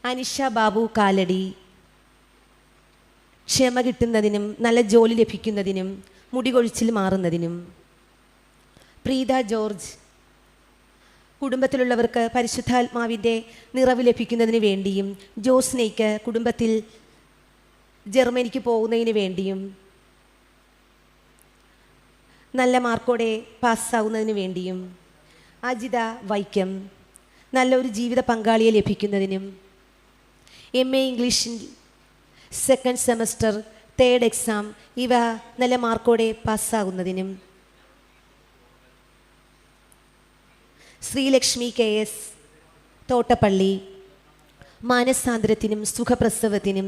അനിഷ ബാബു കാലടി ക്ഷമ കിട്ടുന്നതിനും നല്ല ജോലി ലഭിക്കുന്നതിനും മുടി കൊഴിച്ചിൽ മാറുന്നതിനും. പ്രീത ജോർജ് കുടുംബത്തിലുള്ളവർക്ക് പരിശുദ്ധാത്മാവിൻ്റെ നിറവ് ലഭിക്കുന്നതിന് വേണ്ടിയും ജോസ്നയ്ക്ക് കുടുംബത്തിൽ ജർമ്മനിക്ക് പോകുന്നതിന് വേണ്ടിയും നല്ല മാർക്കോടെ പാസ്സാവുന്നതിന് വേണ്ടിയും. അജിത വൈക്കം നല്ലൊരു ജീവിത പങ്കാളിയെ ലഭിക്കുന്നതിനും MA ഇംഗ്ലീഷിൽ സെക്കൻഡ് സെമസ്റ്റർ 3rd എക്സാം ഇവ നല്ല മാർക്കോടെ പാസ്സാകുന്നതിനും. ശ്രീലക്ഷ്മി KS തോട്ടപ്പള്ളി മാനസാന്തരത്തിനും സുഖപ്രസവത്തിനും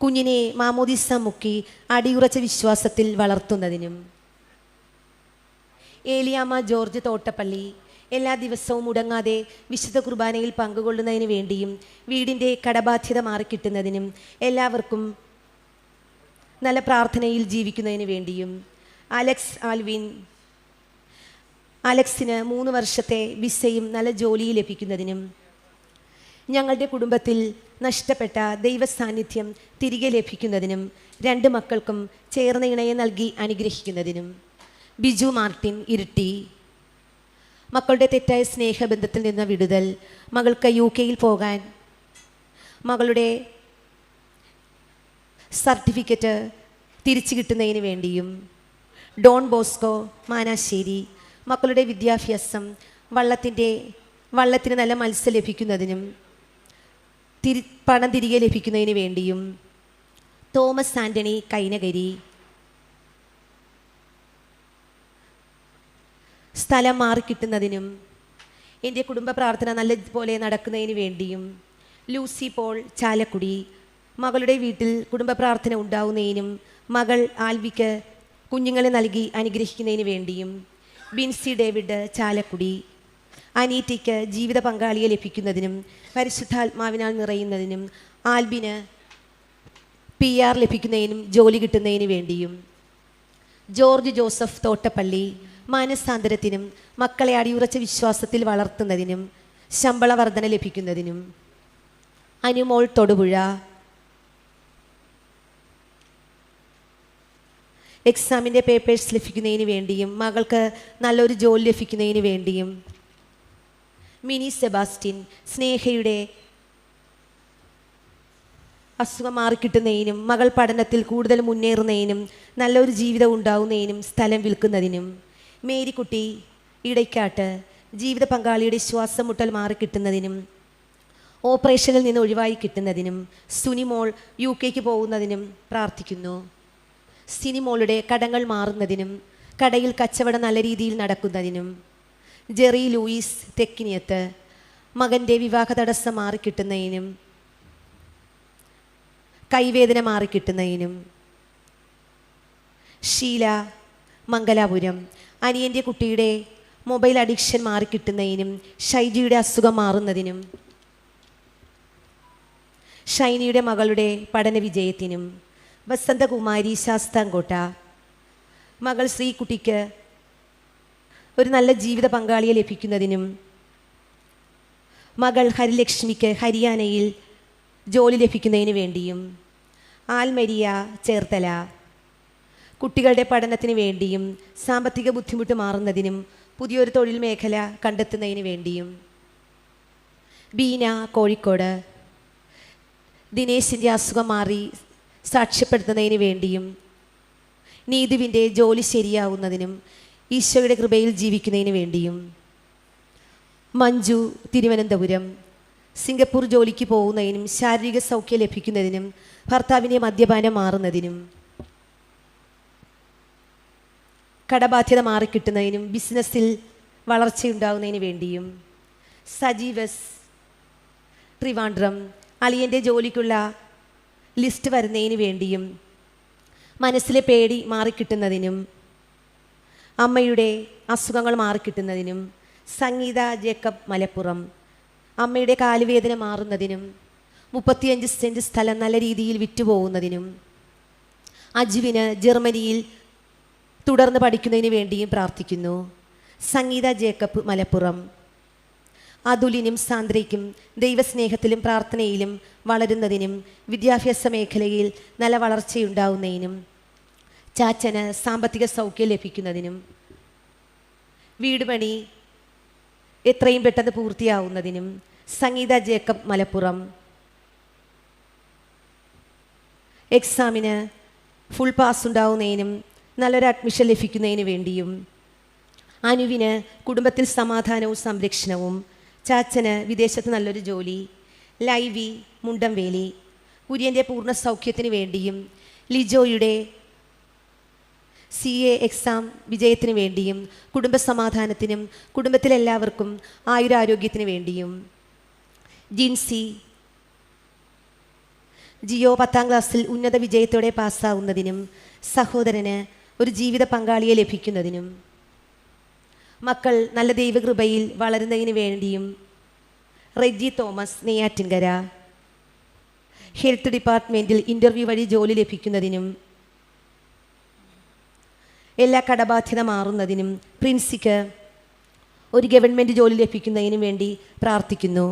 കുഞ്ഞിനെ മാമോദിസ മുക്കി അടിയുറച്ച വിശ്വാസത്തിൽ വളർത്തുന്നതിനും. ഏലിയാമ്മ ജോർജ് തോട്ടപ്പള്ളി എല്ലാ ദിവസവും മുടങ്ങാതെ വിശുദ്ധ കുർബാനയിൽ പങ്കുകൊള്ളുന്നതിന് വേണ്ടിയും വീടിൻ്റെ കടബാധ്യത മാറിക്കിട്ടുന്നതിനും എല്ലാവർക്കും നല്ല പ്രാർത്ഥനയിൽ ജീവിക്കുന്നതിന് വേണ്ടിയും. അലക്സിന് 3 വർഷത്തെ വിസയും നല്ല ജോലി ലഭിക്കുന്നതിനും. ഞങ്ങളുടെ കുടുംബത്തിൽ നഷ്ടപ്പെട്ട ദൈവസാന്നിധ്യം തിരികെ ലഭിക്കുന്നതിനും 2 മക്കൾക്കും ചേർന്ന ഇണയെ നൽകി അനുഗ്രഹിക്കുന്നതിനും. ബിജു മാർട്ടിൻ ഇരിട്ടി മക്കളുടെ തെറ്റായ സ്നേഹബന്ധത്തിൽ നിന്ന് വിടുതൽ, മകൾക്ക് UK പോകാൻ മകളുടെ സർട്ടിഫിക്കറ്റ് തിരിച്ചു കിട്ടുന്നതിന് വേണ്ടിയും. ഡോൺ ബോസ്കോ മാനാശ്ശേരി മക്കളുടെ വിദ്യാഭ്യാസം വള്ളത്തിന് നല്ല മത്സ്യം ലഭിക്കുന്നതിനും പണം തിരികെ ലഭിക്കുന്നതിന് വേണ്ടിയും. തോമസ് ആൻ്റണി കൈനകരി സ്ഥലം മാറിക്കിട്ടുന്നതിനും എൻ്റെ കുടുംബ പ്രാർത്ഥന നല്ലപോലെ നടക്കുന്നതിന് വേണ്ടിയും. ലൂസി പോൾ ചാലക്കുടി മകളുടെ വീട്ടിൽ കുടുംബ പ്രാർത്ഥന ഉണ്ടാവുന്നതിനും മകൾ ആൽവിക്ക് കുഞ്ഞുങ്ങളെ നൽകി അനുഗ്രഹിക്കുന്നതിന് വേണ്ടിയും. ബിൻസി ഡേവിഡ് ചാലക്കുടി അനീറ്റയ്ക്ക് ജീവിത പങ്കാളിയെ ലഭിക്കുന്നതിനും പരിശുദ്ധാത്മാവിനാൽ നിറയുന്നതിനും ആൽബിന് PR ലഭിക്കുന്നതിനും ജോലി കിട്ടുന്നതിന് വേണ്ടിയും. ജോർജ് ജോസഫ് തോട്ടപ്പള്ളി മാനസാന്തരത്തിനും മക്കളെ അടിയുറച്ച വിശ്വാസത്തിൽ വളർത്തുന്നതിനും ശമ്പള വർധന ലഭിക്കുന്നതിനും. അനുമോൾ തൊടുപുഴ എക്സാമിൻ്റെ പേപ്പേഴ്സ് ലഭിക്കുന്നതിന് വേണ്ടിയും മകൾക്ക് നല്ലൊരു ജോലി ലഭിക്കുന്നതിന് വേണ്ടിയും. മിനി സെബാസ്റ്റ്യൻ സ്നേഹയുടെ അസുഖം മാറിക്കിട്ടുന്നതിനും മകൾ പഠനത്തിൽ കൂടുതൽ മുന്നേറുന്നതിനും നല്ലൊരു ജീവിതം ഉണ്ടാവുന്നതിനും സ്ഥലം വിൽക്കുന്നതിനും. മേരിക്കുട്ടി ഇടയ്ക്കാട്ട് ജീവിത പങ്കാളിയുടെ ശ്വാസം മുട്ടൽ മാറിക്കിട്ടുന്നതിനും ഓപ്പറേഷനിൽ നിന്ന് ഒഴിവായി കിട്ടുന്നതിനും. സുനിമോൾ UK പോകുന്നതിനും പ്രാർത്ഥിക്കുന്നു. സിനിമോളുടെ കടങ്ങൾ മാറുന്നതിനും കടയിൽ കച്ചവടം നല്ല രീതിയിൽ നടക്കുന്നതിനും. ജെറി ലൂയിസ് തെക്കിനിയത്ത് മകൻ്റെ വിവാഹ തടസ്സം മാറിക്കിട്ടുന്നതിനും കൈവേദന മാറിക്കിട്ടുന്നതിനും. ഷീല മംഗലാപുരം അനിയൻ്റെ കുട്ടിയുടെ മൊബൈൽ അഡിക്ഷൻ മാറിക്കിട്ടുന്നതിനും ഷൈജിയുടെ അസുഖം മാറുന്നതിനും. ഷൈനിയുടെ മകളുടെ പഠന വിജയത്തിനും. വസന്തകുമാരി ശാസ്താംകോട്ട മകൾ ശ്രീകുട്ടിക്ക് ഒരു നല്ല ജീവിത പങ്കാളിയെ ലഭിക്കുന്നതിനും മകൾ ഹരിലക്ഷ്മിക്ക് ഹരിയാനയിൽ ജോലി ലഭിക്കുന്നതിന് വേണ്ടിയും. ആൽമരിയ ചേർത്തല കുട്ടികളുടെ പഠനത്തിന് വേണ്ടിയും സാമ്പത്തിക ബുദ്ധിമുട്ട് മാറുന്നതിനും പുതിയൊരു തൊഴിൽ മേഖല കണ്ടെത്തുന്നതിന് വേണ്ടിയും. ബീന കോഴിക്കോട് ദിനേശിൻ്റെ അസുഖം മാറി സാക്ഷ്യപ്പെടുത്തുന്നതിന് വേണ്ടിയും നീതുവിൻ്റെ ജോലി ശരിയാവുന്നതിനും ഈശോയുടെ കൃപയിൽ ജീവിക്കുന്നതിന് വേണ്ടിയും. മഞ്ജു തിരുവനന്തപുരം സിംഗപ്പൂർ ജോലിക്ക് പോകുന്നതിനും ശാരീരിക സൗഖ്യം ലഭിക്കുന്നതിനും ഭർത്താവിൻ്റെ മദ്യപാനം മാറുന്നതിനും കടബാധ്യത മാറിക്കിട്ടുന്നതിനും ബിസിനസ്സിൽ വളർച്ചയുണ്ടാകുന്നതിന് വേണ്ടിയും. സജീവസ് ട്രിവാൻഡ്രം അളിയൻ്റെ ജോലിക്കുള്ള ലിസ്റ്റ് വരുന്നതിന് വേണ്ടിയും മനസ്സിലെ പേടി മാറിക്കിട്ടുന്നതിനും അമ്മയുടെ അസുഖങ്ങൾ മാറിക്കിട്ടുന്നതിനും. സംഗീത ജേക്കബ് മലപ്പുറം അമ്മയുടെ കാലുവേദന മാറുന്നതിനും 35 സെൻറ്റ് സ്ഥലം നല്ല രീതിയിൽ വിറ്റുപോകുന്നതിനും. അജുവിന് ജർമ്മനിയിൽ തുടർന്ന് പഠിക്കുന്നതിന് വേണ്ടിയും പ്രാർത്ഥിക്കുന്നു. സംഗീത ജേക്കബ് മലപ്പുറം അതുലിനും സാന്ദ്രയ്ക്കും ദൈവസ്നേഹത്തിലും പ്രാർത്ഥനയിലും വളരുന്നതിനും വിദ്യാഭ്യാസ മേഖലയിൽ നല്ല വളർച്ചയുണ്ടാവുന്നതിനും ചാച്ചന് സാമ്പത്തിക സൗഖ്യം ലഭിക്കുന്നതിനും വീട് പണി എത്രയും പെട്ടെന്ന് പൂർത്തിയാവുന്നതിനും സംഗീത ജേക്കബ് മലപ്പുറം എക്സാമിന് ഫുൾ പാസ് ഉണ്ടാവുന്നതിനും നല്ലൊരു അഡ്മിഷൻ ലഭിക്കുന്നതിന് വേണ്ടിയും അനുവിന് കുടുംബത്തിൽ സമാധാനവും സംരക്ഷണവും ചാച്ചന് വിദേശത്ത് നല്ലൊരു ജോലി ലൈവി മുണ്ടംവേലി കുര്യൻ്റെ പൂർണ്ണ സൗഖ്യത്തിന് വേണ്ടിയും ലിജോയുടെ CA എക്സാം വിജയത്തിന് വേണ്ടിയും കുടുംബസമാധാനത്തിനും കുടുംബത്തിലെല്ലാവർക്കും ആയുരാരോഗ്യത്തിന് വേണ്ടിയും ജിൻസി ജിയോ 10ാം ക്ലാസ്സിൽ ഉന്നത വിജയത്തോടെ പാസ്സാവുന്നതിനും സഹോദരന് ഒരു ജീവിത പങ്കാളിയെ ലഭിക്കുന്നതിനും മക്കൾ നല്ല ദൈവകൃപയിൽ വളരുന്നതിന് വേണ്ടിയും റെജി തോമസ് നെയ്യാറ്റിൻകര ഹെൽത്ത് ഡിപ്പാർട്ട്മെൻറ്റിൽ ഇൻ്റർവ്യൂ വഴി ജോലി ലഭിക്കുന്നതിനും എല്ലാ കടബാധ്യത മാറുന്നതിനും പ്രിൻസിക്ക് ഒരു ഗവൺമെൻറ് ജോലി ലഭിക്കുന്നതിനും വേണ്ടി പ്രാർത്ഥിക്കുന്നു.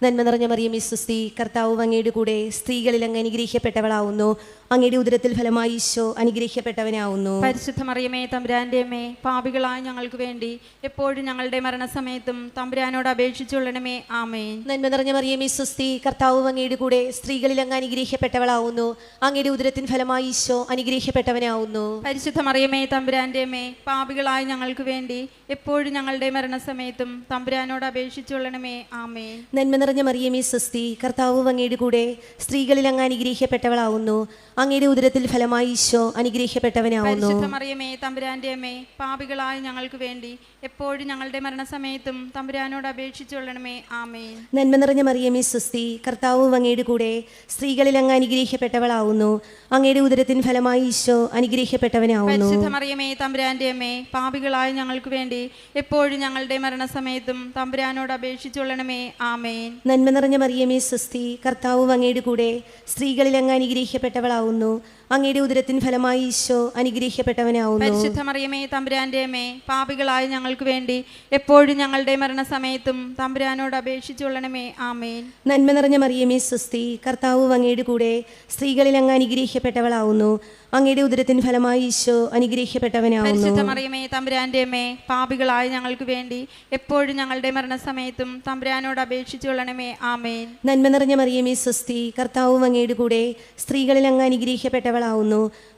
നന്മ നിറഞ്ഞ മറിയമേ സ്വസ്തി, കർത്താവ് അങ്ങയുടെ കൂടെ സ്ത്രീകളിൽ അങ്ങ് അനുഗ്രഹിക്കപ്പെട്ടവളാവുന്നു. അങ്ങയുടെ ഉദരത്തിൽ ഫലമായി ഈശോ അനുഗ്രഹിക്കപ്പെട്ടവനാവുന്നു. പരിശുദ്ധ മറിയമേ തമ്പുരാന്റെ അമ്മേ, പാപികളായ ഞങ്ങൾക്ക് വേണ്ടി എപ്പോഴും ഞങ്ങളുടെ മരണസമയത്തും തമ്പുരാനോട് അപേക്ഷിച്ചുകൊള്ളണമേ. ആമേൻ. നന്മ നിറഞ്ഞ മറിയമേ സ്വസ്തി, കർത്താവ് അങ്ങയുടെ കൂടെ സ്ത്രീകളിൽ അങ്ങ് അനുഗ്രഹിക്കപ്പെട്ടവളാവുന്നു. അങ്ങയുടെ ഉദരത്തിൻ ഫലമായി ഈശോ അനുഗ്രഹിക്കപ്പെട്ടവനാവുന്നു. പരിശുദ്ധ മറിയമേ തമ്പുരാന്റെ അമ്മേ, പാപികളായ ഞങ്ങൾക്ക് വേണ്ടി എപ്പോഴും ഞങ്ങളുടെ മരണസമയത്തും തമ്പുരാനോട് അപേക്ഷിച്ചുകൊള്ളണമേ. ആമേൻ. നന്മ നിറഞ്ഞ മറിയമേ സ്വസ്തി, കർത്താവ് അങ്ങയുടെ കൂടെ സ്ത്രീകളിൽ അങ്ങ് അനുഗ്രഹിക്കപ്പെട്ടവളാവുന്നു. അങ്ങയുടെ ഉദരത്തിൽ ഫലമായി ഈശോ അനുഗ്രഹിക്കപ്പെട്ടവനാവുന്നു. പരിശുദ്ധ മറിയമേ തമ്പുരാന്റെ അമ്മേ, പാപികളായ ഞങ്ങൾക്ക് വേണ്ടി എപ്പോഴും ഞങ്ങളുടെ മരണസമയത്തും തമ്പുരാനോട് അപേക്ഷിച്ചുകൊള്ളണമേ. ആമേൻ. നന്മ നിറഞ്ഞ മറിയമേ സ്വസ്തി, കർത്താവ് അങ്ങയുടെ കൂടെ സ്ത്രീകളിൽ അങ്ങ് അനുഗ്രഹിക്കപ്പെട്ടവളാവുന്നു. അങ്ങയുടെ ഉദരത്തിൻ ഫലമായി ഈശോ അനുഗ്രഹിക്കപ്പെട്ടവനാവുന്നു. പരിശുദ്ധ മറിയമേ തമ്പുരാന്റെ അമ്മേ, പാപികളായ ഞങ്ങൾക്ക് വേണ്ടി എപ്പോഴും ഞങ്ങളുടെ മരണസമയത്തും തമ്പുരാനോട് അപേക്ഷിച്ചുകൊള്ളണമേ. ആമേൻ. നന്മ നിറഞ്ഞ മറിയമേ സ്വസ്തി, കർത്താവ് അങ്ങയുടെ കൂടെ സ്ത്രീകളിൽ അങ്ങ് അനുഗ്രഹിക്കപ്പെട്ടവളാവുന്നു. അങ്ങയുടെ ഉദരത്തിൻ ഫലമായി ഈശോ അനുഗ്രഹിക്കപ്പെട്ടവനാവുന്നു. പരിശുദ്ധ മറിയമേ തമ്പുരാന്റെ അമ്മേ, പാപികളായ ഞങ്ങൾക്ക് വേണ്ടി എപ്പോഴും ഞങ്ങളുടെ മരണസമയത്തും തമ്പുരാനോട് അപേക്ഷിച്ചുകൊള്ളണമേ. ആമേൻ. നന്മ നിറഞ്ഞ മറിയമേ സ്വസ്തി, കർത്താവ് അങ്ങയുടെ കൂടെ സ്ത്രീകളിൽ അങ്ങ് അനുഗ്രഹിക്കപ്പെട്ടവളാവുന്നു. അങ്ങയുടെ ഉദരത്തിൻ ഫലമായി ഈശോ അനുഗ്രഹിക്കപ്പെട്ടവനാവുന്നു. പരിശുദ്ധ മറിയമേ തമ്പുരാന്റെ അമ്മേ, പാപികളായ ഞങ്ങൾക്ക് വേണ്ടി എപ്പോഴും ഞങ്ങളുടെ മരണസമയത്തും തമ്പുരാനോട് അപേക്ഷിച്ചുകൊള്ളണമേ. ആമേൻ. നന്മ നിറഞ്ഞ മറിയമേ സ്വസ്തി, കർത്താവ് അങ്ങയുടെ കൂടെ സ്ത്രീകളിൽ അങ്ങ് അനുഗ്രഹിക്കപ്പെട്ടവളാവുന്നു.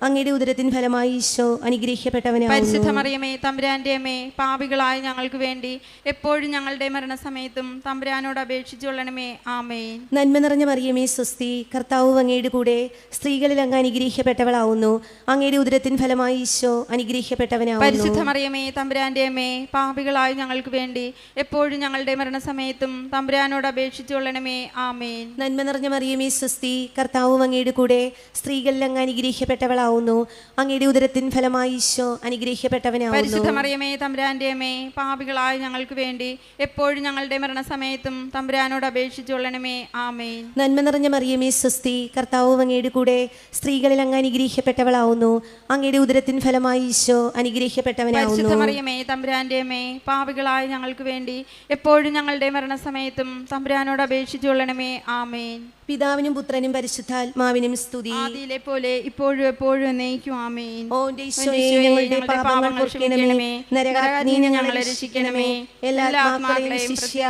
അങ്ങയുടെ ഉദരത്തിൻ ഫലമായി ഈശോ അനുഗ്രഹിക്കപ്പെട്ടവനാവുന്നു. പരിശുദ്ധ മറിയമേ തമ്പുരാന്റെ അമ്മേ, പാപികളായ ഞങ്ങൾക്ക് വേണ്ടി എപ്പോഴും ഞങ്ങളുടെ മരണസമയത്തും തമ്പുരാനോട് അപേക്ഷിച്ചുകൊള്ളണമേ. ആമേൻ. നന്മ നിറഞ്ഞ മറിയമേ സ്വസ്തി, കർത്താവ് അങ്ങയുടെ കൂടെ സ്ത്രീകളിൽ അങ്ങ് അനുഗ്രഹിക്കപ്പെട്ടവളാവുന്നു. അങ്ങയുടെ ഉദരത്തിൻ ഫലമായി ഈശോ അനുഗ്രഹിക്കപ്പെട്ടവനാവുന്നു. പരിശുദ്ധ മറിയമേ തമ്പുരാന്റെ അമ്മേ, പാപികളായ ഞങ്ങൾക്ക് വേണ്ടി എപ്പോഴും ഞങ്ങളുടെ മരണസമയത്തും തമ്പുരാനോട് അപേക്ഷിച്ചുകൊള്ളണമേ. ആമേൻ. നന്മ നിറഞ്ഞ മറിയമേ സ്വസ്തി, കർത്താവ് അങ്ങയുടെ കൂടെ സ്ത്രീകളിൽ അങ്ങ് അനുഗ്രഹിക്കപ്പെട്ടവളാവുന്നു. അങ്ങയുടെ ഉദരത്തിൻ ഫലമായി ഈശോ അനുഗ്രഹിക്കപ്പെട്ടവനാവുന്നു. പരിശുദ്ധ മറിയമേ തമ്പുരാന്റെ അമ്മേ, പാപികളായ ഞങ്ങൾക്ക് വേണ്ടി എപ്പോഴും ഞങ്ങളുടെ മരണസമയത്തും തമ്പുരാനോട് അപേക്ഷിച്ചുകൊള്ളണമേ. ആമേൻ. നന്മ നിറഞ്ഞ മറിയമേ സ്വസ്തി, കർത്താവ് അങ്ങയുടെ കൂടെ സ്ത്രീകളിൽ അങ്ങ് അനുഗ്രഹിക്കപ്പെട്ടവളാവുന്നു. അങ്ങയുടെ ഉദരത്തിൻ ഫലമായി ഈശോ അനുഗ്രഹിക്കപ്പെട്ടവനാവുന്നു. പരിശുദ്ധ മറിയമേ തമ്പുരാന്റെ അമ്മേ, പാപികളായ ഞങ്ങൾക്ക് വേണ്ടി എപ്പോഴും ഞങ്ങളുടെ മരണസമയത്തും തമ്പുരാനോട് അപേക്ഷിച്ചുകൊള്ളണമേ. ആമേൻ. പിതാവിനും പുത്രനും പരിശുദ്ധാത്മാവിനും സ്തുതി, ആദിയിലെ പോലെ ഇപ്പോഴും എപ്പോഴും എന്നേക്കും. ആമേൻ. ഓ ഈശോയേ, ഞങ്ങളുടെ പാപങ്ങൾ പൊറുക്കണമേ, നരകാഗ്നിയിൽ നിന്ന് ഞങ്ങളെ രക്ഷിക്കണമേ. എല്ലാ ആത്മാക്കളെയും ശിഷ്യ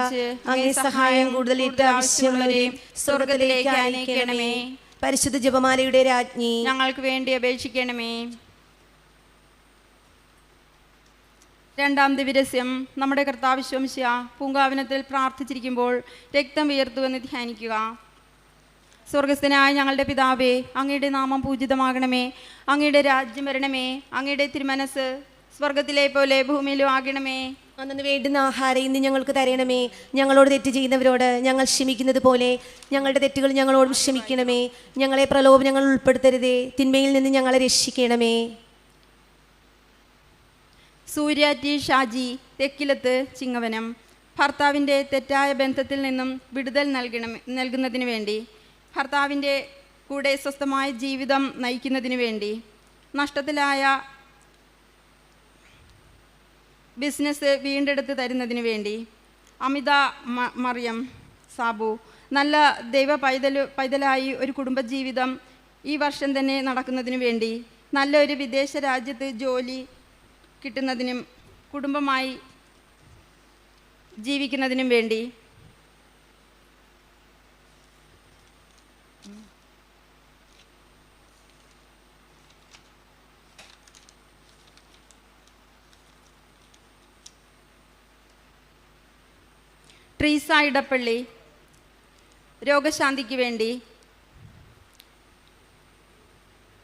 അങ്ങേ സഹായം കൂടുതൽ ആവശ്യമുള്ളവരെയും സ്വർഗ്ഗത്തിലേക്ക് അയക്കണമേ. പരിശുദ്ധ ജപമാലയുടെ രാജ്ഞി, ഞങ്ങൾക്ക് വേണ്ടി അപേക്ഷിക്കണമേ. രണ്ടാം ദിവരസ്യം. നമ്മുടെ കർത്താവ് ശംശിയ പൂങ്കാവനത്തിൽ പ്രാർത്ഥിച്ചിരിക്കുമ്പോൾ രക്തം വിയർത്തുവെന്ന് ധ്യാനിക്കുക. സ്വർഗസ്ഥനായ ഞങ്ങളുടെ പിതാവേ, അങ്ങയുടെ നാമം പൂജിതമാകണമേ. അങ്ങയുടെ രാജ്യം വരണമേ. അങ്ങയുടെ തിരുമനസ് സ്വർഗത്തിലെ പോലെ ഭൂമിയിലും ആകണമേ. അന്നു വേണ്ടുന്ന ആഹാരം ഇന്ന് ഞങ്ങൾക്ക് തരണമേ. ഞങ്ങളോട് തെറ്റ് ചെയ്യുന്നവരോട് ഞങ്ങൾ ക്ഷമിക്കുന്നത് പോലെ ഞങ്ങളുടെ തെറ്റുകൾ ഞങ്ങളോടും ക്ഷമിക്കണമേ. ഞങ്ങളെ പ്രലോഭനങ്ങൾ ഉൾപ്പെടുത്തരുതേ, തിന്മയിൽ നിന്ന് ഞങ്ങളെ രക്ഷിക്കണമേ. സൂര്യ ടി ഷാജി, തെക്കിലത്ത്, ചിങ്ങവനം. ഭർത്താവിൻ്റെ തെറ്റായ ബന്ധത്തിൽ നിന്നും വിടുതൽ നൽകുന്നതിന് വേണ്ടി, ഭർത്താവിൻ്റെ കൂടെ സ്വസ്ഥമായ ജീവിതം നയിക്കുന്നതിന് വേണ്ടി, നഷ്ടത്തിലായ ബിസിനസ് വീണ്ടെടുത്ത് തരുന്നതിന് വേണ്ടി, അമിത മറിയം സാബു നല്ല ദൈവ പൈതലായി ഒരു കുടുംബജീവിതം ഈ വർഷം തന്നെ നടക്കുന്നതിനു വേണ്ടി, നല്ലൊരു വിദേശ രാജ്യത്ത് ജോലി കിട്ടുന്നതിനും കുടുംബമായി ജീവിക്കുന്നതിനും വേണ്ടി, ട്രീസ ഇടപ്പള്ളി രോഗശാന്തിക്ക് വേണ്ടി,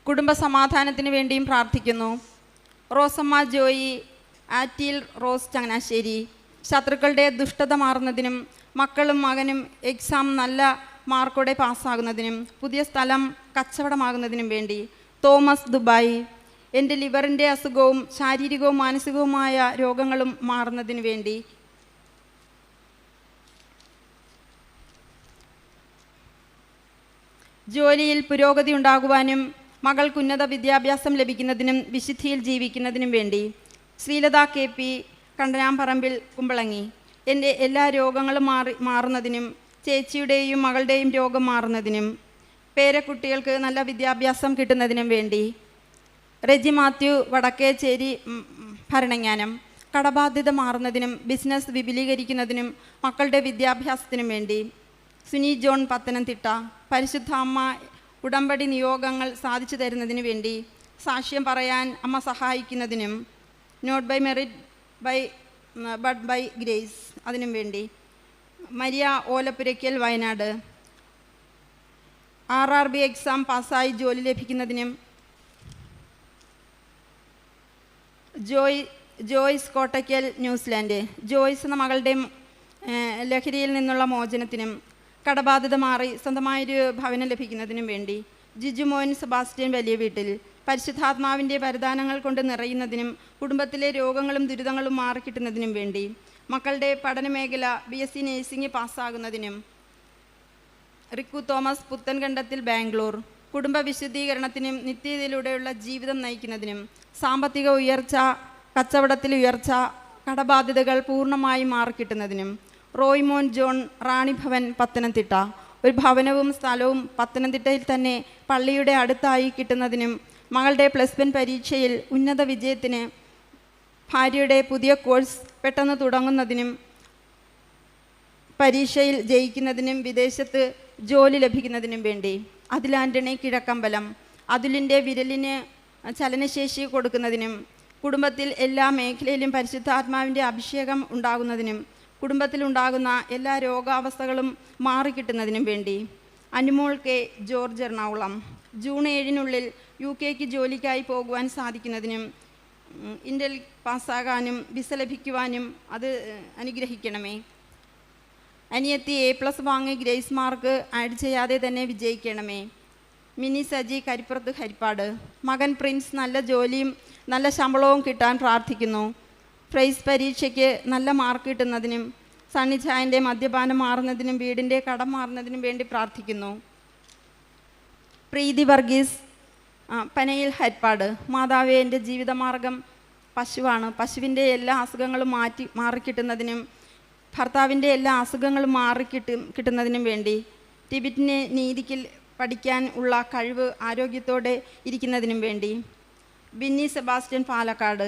കുടുംബസമാധാനത്തിന് വേണ്ടിയും പ്രാർത്ഥിക്കുന്നു. റോസമ്മ ജോയി ആറ്റിൽ റോസ് ചങ്ങനാശ്ശേരി ശത്രുക്കളുടെ ദുഷ്ടത മാറുന്നതിനും മക്കളും മകനും എക്സാം നല്ല മാർക്കോടെ പാസ്സാകുന്നതിനും പുതിയ സ്ഥലം കച്ചവടമാകുന്നതിനും വേണ്ടി. തോമസ് ദുബായ് എൻ്റെ ലിവറിൻ്റെ അസുഖവും ശാരീരികവും മാനസികവുമായ രോഗങ്ങളും മാറുന്നതിന് വേണ്ടി. ജോലിയിൽ പുരോഗതി ഉണ്ടാകുവാനും മകൾക്ക് ഉന്നത വിദ്യാഭ്യാസം ലഭിക്കുന്നതിനും വിശുദ്ധിയിൽ ജീവിക്കുന്നതിനും വേണ്ടി. ശ്രീലത കെ പി കണ്ടനാമ്പറമ്പിൽ കുമ്പളങ്ങി എൻ്റെ എല്ലാ രോഗങ്ങളും മാറുന്നതിനും ചേച്ചിയുടെയും മകളുടെയും രോഗം മാറുന്നതിനും പേരക്കുട്ടികൾക്ക് നല്ല വിദ്യാഭ്യാസം കിട്ടുന്നതിനും വേണ്ടി. റെജി മാത്യു വടക്കേച്ചേരി ഭരണങ്ങാനം കടബാധ്യത മാറുന്നതിനും ബിസിനസ് വിപുലീകരിക്കുന്നതിനും മക്കളുടെ വിദ്യാഭ്യാസത്തിനും വേണ്ടി. സുനി ജോൺ പത്തനംതിട്ട പരിശുദ്ധ അമ്മ ഉടമ്പടി നിയോഗങ്ങൾ സാധിച്ചു തരുന്നതിന് വേണ്ടി. സാക്ഷ്യം പറയാൻ അമ്മ സഹായിക്കുന്നതിനും not by merit but by grace അതിനും വേണ്ടി. Maria Olappurackal Wayanad RRB exam പാസ്സായി ജോലി ലഭിക്കുന്നതിനും. ജോയ്സ് കോട്ടയ്ക്കൽ ന്യൂസിലാൻഡ് ജോയ്സ് എന്ന മകളുടെ ലഹരിയിൽ നിന്നുള്ള മോചനത്തിനും കടബാധ്യത മാറി സ്വന്തമായൊരു ഭവനം ലഭിക്കുന്നതിനും വേണ്ടി. ജിജുമോൻ സെബാസ്റ്റ്യൻ വലിയ വീട്ടിൽ പരിശുദ്ധാത്മാവിൻ്റെ വരദാനങ്ങൾ കൊണ്ട് നിറയുന്നതിനും കുടുംബത്തിലെ രോഗങ്ങളും ദുരിതങ്ങളും മാറിക്കിട്ടുന്നതിനും വേണ്ടി. മക്കളുടെ പഠനമേഖല BSc നേഴ്സിംഗ് പാസ്സാകുന്നതിനും. റിക്കു തോമസ് പുത്തൻകണ്ടത്തിൽ ബാംഗ്ലൂർ കുടുംബ വിശുദ്ധീകരണത്തിനും നിത്യതയിലൂടെയുള്ള ജീവിതം നയിക്കുന്നതിനും സാമ്പത്തിക ഉയർച്ച, കച്ചവടത്തിൽ ഉയർച്ച, കടബാധ്യതകൾ പൂർണ്ണമായി മാറിക്കിട്ടുന്നതിനും. റോയ്മോൻ ജോൺ റാണിഭവൻ പത്തനംതിട്ട ഒരു ഭവനവും സ്ഥലവും പത്തനംതിട്ടയിൽ തന്നെ പള്ളിയുടെ അടുത്തായി കിട്ടുന്നതിനും മകളുടെ +1 പരീക്ഷയിൽ ഉന്നത വിജയത്തിന് ഭാര്യയുടെ പുതിയ കോഴ്സ് പെട്ടെന്ന് തുടങ്ങുന്നതിനും പരീക്ഷയിൽ ജയിക്കുന്നതിനും വിദേശത്ത് ജോലി ലഭിക്കുന്നതിനും വേണ്ടി. അതിൽ ആൻ്റണി കിഴക്കമ്പലം അതുലിൻ്റെ വിരലിന് ചലനശേഷി കൊടുക്കുന്നതിനും കുടുംബത്തിൽ എല്ലാ മേഖലയിലും പരിശുദ്ധാത്മാവിൻ്റെ അഭിഷേകം ഉണ്ടാകുന്നതിനും കുടുംബത്തിലുണ്ടാകുന്ന എല്ലാ രോഗാവസ്ഥകളും മാറിക്കിട്ടുന്നതിനും വേണ്ടി. Anumol K George Ernakulam June 7 UK ജോലിക്കായി പോകുവാൻ സാധിക്കുന്നതിനും ഇൻ്റൽ പാസ്സാകാനും വിസ ലഭിക്കുവാനും അത് അനുഗ്രഹിക്കണമേ. അനിയത്തി A+ വാങ്ങി ഗ്രേസ് മാർക്ക് ആഡ് ചെയ്യാതെ തന്നെ വിജയിക്കണമേ. മിനി സജി കരിപ്പുറത്ത് ഹരിപ്പാട് മകൻ പ്രിൻസ് നല്ല ജോലിയും നല്ല ശമ്പളവും കിട്ടാൻ പ്രാർത്ഥിക്കുന്നു. ഫ്രൈസ് പരീക്ഷയ്ക്ക് നല്ല മാർക്ക് കിട്ടുന്നതിനും സണ്ണിച്ചായൻ്റെ മദ്യപാനം മാറുന്നതിനും വീടിൻ്റെ കടം മാറുന്നതിനും വേണ്ടി പ്രാർത്ഥിക്കുന്നു. പ്രീതി വർഗീസ് പനയിൽ ഹരിപ്പാട് മാതാവേ എൻ്റെ ജീവിതമാർഗം പശുവാണ്. പശുവിൻ്റെ എല്ലാ അസുഖങ്ങളും മാറിക്കിട്ടുന്നതിനും ഭർത്താവിൻ്റെ എല്ലാ അസുഖങ്ങളും കിട്ടുന്നതിനും വേണ്ടി. ടിബറ്റിന് നീതിക്ക് പഠിക്കാൻ ഉള്ള കഴിവ് ആരോഗ്യത്തോടെ ഇരിക്കുന്നതിനും വേണ്ടി. ബിന്നി സെബാസ്റ്റ്യൻ പാലക്കാട്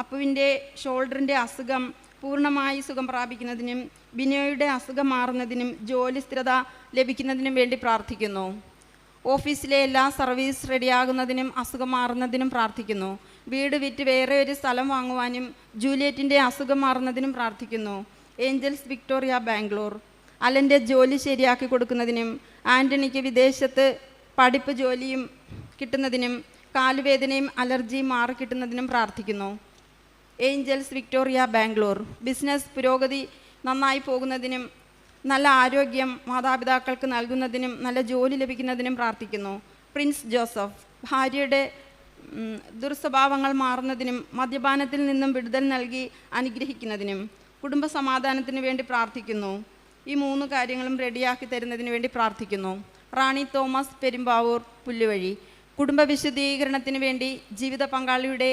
അപ്പുവിൻ്റെ ഷോൾഡറിൻ്റെ അസുഖം പൂർണ്ണമായി സുഖം പ്രാപിക്കുന്നതിനും ബിനോയുടെ അസുഖം മാറുന്നതിനും ജോലി സ്ഥിരത ലഭിക്കുന്നതിനും വേണ്ടി പ്രാർത്ഥിക്കുന്നു. ഓഫീസിലെ എല്ലാ സർവീസ് റെഡിയാകുന്നതിനും അസുഖം മാറുന്നതിനും പ്രാർത്ഥിക്കുന്നു. വീട് വിറ്റ് വേറെ ഒരു സ്ഥലം വാങ്ങുവാനും ജൂലിയറ്റിൻ്റെ അസുഖം മാറുന്നതിനും പ്രാർത്ഥിക്കുന്നു. ഏഞ്ചൽസ് വിക്ടോറിയ ബാംഗ്ലൂർ അലൻ്റെ ജോലി ശരിയാക്കി കൊടുക്കുന്നതിനും ആൻ്റണിക്ക് വിദേശത്ത് പഠിപ്പ് ജോലിയും കിട്ടുന്നതിനും കാലുവേദനയും അലർജിയും മാറിക്കിട്ടുന്നതിനും പ്രാർത്ഥിക്കുന്നു. ഏഞ്ചൽസ് വിക്ടോറിയ ബാംഗ്ലൂർ ബിസിനസ് പുരോഗതി നന്നായി പോകുന്നതിനും നല്ല ആരോഗ്യം മാതാപിതാക്കൾക്ക് നൽകുന്നതിനും നല്ല ജോലി ലഭിക്കുന്നതിനും പ്രാർത്ഥിക്കുന്നു. പ്രിൻസ് ജോസഫ് ഭാര്യയുടെ ദുർസ്വഭാവങ്ങൾ മാറുന്നതിനും മദ്യപാനത്തിൽ നിന്നും വിടുതൽ നൽകി അനുഗ്രഹിക്കുന്നതിനും കുടുംബ സമാധാനത്തിന് വേണ്ടി പ്രാർത്ഥിക്കുന്നു. ഈ 3 കാര്യങ്ങളും റെഡിയാക്കി തരുന്നതിന് വേണ്ടി പ്രാർത്ഥിക്കുന്നു. റാണി തോമസ് പെരുമ്പാവൂർ പുല്ലുവഴി കുടുംബ വിശുദ്ധീകരണത്തിന് വേണ്ടി ജീവിത പങ്കാളിയുടെ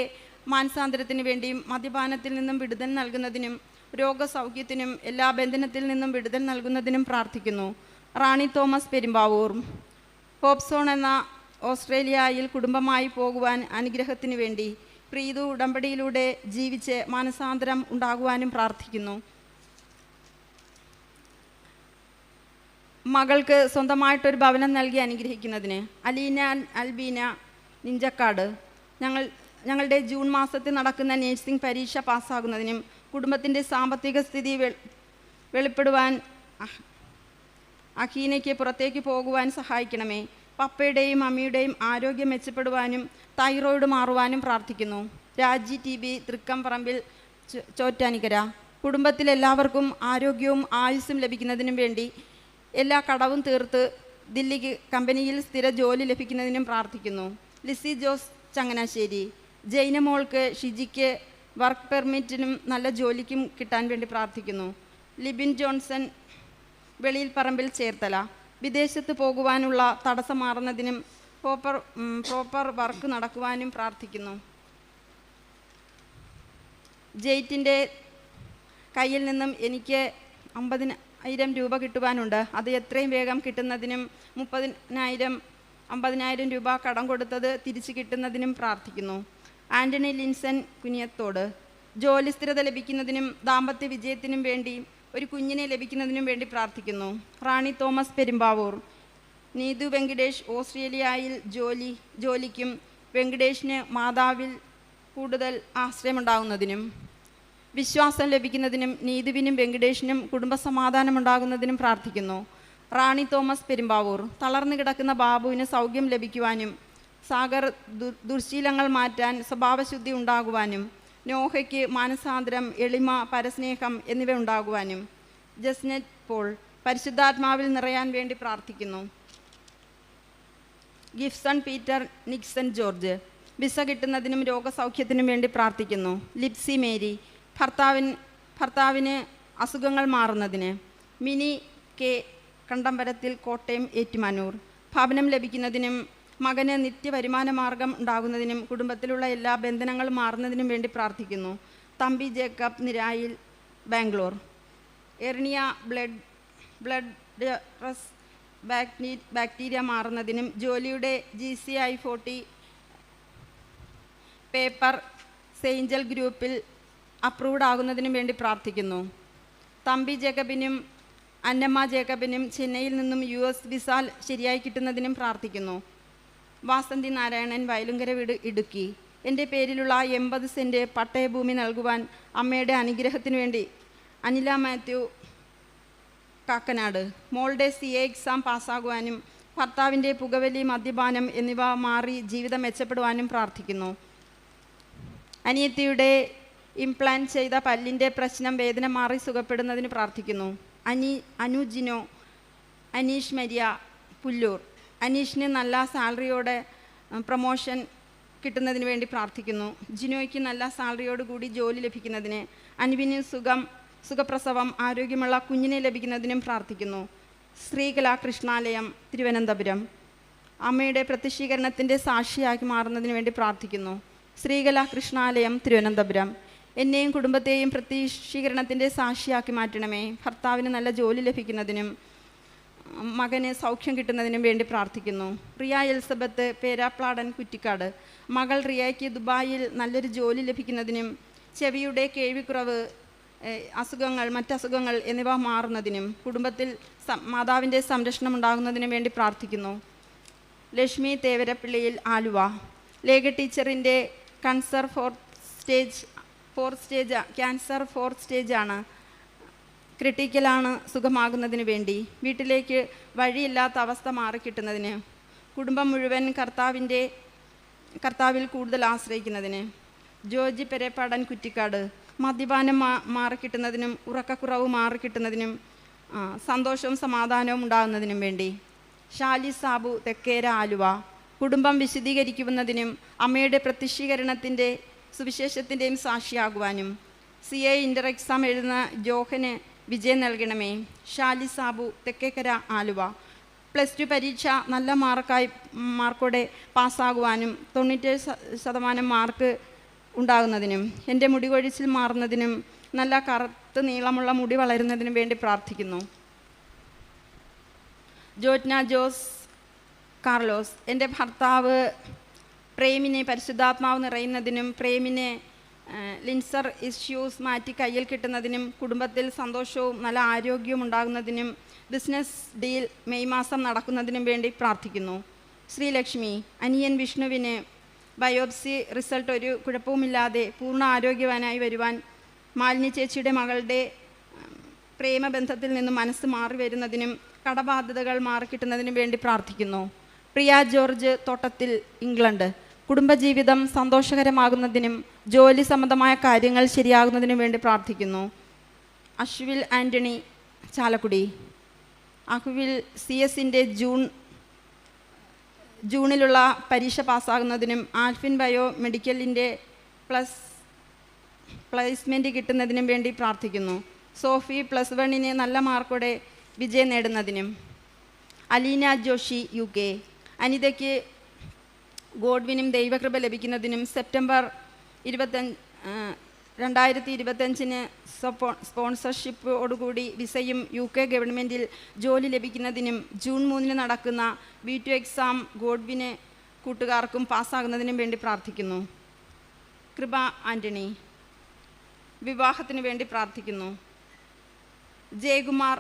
മാനസാന്തരത്തിന് വേണ്ടിയും മദ്യപാനത്തിൽ നിന്നും വിടുതൽ നൽകുന്നതിനും രോഗസൗഖ്യത്തിനും എല്ലാ ബന്ധനത്തിൽ നിന്നും വിടുതൽ നൽകുന്നതിനും പ്രാർത്ഥിക്കുന്നു. റാണി തോമസ് പെരുമ്പാവൂർ. ഹോപ്സോൺ എന്ന ഓസ്ട്രേലിയയിൽ കുടുംബമായി പോകുവാൻ അനുഗ്രഹത്തിനു വേണ്ടി പ്രീതു ഉടമ്പടിയിലൂടെ ജീവിച്ച് മാനസാന്തരം ഉണ്ടാകുവാനും പ്രാർത്ഥിക്കുന്നു. മകൾക്ക് സ്വന്തമായിട്ടൊരു ഭവനം നൽകി അനുഗ്രഹിക്കുന്നതിന് അലീന അൽബീന നിഞ്ചക്കാട്. ഞങ്ങളുടെ ജൂൺ മാസത്തിൽ നടക്കുന്ന നേഴ്സിംഗ് പരീക്ഷ പാസ്സാകുന്നതിനും കുടുംബത്തിൻ്റെ സാമ്പത്തിക സ്ഥിതി വെളിപ്പെടുവാൻ അഹീനയ്ക്ക് പുറത്തേക്ക് പോകുവാൻ സഹായിക്കണമേ. പപ്പയുടെയും അമ്മയുടെയും ആരോഗ്യം മെച്ചപ്പെടുവാനും തൈറോയിഡ് മാറുവാനും പ്രാർത്ഥിക്കുന്നു. രാജി TB തൃക്കംപറമ്പിൽ ചോറ്റാനിക്കര. കുടുംബത്തിലെല്ലാവർക്കും ആരോഗ്യവും ആയുസ്സും ലഭിക്കുന്നതിനും വേണ്ടി എല്ലാ കടവും തീർത്ത് ദില്ലിക്ക് കമ്പനിയിൽ സ്ഥിര ജോലി ലഭിക്കുന്നതിനും പ്രാർത്ഥിക്കുന്നു. ലിസി ജോസ് ചങ്ങനാശ്ശേരി. ജൈനമോൾക്ക് ഷിജിക്ക് വർക്ക് പെർമിറ്റിനും നല്ല ജോലിക്കും കിട്ടാൻ വേണ്ടി പ്രാർത്ഥിക്കുന്നു. ലിബിൻ ജോൺസൺ വെളിയിൽ പറമ്പിൽ ചേർത്തല. വിദേശത്ത് പോകുവാനുള്ള തടസ്സം മാറുന്നതിനും പ്രോപ്പർ വർക്ക് നടക്കുവാനും പ്രാർത്ഥിക്കുന്നു. ജെയ്റ്റിൻ്റെ കയ്യിൽ നിന്നും എനിക്ക് 50,000 രൂപ കിട്ടുവാനുണ്ട്. അത് എത്രയും വേഗം കിട്ടുന്നതിനും 50,000 രൂപ കടം കൊടുത്തത് തിരിച്ചു കിട്ടുന്നതിനും പ്രാർത്ഥിക്കുന്നു. ആൻ്റണി ലിൻസൺ കുനിയത്തോട്. ജോലി സ്ഥിരത ലഭിക്കുന്നതിനും ദാമ്പത്യ വിജയത്തിനും വേണ്ടി ഒരു കുഞ്ഞിനെ ലഭിക്കുന്നതിനും വേണ്ടി പ്രാർത്ഥിക്കുന്നു. റാണി തോമസ് പെരുമ്പാവൂർ. നീതു വെങ്കടേഷ് ഓസ്ട്രേലിയയിൽ ജോലിക്കും വെങ്കടേഷിന് മാതാവിൽ കൂടുതൽ ആശ്രയമുണ്ടാകുന്നതിനും വിശ്വാസം ലഭിക്കുന്നതിനും നീതുവിനും വെങ്കടേഷിനും കുടുംബസമാധാനം ഉണ്ടാകുന്നതിനും പ്രാർത്ഥിക്കുന്നു. റാണി തോമസ് പെരുമ്പാവൂർ. തളർന്നു കിടക്കുന്ന ബാബുവിന് സൗഖ്യം ലഭിക്കുവാനും സാഗർ ദുർശീലങ്ങൾ മാറ്റാൻ സ്വഭാവശുദ്ധി ഉണ്ടാകുവാനും നോഹയ്ക്ക് മാനസാന്തരം, എളിമ, പരസ്നേഹം എന്നിവ ഉണ്ടാകുവാനും ജസ്നെറ്റ് പോൾ പരിശുദ്ധാത്മാവിൽ നിറയാൻ വേണ്ടി പ്രാർത്ഥിക്കുന്നു. Gifson Peter Nixon George. Visa കിട്ടുന്നതിനും രോഗസൗഖ്യത്തിനും വേണ്ടി പ്രാർത്ഥിക്കുന്നു. ലിപ്സി മേരി. ഭർത്താവിന് അസുഖങ്ങൾ മാറുന്നതിന്. മിനി കെ കണ്ടമ്പരത്തിൽ കോട്ടയം ഏറ്റുമാനൂർ. ഭവനം ലഭിക്കുന്നതിനും മകന് നിത്യവരുമാന മാർഗം ഉണ്ടാകുന്നതിനും കുടുംബത്തിലുള്ള എല്ലാ ബന്ധനങ്ങളും മാറുന്നതിനും വേണ്ടി പ്രാർത്ഥിക്കുന്നു. Thampi Jacob Niraayil Bangalore. Hernia blood bacteria മാറുന്നതിനും ജോലിയുടെ GCI 40 പേപ്പർ സെയിഞ്ചൽ ഗ്രൂപ്പിൽ അപ്രൂവ്ഡ് ആകുന്നതിനും വേണ്ടി പ്രാർത്ഥിക്കുന്നു. തമ്പി ജേക്കബിനും അന്നമ്മ ജേക്കബിനും ചെന്നൈയിൽ നിന്നും US വിസ ശരിയായി കിട്ടുന്നതിനും പ്രാർത്ഥിക്കുന്നു. വാസന്തി നാരായണൻ വയലുങ്കര വീട് ഇടുക്കി. എൻ്റെ പേരിലുള്ള 80 സെൻറ്റ് പട്ടയഭൂമി നൽകുവാൻ അമ്മയുടെ അനുഗ്രഹത്തിനു വേണ്ടി അനില മാത്യു കാക്കനാട്. മോളുടെ CA എക്സാം പാസ്സാകുവാനും ഭർത്താവിൻ്റെ പുകവലി, മദ്യപാനം എന്നിവ മാറി ജീവിതം മെച്ചപ്പെടുവാനും പ്രാർത്ഥിക്കുന്നു. അനിയത്തിയുടെ ഇംപ്ലാന്റ് ചെയ്ത പല്ലിൻ്റെ പ്രശ്നം വേദന മാറി സുഖപ്പെടുന്നതിന് പ്രാർത്ഥിക്കുന്നു. അനുജിനോ അനീഷ് മരിയ പുല്ലൂർ. അനീഷിന് നല്ല സാലറിയോടെ പ്രൊമോഷൻ കിട്ടുന്നതിന് വേണ്ടി പ്രാർത്ഥിക്കുന്നു. ജിനോയ്ക്ക് നല്ല സാലറിയോടുകൂടി ജോലി ലഭിക്കുന്നതിന്, അനുവിന് സുഖപ്രസവം, ആരോഗ്യമുള്ള കുഞ്ഞിനെ ലഭിക്കുന്നതിനും പ്രാർത്ഥിക്കുന്നു. ശ്രീകലാ കൃഷ്ണാലയം തിരുവനന്തപുരം. അമ്മയുടെ പ്രത്യക്ഷീകരണത്തിൻ്റെ സാക്ഷിയാക്കി മാറുന്നതിന് വേണ്ടി പ്രാർത്ഥിക്കുന്നു. ശ്രീകലാ കൃഷ്ണാലയം തിരുവനന്തപുരം. എന്നെയും കുടുംബത്തെയും പ്രത്യക്ഷീകരണത്തിൻ്റെ സാക്ഷിയാക്കി മാറ്റണമേ. ഭർത്താവിന് നല്ല ജോലി ലഭിക്കുന്നതിനും മകന് സൗഖ്യം കിട്ടുന്നതിനും വേണ്ടി പ്രാർത്ഥിക്കുന്നു. റിയ എലിസബത്ത് പേരാപ്ലാടൻ കുറ്റിക്കാട്. മകൾ റിയയ്ക്ക് ദുബായിൽ നല്ലൊരു ജോലി ലഭിക്കുന്നതിനും ചെവിയുടെ കേൾവിക്കുറവ്, മറ്റസുഖങ്ങൾ എന്നിവ മാറുന്നതിനും കുടുംബത്തിൽ മാതാവിൻ്റെ സംരക്ഷണം ഉണ്ടാകുന്നതിനും വേണ്ടി പ്രാർത്ഥിക്കുന്നു. ലക്ഷ്മി തേവരപ്പിള്ളിയിൽ ആലുവ. ലേഖ ടീച്ചറിൻ്റെ ക്യാൻസർ ഫോർത്ത് സ്റ്റേജ് ആണ്. ക്രിട്ടിക്കലാണ്. സുഖമാകുന്നതിന് വേണ്ടി വീട്ടിലേക്ക് വഴിയില്ലാത്ത അവസ്ഥ മാറിക്കിട്ടുന്നതിന് കുടുംബം മുഴുവൻ കർത്താവിൽ കൂടുതൽ ആശ്രയിക്കുന്നതിന്. ജോർജ് പെരേപ്പാടൻ കുറ്റിക്കാട്. മദ്യപാനം മാറിക്കിട്ടുന്നതിനും ഉറക്കക്കുറവ് മാറിക്കിട്ടുന്നതിനും സന്തോഷവും സമാധാനവും ഉണ്ടാകുന്നതിനും വേണ്ടി. ഷാലി സാബു തെക്കേര ആലുവ. കുടുംബം വിശദീകരിക്കുന്നതിനും അമ്മയുടെ പ്രത്യക്ഷീകരണത്തിൻ്റെ സുവിശേഷത്തിൻ്റെയും സാക്ഷിയാകുവാനും. CA ഇൻ്റർ എക്സാം എഴുതുന്ന ജോഹന് വിജയം നൽകണമേ. ഷാലി സാബു തെക്കേക്കര ആലുവ. +2 പരീക്ഷ നല്ല മാർക്കോടെ പാസ്സാകുവാനും 97% മാർക്ക് ഉണ്ടാകുന്നതിനും എൻ്റെ മുടികൊഴിച്ചിൽ മാറുന്നതിനും നല്ല കറുത്ത് നീളമുള്ള മുടി വളരുന്നതിനും വേണ്ടി പ്രാർത്ഥിക്കുന്നു. ജോറ്റ്ന ജോസ് കാർലോസ്, എൻ്റെ ഭർത്താവ് പ്രേമിനെ പരിശുദ്ധാത്മാവ് നിറയുന്നതിനും പ്രേമിനെ ലിൻസർ ഇഷ്യൂസ് മാറ്റി കയ്യിൽ കിട്ടുന്നതിനും കുടുംബത്തിൽ സന്തോഷവും നല്ല ആരോഗ്യവും ഉണ്ടാകുന്നതിനും ബിസിനസ് ഡീൽ മെയ് മാസം നടക്കുന്നതിനും വേണ്ടി പ്രാർത്ഥിക്കുന്നു. ശ്രീലക്ഷ്മി, അനിയൻ വിഷ്ണുവിന് ബയോപ്സി റിസൾട്ട് ഒരു കുഴപ്പവുമില്ലാതെ പൂർണ്ണ ആരോഗ്യവാനായി വരുവാൻ മാലിന്യ ചേച്ചിയുടെ മകളുടെ പ്രേമബന്ധത്തിൽ നിന്നും മനസ്സ് മാറി വരുന്നതിനും കടബാധ്യതകൾ മാറിക്കിട്ടുന്നതിനും വേണ്ടി പ്രാർത്ഥിക്കുന്നു. പ്രിയ ജോർജ്, തോട്ടത്തിൽ, ഇംഗ്ലണ്ട്, കുടുംബജീവിതം സന്തോഷകരമാകുന്നതിനും ജോലി സംബന്ധമായ കാര്യങ്ങൾ ശരിയാകുന്നതിനും വേണ്ടി പ്രാർത്ഥിക്കുന്നു. അശ്വിൽ ആൻ്റണി, ചാലക്കുടി, അഹ്വിൽ CS-ൻ്റെ ജൂണിലുള്ള പരീക്ഷ പാസ്സാകുന്നതിനും ആൽഫിൻ ബയോ മെഡിക്കലിൻ്റെ പ്ലേസ്മെൻറ്റ് കിട്ടുന്നതിനും വേണ്ടി പ്രാർത്ഥിക്കുന്നു. സോഫി +1 നല്ല മാർക്കോടെ വിജയം നേടുന്നതിനും. അലീന ജോഷി, UK, അനിതയ്ക്ക് ഗോഡ്വിനും ദൈവകൃപ ലഭിക്കുന്നതിനും സെപ്റ്റംബർ 2025 സ്പോൺസർഷിപ്പോടുകൂടി വിസയും UK ഗവൺമെൻറ്റിൽ ജോലി ലഭിക്കുന്നതിനും ജൂൺ 3 നടക്കുന്ന B2 എക്സാം ഗോഡ്വിന് കൂട്ടുകാർക്കും പാസ്സാകുന്നതിനും വേണ്ടി പ്രാർത്ഥിക്കുന്നു. കൃപ ആൻ്റണി, വിവാഹത്തിന് വേണ്ടി പ്രാർത്ഥിക്കുന്നു. ജയകുമാർ,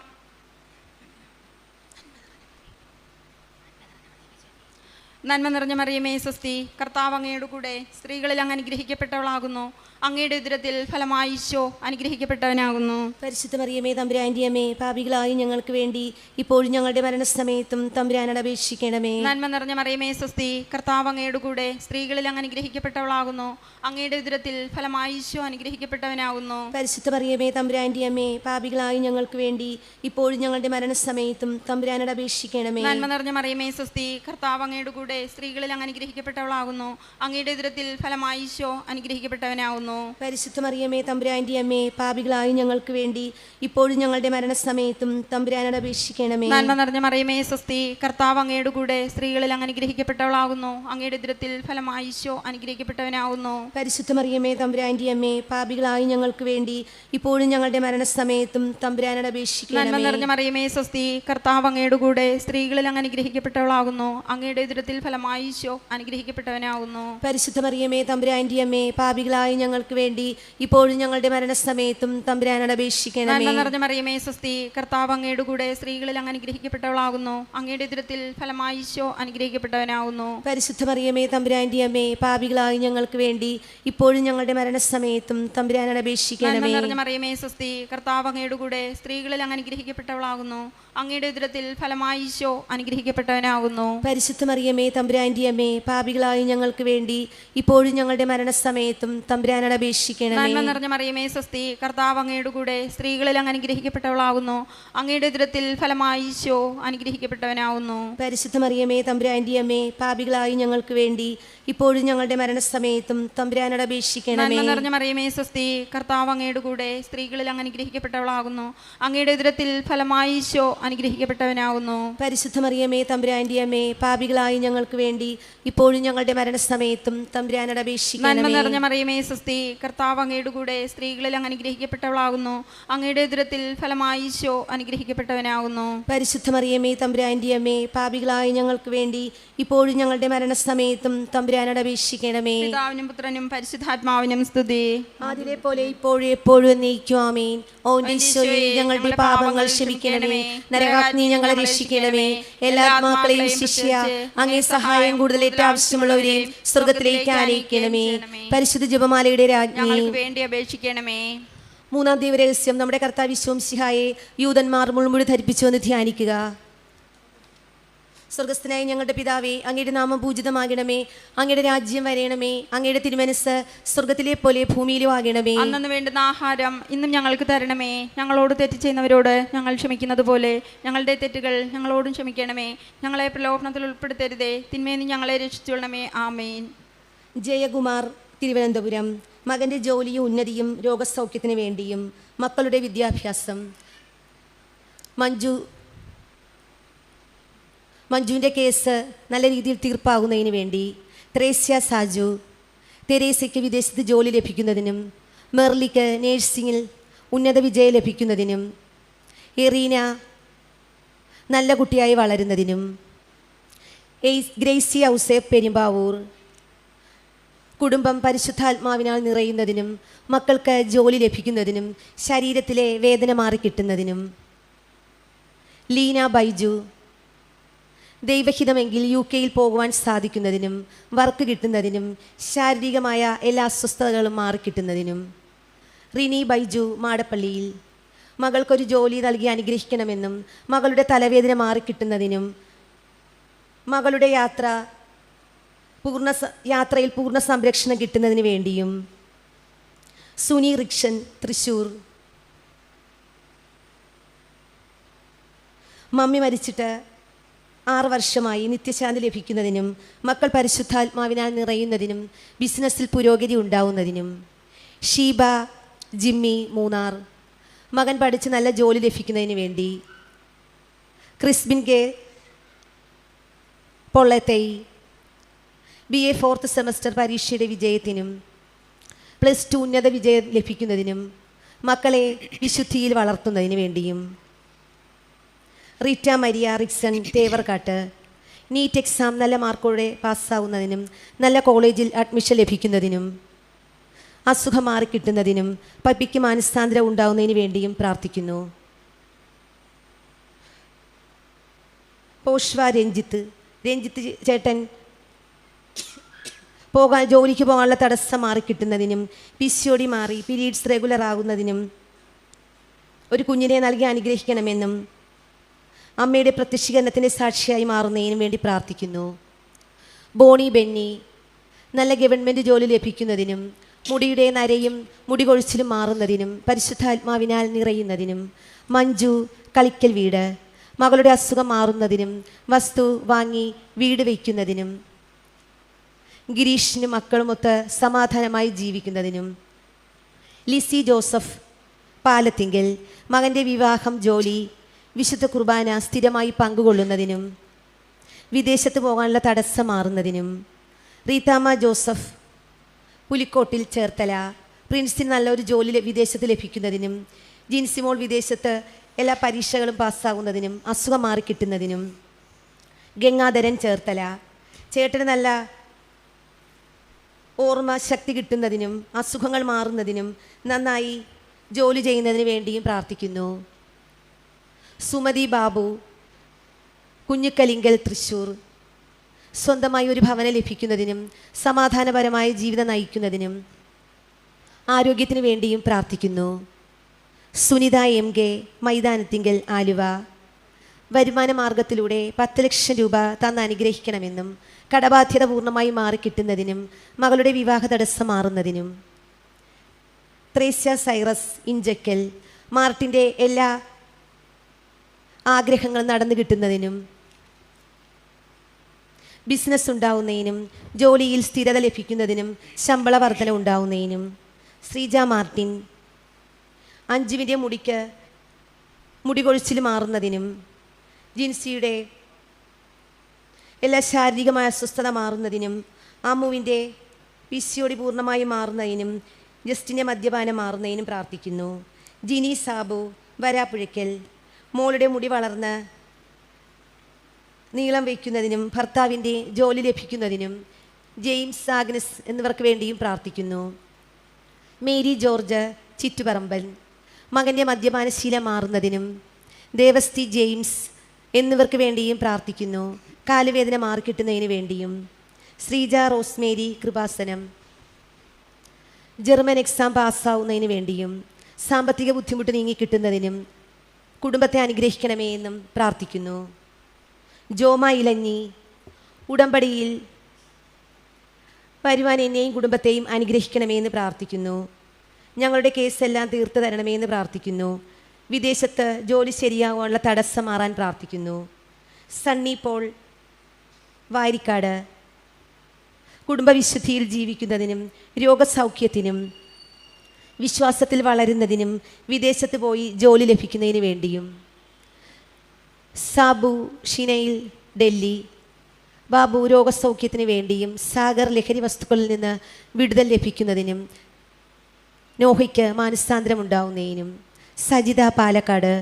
നന്മ നിറഞ്ഞ മറിയമേ സ്വസ്തി, കർത്താവ് അങ്ങയുടെ കൂടെ സ്ത്രീകളിൽ അങ്ങ് അനുഗ്രഹിക്കപ്പെട്ടവളാകുന്നു. അങ്ങയുടെ ഉദരത്തിൽ ഫലമായി ഈശോ അനുഗ്രഹിക്കപ്പെട്ടവനാകുന്നു. പരിശുദ്ധ മറിയമേ തമ്പുരാൻ്റെ അമ്മേ, പാപികളായി ഞങ്ങൾക്ക് വേണ്ടി ഇപ്പോഴും ഞങ്ങളുടെ മരണസമയത്തും തമ്പുരാനോട് അപേക്ഷിക്കണമേ. നന്മ നിറഞ്ഞ മറിയമേ സ്വസ്തി, കർത്താവ് അങ്ങയുടെ കൂടെ സ്ത്രീകളിൽ അങ്ങ് അനുഗ്രഹിക്കപ്പെട്ടവളാകുന്നു. അങ്ങയുടെ ഉദരത്തിൽ ഫലമായി ഈശോ അനുഗ്രഹിക്കപ്പെട്ടവനാകുന്നു. പരിശുദ്ധ മറിയമേ തമ്പുരാൻ്റെ അമ്മേ, പാപികളായി ഞങ്ങൾക്ക് വേണ്ടി ഇപ്പോഴും ഞങ്ങളുടെ മരണസമയത്തും തമ്പുരാനോട് അപേക്ഷിക്കണമേ. നന്മ നിറഞ്ഞ മറിയമേ സ്വസ്തി, കർത്താവ് അങ്ങയുടെ കൂടെ സ്ത്രീകളിൽ അങ്ങ് അനുഗ്രഹിക്കപ്പെട്ടവളാകുന്നു. അങ്ങയുടെ ഉദരത്തിൽ ഫലമായി ഈശോ അനുഗ്രഹിക്കപ്പെട്ടവനാകുന്നു. പരിശുദ്ധ മറിയമേ തമ്പുരാൻ്റെ അമ്മേ, പാപികളായി ഞങ്ങൾക്ക് വേണ്ടി ഇപ്പോഴും ഞങ്ങളുടെ മരണസമയത്തും തമ്പുരാനോട് അപേക്ഷിക്കണമേ. നന്മ നിറഞ്ഞ മറിയമേ സ്വസ്തി, കർത്താവ് അങ്ങയുടെ കൂടെ സ്ത്രീകളിൽ അങ്ങ് അനുഗ്രഹിക്കപ്പെട്ടവളാകുന്നു. അങ്ങയുടെ ഉദരത്തിൽ ഫലമായി ഈശോ അനുഗ്രഹിക്കപ്പെട്ടവനാകുന്നു. പരിശുദ്ധ മറിയമേ തമ്പുരാൻ്റെ അമ്മേ, പാപികളായി ഞങ്ങൾക്ക് വേണ്ടി ഇപ്പോഴും ഞങ്ങളുടെ മരണസമയത്തും തമ്പുരാനോട് അപേക്ഷിക്കണമേ. നന്മ നിറഞ്ഞ മറിയമേ സ്വസ്തി, കർത്താവ് അങ്ങയുടെ കൂടെ സ്ത്രീകളിൽ അങ്ങ് അനുഗ്രഹിക്കപ്പെട്ടവളാകുന്നു. അങ്ങയുടെ ഉദരത്തിൽ ഫലമായി ഈശോ അനുഗ്രഹിക്കപ്പെട്ടവനാകുന്നു. പരിശുദ്ധ മറിയമേ തമ്പുരാൻ്റെ അമ്മേ, പാപികളായി ഞങ്ങൾക്ക് വേണ്ടി ഇപ്പോഴും ഞങ്ങളുടെ മരണസമയത്തും തമ്പുരാനോട് അപേക്ഷിക്കണമേ. നന്മ നിറഞ്ഞ മറിയമേ സ്വസ്തി, കർത്താവ് അങ്ങയുടെ കൂടെ സ്ത്രീകളിൽ അങ്ങ് അനുഗ്രഹിക്കപ്പെട്ടവളാകുന്നു. അങ്ങയുടെ ഉദരത്തിൽ ഫലമായി ഈശോ അനുഗ്രഹിക്കപ്പെട്ടവനാകുന്നു. പരിശുദ്ധ മറിയമേ തമ്പുരാൻ്റെ അമ്മേ, പാപികളായി ഞങ്ങൾക്ക് വേണ്ടി ഇപ്പോഴും ഞങ്ങളുടെ മരണസമയത്തും തമ്പുരാനോട് അപേക്ഷിക്കണമേ. നന്മ നിറഞ്ഞ മറിയമേ സ്വസ്തി, കർത്താവ് അങ്ങയുടെ കൂടെ സ്ത്രീകളിൽ അങ്ങ് അനുഗ്രഹിക്കപ്പെട്ടവളാകുന്നു. അങ്ങയുടെ ഉദരത്തിൽ ഫലമായി ഈശോ അനുഗ്രഹിക്കപ്പെട്ടവനാകുന്നു. പരിശുദ്ധ മറിയമേ തമ്പുരാൻ്റെ അമ്മേ, പാപികളായി ഞങ്ങൾക്ക് വേണ്ടി ഇപ്പോഴും ഞങ്ങളുടെ മരണസമയത്തും തമ്പുരാനോട് അപേക്ഷിക്കണമേ. നന്മ നിറഞ്ഞ മറിയമേ സ്വസ്തി, കർത്താവ് അങ്ങയുടെ കൂടെ സ്ത്രീകളിൽ അങ്ങ് അനുഗ്രഹിക്കപ്പെട്ടവളാകുന്നു. അങ്ങയുടെ ഉദരത്തിൽ ഫലമായി ഈശോ അനുഗ്രഹിക്കപ്പെട്ടവനാകുന്നു. പരിശുദ്ധ മറിയമേ തമ്പുരാൻ്റെ അമ്മേ, പാപികളായി ഞങ്ങൾക്ക് വേണ്ടി ഇപ്പോഴും ഞങ്ങളുടെ മരണസമയത്തും തമ്പുരാനോട് അപേക്ഷിക്കണമേ. നന്മ നിറഞ്ഞ മറിയമേ സ്വസ്തി, കർത്താവ് അങ്ങയുടെ കൂടെ സ്ത്രീകളിൽ അങ്ങ് അനുഗ്രഹിക്കപ്പെട്ടവളാകുന്നു. അങ്ങയുടെ ഉദരത്തിൽ ഫലമായി ഈശോ അനുഗ്രഹിക്കപ്പെട്ടവനാകുന്നു. പരിശുദ്ധ മറിയമേ തമ്പുരാൻ്റെ അമ്മേ, പാപികളായി ഞങ്ങൾക്ക് വേണ്ടി ഇപ്പോഴും ഞങ്ങളുടെ മരണസമയത്തും തമ്പുരാനോട് അപേക്ഷിക്കണമേ. നന്മ നിറഞ്ഞ മറിയമേ സ്വസ്തി, കർത്താവ് അങ്ങയുടെ കൂടെ സ്ത്രീകളിൽ അങ്ങ് അനുഗ്രഹിക്കപ്പെട്ടവളാകുന്നു. അങ്ങയുടെ ഉദരത്തിൽ ഫലമായി ഈശോ അനുഗ്രഹിക്കപ്പെട്ടവനാകുന്നു. പരിശുദ്ധ മറിയമേ തമ്പുരാൻ്റെ അമ്മേ, പാപികളായി ഞങ്ങൾക്ക് വേണ്ടി ഇപ്പോഴും ഞങ്ങളുടെ മരണസമയത്തും തമ്പുരാനോട് അപേക്ഷിക്കണമേ. പിതാവിനും പുത്രനും പരിശുദ്ധാത്മാവിനും സ്തുതി. അതിലെ പോലെ ഇപ്പോഴും എപ്പോഴും എന്നേക്കും ആമേൻ. ഓ ഈശോയെ, ഞങ്ങളുടെ പാപങ്ങൾ ക്ഷമിക്കണമേ, നരകാഗ്നി ഞങ്ങളെ രക്ഷിക്കണമേ, എല്ലാ ആത്മാക്കളെയും ശിഷ്യ അങ്ങേ സഹായം കൂടുതൽ ആവശ്യമുള്ളവരെയും സ്വർഗത്തിലേക്ക് ആനയിക്കണമേ. പരിശുദ്ധ ജപമാലയുടെ രാജ്ഞി, ഞങ്ങൾക്ക് വേണ്ടി അപേക്ഷിക്കണമേ. മൂന്നാം ദൈവരഹസ്യം, നമ്മുടെ കർത്താവ് മിശിഹായെ യൂദന്മാർ മുൾമുടി ധരിപ്പിച്ചു എന്ന് ധ്യാനിക്കുക. സ്വർഗസ്ഥനായ ഞങ്ങളുടെ പിതാവേ, അങ്ങയുടെ നാമം പൂജിതമാകണമേ, അങ്ങയുടെ രാജ്യം വരയണമേ, അങ്ങയുടെ തിരുമനസ് സ്വർഗത്തിലെ പോലെ ഭൂമിയിലും ആകണമേ. അന്നു വേണ്ടുന്ന ആഹാരം ഇന്നും ഞങ്ങൾക്ക് തരണമേ. ഞങ്ങളോട് തെറ്റ് ചെയ്യുന്നവരോട് ഞങ്ങൾ ക്ഷമിക്കുന്നത് പോലെ ഞങ്ങളുടെ തെറ്റുകൾ ഞങ്ങളോടും ക്ഷമിക്കണമേ. ഞങ്ങളെ പ്രലോഭനത്തിൽ ഉൾപ്പെടുത്തരുതേ, തിന്മയിൽ നിന്ന് ഞങ്ങളെ രക്ഷിച്ചുകൊള്ളണമേ. ആമേൻ. ജയകുമാർ, തിരുവനന്തപുരം, മകൻ്റെ ജോലിയും ഉന്നതിയും രോഗസൗഖ്യത്തിന് വേണ്ടിയും മക്കളുടെ വിദ്യാഭ്യാസം. മഞ്ജുവിൻ്റെ കേസ് നല്ല രീതിയിൽ തീർപ്പാകുന്നതിന് വേണ്ടി ത്രേസ്യ സാജു, തെരേസയ്ക്ക് വിദേശത്ത് ജോലി ലഭിക്കുന്നതിനും മെർലിക്ക് നേഴ്സിംഗിൽ ഉന്നത വിജയം ലഭിക്കുന്നതിനും എറീന നല്ല കുട്ടിയായി വളരുന്നതിനും ഗ്രേസി ഔസേപ്പ് പെരുമ്പാവൂർ കുടുംബം പരിശുദ്ധാത്മാവിനാൽ നിറയുന്നതിനും മക്കൾക്ക് ജോലി ലഭിക്കുന്നതിനും ശരീരത്തിലെ വേദന മാറിക്കിട്ടുന്നതിനും ലീന ബൈജു ദൈവഹിതമെങ്കിൽ UK പോകുവാൻ സാധിക്കുന്നതിനും വർക്ക് കിട്ടുന്നതിനും ശാരീരികമായ എല്ലാ അസ്വസ്ഥതകളും മാറിക്കിട്ടുന്നതിനും റിനി ബൈജു മാടപ്പള്ളിയിൽ മകൾക്കൊരു ജോലി നൽകി അനുഗ്രഹിക്കണമെന്നും മകളുടെ തലവേദന മാറിക്കിട്ടുന്നതിനും മകളുടെ യാത്രയിൽ പൂർണ്ണ സംരക്ഷണം കിട്ടുന്നതിന് വേണ്ടിയും സുനി റിക്ഷൻ തൃശ്ശൂർ മമ്മി മരിച്ചിട്ട് 6 വർഷമായി നിത്യശാന്തി ലഭിക്കുന്നതിനും മക്കൾ പരിശുദ്ധാത്മാവിനാൽ നിറയുന്നതിനും ബിസിനസ്സിൽ പുരോഗതി ഉണ്ടാവുന്നതിനും ഷീബ ജിമ്മി മൂന്നാർ മകൻ പഠിച്ച് നല്ല ജോലി ലഭിക്കുന്നതിന് വേണ്ടി ക്രിസ്ബിൻ കെ പൊള്ളത്തൈ BA 4th സെമസ്റ്റർ പരീക്ഷയുടെ വിജയത്തിനും +2 ഉന്നത വിജയം ലഭിക്കുന്നതിനും മക്കളെ വിശുദ്ധിയിൽ വളർത്തുന്നതിന് വേണ്ടിയും Rita Maria Rixon Thevarkattu NEET exam നല്ല മാർക്കോടെ പാസ്സാവുന്നതിനും നല്ല കോളേജിൽ അഡ്മിഷൻ ലഭിക്കുന്നതിനും അസുഖം മാറിക്കിട്ടുന്നതിനും പപ്പിക്ക് മാനസാന്തരം ഉണ്ടാവുന്നതിന് വേണ്ടിയും പ്രാർത്ഥിക്കുന്നു. പോഷ്വ രഞ്ജിത്ത് ചേട്ടൻ ജോലിക്ക് പോകാനുള്ള തടസ്സം മാറിക്കിട്ടുന്നതിനും PCOD മാറി പീരീഡ്സ് റെഗുലർ ആകുന്നതിനും ഒരു കുഞ്ഞിനെ നൽകി അനുഗ്രഹിക്കണമെന്നും അമ്മയുടെ പ്രത്യക്ഷീകരണത്തിൻ്റെ സാക്ഷിയായി മാറുന്നതിനും വേണ്ടി പ്രാർത്ഥിക്കുന്നു. ബോണി ബെന്നി നല്ല ഗവൺമെൻറ് ജോലി ലഭിക്കുന്നതിനും മുടിയുടെ നരയും മുടി കൊഴിച്ചിലും മാറുന്നതിനും പരിശുദ്ധാത്മാവിനാൽ നിറയുന്നതിനും മഞ്ജു കളിക്കൽ വീട് മകളുടെ അസുഖം മാറുന്നതിനും വസ്തു വാങ്ങി വീട് വയ്ക്കുന്നതിനും ഗിരീഷിനും മക്കളുമൊത്ത് സമാധാനമായി ജീവിക്കുന്നതിനും ലിസി ജോസഫ് പാലത്തിങ്കൽ മകൻ്റെ വിവാഹം ജോലി വിശുദ്ധ കുർബാന സ്ഥിരമായി പങ്കുകൊള്ളുന്നതിനും വിദേശത്ത് പോകാനുള്ള തടസ്സം മാറുന്നതിനും റീതാമ്മ ജോസഫ് പുലിക്കോട്ടിൽ ചേർത്തല പ്രിൻസിന് നല്ലൊരു ജോലി വിദേശത്ത് ലഭിക്കുന്നതിനും ജിൻസിമോൾ വിദേശത്ത് എല്ലാ പരീക്ഷകളും പാസ്സാകുന്നതിനും അസുഖം മാറിക്കിട്ടുന്നതിനും ഗംഗാധരൻ ചേർത്തല ചേട്ടന് നല്ല ഓർമ്മ ശക്തി കിട്ടുന്നതിനും അസുഖങ്ങൾ മാറുന്നതിനും നന്നായി ജോലി ചെയ്യുന്നതിന് വേണ്ടിയും പ്രാർത്ഥിക്കുന്നു. സുമതി ബാബു കുഞ്ഞുക്കലിങ്കൽ തൃശ്ശൂർ സ്വന്തമായി ഒരു ഭവനം ലഭിക്കുന്നതിനും സമാധാനപരമായ ജീവിതം നയിക്കുന്നതിനും ആരോഗ്യത്തിന് വേണ്ടിയും പ്രാർത്ഥിക്കുന്നു. സുനിത MK മൈതാനത്തിങ്കൽ ആലുവ വരുമാന മാർഗത്തിലൂടെ 10 ലക്ഷം രൂപ തന്ന് അനുഗ്രഹിക്കണമെന്നും കടബാധ്യത പൂർണ്ണമായി മാറിക്കിട്ടുന്നതിനും മകളുടെ വിവാഹ തടസ്സം മാറുന്നതിനും ത്രേസ്യ സൈറസ് ഇഞ്ചക്കൽ മാർട്ടിൻ്റെ എല്ലാ ആഗ്രഹങ്ങളും നടന്നു കിട്ടുന്നതിനും ബിസിനസ് ഉണ്ടാവുന്നതിനും ജോലിയിൽ സ്ഥിരത ലഭിക്കുന്നതിനും ശമ്പള വർധന ഉണ്ടാവുന്നതിനും ശ്രീജ മാർട്ടിൻ അഞ്ജുവിൻ്റെ മുടി കൊഴിച്ചിൽ മാറുന്നതിനും ജിൻസിയുടെ എല്ലാ ശാരീരികമായ അസ്വസ്ഥത മാറുന്നതിനും അമ്മുവിൻ്റെ PCOD പൂർണ്ണമായി മാറുന്നതിനും ജസ്റ്റിൻ്റെ മദ്യപാനം മാറുന്നതിനും പ്രാർത്ഥിക്കുന്നു. ജിനി സാബു വരാപ്പുഴയ്ക്കൽ മോളുടെ മുടി വളർന്ന് നീളം വയ്ക്കുന്നതിനും ഭർത്താവിൻ്റെ ജോലി ലഭിക്കുന്നതിനും ജെയിംസ് ആഗ്നസ് എന്നിവർക്ക് വേണ്ടിയും പ്രാർത്ഥിക്കുന്നു. മേരി ജോർജ് ചിറ്റുപറമ്പൻ മകൻ്റെ മദ്യപാനശീലം മാറുന്നതിനും ദേവസ്തി ജെയിംസ് എന്നിവർക്ക് വേണ്ടിയും പ്രാർത്ഥിക്കുന്നു. കാലുവേദന മാറിക്കിട്ടുന്നതിന് വേണ്ടിയും Sreeja Rosemary Kripasanam German exam പാസ്സാവുന്നതിന് വേണ്ടിയും സാമ്പത്തിക ബുദ്ധിമുട്ട് നീങ്ങിക്കിട്ടുന്നതിനും കുടുംബത്തെ അനുഗ്രഹിക്കണമേ എന്നും പ്രാർത്ഥിക്കുന്നു. ജോമ ഇലഞ്ഞി ഉടമ്പടിയിൽ വരുവാൻ എന്നെയും കുടുംബത്തെയും അനുഗ്രഹിക്കണമേ എന്ന് പ്രാർത്ഥിക്കുന്നു. ഞങ്ങളുടെ കേസെല്ലാം തീർത്ത് തരണമേ എന്ന് പ്രാർത്ഥിക്കുന്നു. വിദേശത്ത് ജോലി ശരിയാവാനുള്ള തടസ്സം മാറാൻ പ്രാർത്ഥിക്കുന്നു. സണ്ണി പോൾ വാരിക്കാട് കുടുംബവിശുദ്ധിയിൽ ജീവിക്കുന്നതിനും രോഗസൗഖ്യത്തിനും വിശ്വാസത്തിൽ വളരുന്നതിനും വിദേശത്ത് പോയി ജോലി ലഭിക്കുന്നതിന് വേണ്ടിയും സാബു ഷിനയിൽ ഡൽഹി ബാബു രോഗസൗഖ്യത്തിന് വേണ്ടിയും സാഗർ ലഹരി വസ്തുക്കളിൽ നിന്ന് വിടുതൽ ലഭിക്കുന്നതിനും നോഹയ്ക്ക് മാനസാന്തരം ഉണ്ടാവുന്നതിനും സജിത പാലക്കാട്.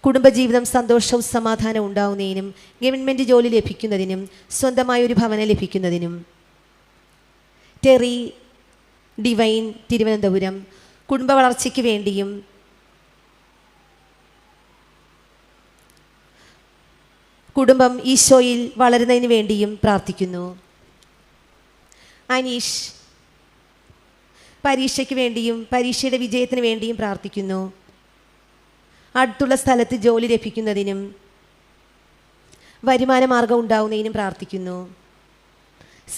കുടുംബജീവിതം സന്തോഷവും സമാധാനവും ഉണ്ടാവുന്നതിനും ഗവൺമെൻറ് ജോലി ലഭിക്കുന്നതിനും സ്വന്തമായൊരു ഭവനം ലഭിക്കുന്നതിനും. Terry divine Thiruvananthapuram. കുടുംബ വളർച്ചയ്ക്ക് വേണ്ടിയും കുടുംബം ഈശോയിൽ വളരുന്നതിന് വേണ്ടിയും പ്രാർത്ഥിക്കുന്നു. അനീഷ് പരീക്ഷയ്ക്ക് വേണ്ടിയും പരീക്ഷയുടെ വിജയത്തിന് വേണ്ടിയും പ്രാർത്ഥിക്കുന്നു. അടുത്തുള്ള സ്ഥലത്ത് ജോലി ലഭിക്കുന്നതിനും വരുമാന മാർഗം ഉണ്ടാവുന്നതിനും പ്രാർത്ഥിക്കുന്നു.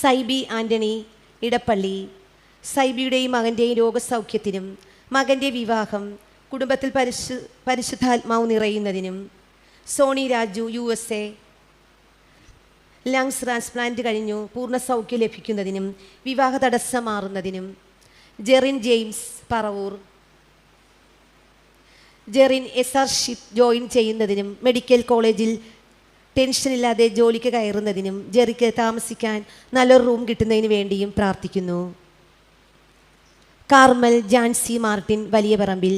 സൈബി ആൻ്റണി ഇടപ്പള്ളി. സൈബിയുടെയും മകൻ്റെയും രോഗസൗഖ്യത്തിനും മകൻ്റെ വിവാഹം കുടുംബത്തിൽ പരിശുദ്ധാത്മാവ് നിറയുന്നതിനും. Soni Raju USA. Lungs transplant കഴിഞ്ഞു പൂർണ്ണ സൗഖ്യം ലഭിക്കുന്നതിനും വിവാഹ തടസ്സം മാറുന്നതിനും. ജെറിൻ ജെയിംസ് പറവൂർ. ജെറിൻ SRഷിപ്പ് ജോയിൻ ചെയ്യുന്നതിനും മെഡിക്കൽ കോളേജിൽ ടെൻഷനില്ലാതെ ജോലിക്ക് കയറുന്നതിനും ജെറിക്ക് താമസിക്കാൻ നല്ലൊരു റൂം കിട്ടുന്നതിന് വേണ്ടിയും പ്രാർത്ഥിക്കുന്നു. കാർമൽ ജാൻസി മാർട്ടിൻ വലിയ പറമ്പിൽ.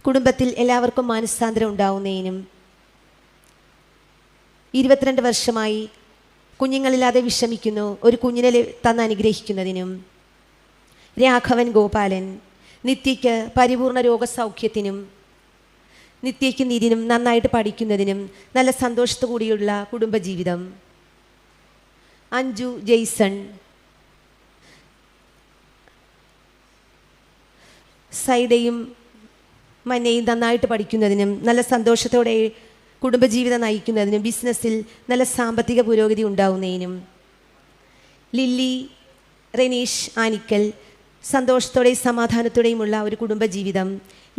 കുടുംബത്തിൽ എല്ലാവർക്കും മാനസാന്തരം ഉണ്ടാവുന്നതിനും 22 വർഷമായി കുഞ്ഞുങ്ങളില്ലാതെ വിഷമിക്കുന്നു, ഒരു കുഞ്ഞിനെ തന്ന് അനുഗ്രഹിക്കുന്നതിനും. രാഘവൻ ഗോപാലൻ. നിത്യയ്ക്ക് പരിപൂർണ രോഗസൗഖ്യത്തിനും നിത്യയ്ക്ക് നീതിനും നന്നായിട്ട് പഠിക്കുന്നതിനും നല്ല സന്തോഷത്തു കൂടിയുള്ള കുടുംബജീവിതം. അഞ്ജു ജെയ്സൺ. സൈഡയും മന്നയും നന്നായിട്ട് പഠിക്കുന്നതിനും നല്ല സന്തോഷത്തോടെ കുടുംബജീവിതം നയിക്കുന്നതിനും ബിസിനസ്സിൽ നല്ല സാമ്പത്തിക പുരോഗതി ഉണ്ടാവുന്നതിനും. ലില്ലി റെനീഷ് ആനിക്കൽ. സന്തോഷത്തോടെയും സമാധാനത്തോടെയുമുള്ള ഒരു കുടുംബജീവിതം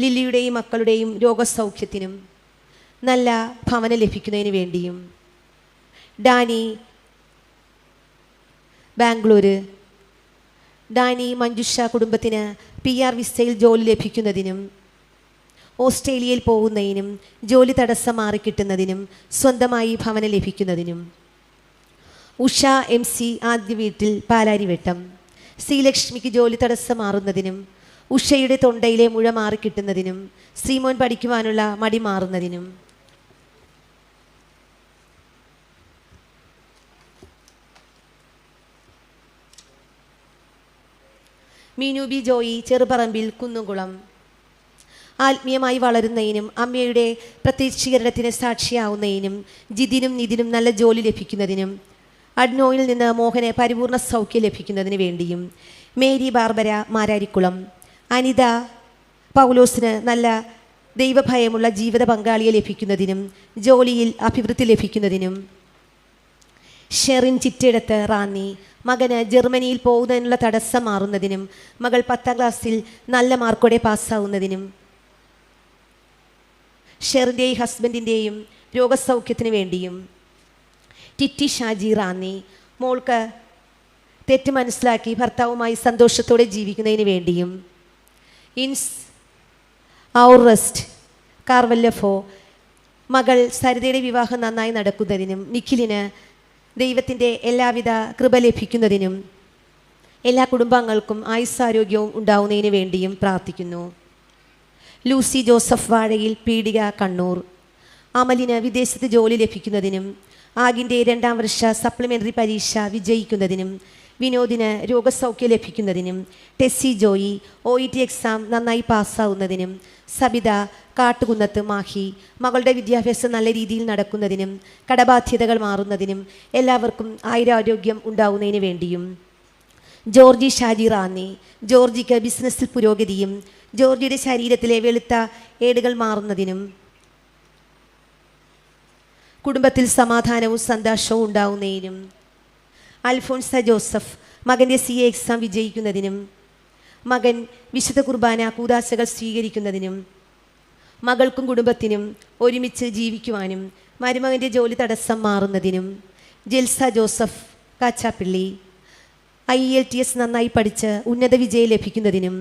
ലില്ലിയുടെയും മക്കളുടെയും രോഗസൗഖ്യത്തിനും നല്ല ഭവനം ലഭിക്കുന്നതിന് വേണ്ടിയും. ഡാനി ബാംഗ്ലൂർ. ഡാനി മഞ്ജുഷ കുടുംബത്തിന് PR വിസയിൽ ജോലി ലഭിക്കുന്നതിനും ഓസ്ട്രേലിയയിൽ പോകുന്നതിനും ജോലി തടസ്സം മാറിക്കിട്ടുന്നതിനും സ്വന്തമായി ഭവനം ലഭിക്കുന്നതിനും. ഉഷ MC ആദ്യ വീട്ടിൽ പാലാരിവട്ടം. ശ്രീലക്ഷ്മിക്ക് ജോലി തടസ്സം മാറുന്നതിനും ഉഷയുടെ തൊണ്ടയിലെ മുഴ മാറിക്കിട്ടുന്നതിനും ശ്രീമോൻ പഠിക്കുവാനുള്ള മടി മാറുന്നതിനും. മീനു ബി ജോയി ചെറുപറമ്പിൽ കുന്നുംകുളം. ആത്മീയമായി വളരുന്നതിനും അമ്മയുടെ പ്രത്യക്ഷീകരണത്തിന് സാക്ഷിയാവുന്നതിനും ജിതിനും നിതിനും നല്ല ജോലി ലഭിക്കുന്നതിനും അഡ്നോയിൽ നിന്ന് മോഹന് പരിപൂർണ സൗഖ്യം ലഭിക്കുന്നതിന് വേണ്ടിയും. Mary Barbara Mararikulam. അനിത പൗലോസിന് നല്ല ദൈവഭയമുള്ള ജീവിത പങ്കാളിയെ ലഭിക്കുന്നതിനും ജോലിയിൽ അഭിവൃദ്ധി ലഭിക്കുന്നതിനും. ഷെറിൻ ചിറ്റെടുത്ത് റാന്നി. മകന് ജർമ്മനിയിൽ പോകുന്നതിനുള്ള തടസ്സം മാറുന്നതിനും മകൾ 10ാം ക്ലാസ്സിൽ നല്ല മാർക്കോടെ പാസ്സാവുന്നതിനും. ഷെറിൻ്റെയും ഹസ്ബൻഡിൻ്റെയും രോഗസൗഖ്യത്തിന് വേണ്ടിയും. ടിറ്റി ഷാജി റാന്നി. മോൾക്ക് തെറ്റ് മനസ്സിലാക്കി ഭർത്താവുമായി സന്തോഷത്തോടെ ജീവിക്കുന്നതിന് വേണ്ടിയും. ഇൻസ് ഔറസ്റ്റ് കാർവല്ലഫോ. മകൾ സരിതയുടെ വിവാഹം നന്നായി നടക്കുന്നതിനും നിഖിലിന് ദൈവത്തിൻ്റെ എല്ലാവിധ കൃപ ലഭിക്കുന്നതിനും എല്ലാ കുടുംബാംഗങ്ങൾക്കും ആയുസ്സാരോഗ്യവും ഉണ്ടാവുന്നതിന് വേണ്ടിയും പ്രാർത്ഥിക്കുന്നു. ലൂസി ജോസഫ് വാഴയിൽ പീടിക കണ്ണൂർ. അമലിന് വിദേശത്ത് ജോലി ലഭിക്കുന്നതിനും ആഗിൻ്റെ 2ാം വർഷ സപ്ലിമെൻ്ററി പരീക്ഷ വിജയിക്കുന്നതിനും വിനോദിന് രോഗസൗഖ്യം ലഭിക്കുന്നതിനും ടെസ്സി ജോയി OET എക്സാം നന്നായി പാസ്സാവുന്നതിനും സബിത കാട്ടുകുന്നത്ത് മാഹി മകളുടെ വിദ്യാഭ്യാസം നല്ല രീതിയിൽ നടക്കുന്നതിനും കടബാധ്യതകൾ മാറുന്നതിനും എല്ലാവർക്കും ആയുരാരോഗ്യം ഉണ്ടാവുന്നതിന് വേണ്ടിയും. ജോർജി ഷാജി റാന്നി. ജോർജിക്ക് ബിസിനസ്സിൽ പുരോഗതിയും ജോർജിയുടെ ശരീരത്തിലെ വെളുത്ത ഏടുകൾ മാറുന്നതിനും കുടുംബത്തിൽ സമാധാനവും സന്തോഷവും ഉണ്ടാവുന്നതിനും. അൽഫോൺസ ജോസഫ് മകൻ്റെ CA എക്സാം വിജയിക്കുന്നതിനും മകൻ വിശുദ്ധ കുർബാന കൂദാശകൾ സ്വീകരിക്കുന്നതിനും മകൾക്കും കുടുംബത്തിനും ഒരുമിച്ച് ജീവിക്കുവാനും മരുമകൻ്റെ ജോലി തടസ്സം മാറുന്നതിനും. ജെൽസ ജോസഫ് കാച്ചാപ്പിള്ളി. IELTS നന്നായി പഠിച്ച് ഉന്നത വിജയം ലഭിക്കുന്നതിനും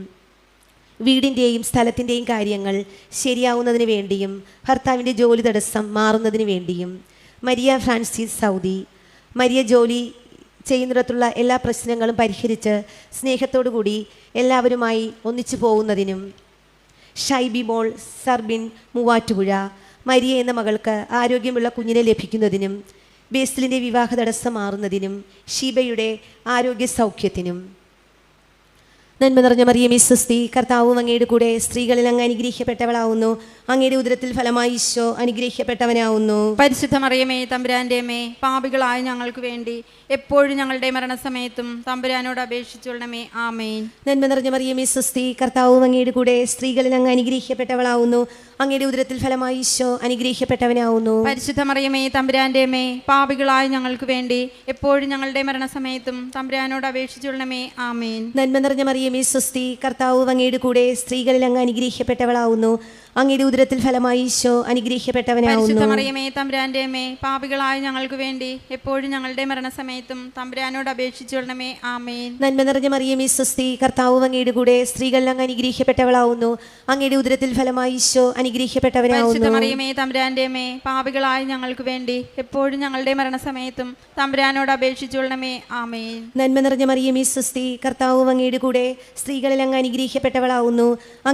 വീടിൻ്റെയും സ്ഥലത്തിൻ്റെയും കാര്യങ്ങൾ ശരിയാവുന്നതിന് വേണ്ടിയും ഭർത്താവിൻ്റെ ജോലി തടസ്സം മാറുന്നതിന് വേണ്ടിയും. Maria Francis Saudi. മരിയ ജോലി ചെയ്യുന്നിടത്തുള്ള എല്ലാ പ്രശ്നങ്ങളും പരിഹരിച്ച് സ്നേഹത്തോടു കൂടി എല്ലാവരുമായി ഒന്നിച്ചു പോകുന്നതിനും ഷൈബി മോൾ സർബിൻ മൂവാറ്റുപുഴ, മരിയ എന്ന മകൾക്ക് ആരോഗ്യമുള്ള കുഞ്ഞിനെ ലഭിക്കുന്നതിനും ബേസിലിൻ്റെ വിവാഹ തടസ്സം മാറുന്നതിനും ഷീബയുടെ ആരോഗ്യ സൗഖ്യത്തിനും. നന്മ നിറഞ്ഞ മറിയമേ സ്വസ്തി, കർത്താവും അങ്ങയുടെ കൂടെ സ്ത്രീകളിൽ അങ്ങ് അനുഗ്രഹിക്കപ്പെട്ടവളാവുന്നു. അങ്ങയുടെ ഉദരത്തിൽ ഫലമായി ഈശോ അനുഗ്രഹിക്കപ്പെട്ടവനാവുന്നു. പരിശുദ്ധ മറിയമേ തമ്പുരാന്റെ അമ്മേ, പാപികളായ ഞങ്ങൾക്ക് വേണ്ടി എപ്പോഴും ഞങ്ങളുടെ മരണസമയത്തും തമ്പുരാനോട് അപേക്ഷിച്ചുകൊള്ളണമേ. ആമേൻ. നന്മ നിറഞ്ഞ മറിയമേ സ്വസ്തി, കർത്താവും അങ്ങയുടെ കൂടെ സ്ത്രീകളിൽ അങ്ങ് അനുഗ്രഹിക്കപ്പെട്ടവളാവുന്നു. അങ്ങയുടെ ഉദരത്തിൽ ഫലമായി ഈശോ അനുഗ്രഹിക്കപ്പെട്ടവനാവുന്നു. പരിശുദ്ധ മറിയമേ തമ്പുരാന്റെ അമ്മേ, പാപികളായ ഞങ്ങൾക്ക് വേണ്ടി എപ്പോഴും ഞങ്ങളുടെ മരണസമയത്തും തമ്പുരാനോട് അപേക്ഷിച്ചുകൊള്ളണമേ. ആമേൻ. നന്മ നിറഞ്ഞ മറിയമേ സ്വസ്തി, കർത്താവ് അങ്ങയുടെ കൂടെ സ്ത്രീകളിൽ അങ്ങ് അനുഗ്രഹിക്കപ്പെട്ടവളാവുന്നു. അങ്ങയുടെ ഉദരത്തിൽ ഫലമായി ഈശോ അനുഗ്രഹിക്കപ്പെട്ടവനാവുന്നു. പരിശുദ്ധ മറിയമേ തമ്പുരാന്റെ അമ്മേ, പാപികളായ ഞങ്ങൾക്ക് വേണ്ടി എപ്പോഴും ഞങ്ങളുടെ മരണസമയത്തും തമ്പുരാനോട് അപേക്ഷിച്ചുകൊള്ളണമേ. ആമേൻ. നന്മ നിറഞ്ഞ മറിയമേ സ്വസ്തി, കർത്താവ് അങ്ങയുടെ കൂടെ സ്ത്രീകളിൽ അങ്ങ് അനുഗ്രഹിക്കപ്പെട്ടവളാവുന്നു. അങ്ങയുടെ ഉദരത്തിൽ ഫലമായി ഈശോ അനുഗ്രഹിക്കപ്പെട്ടവനാവുന്നു. പരിശുദ്ധ മറിയമേ തമ്പുരാന്റെ അമ്മേ, പാപികളായ ഞങ്ങൾക്ക് വേണ്ടി എപ്പോഴും ഞങ്ങളുടെ മരണസമയത്തും തമ്പുരാനോട് അപേക്ഷിച്ചുകൊള്ളണമേ. ആമേൻ. നന്മ നിറഞ്ഞ മറിയമേ സ്വസ്തി, കർത്താവ് അങ്ങയുടെ കൂടെ സ്ത്രീകളിൽ അങ്ങ് അനുഗ്രഹിക്കപ്പെട്ടവളാവുന്നു.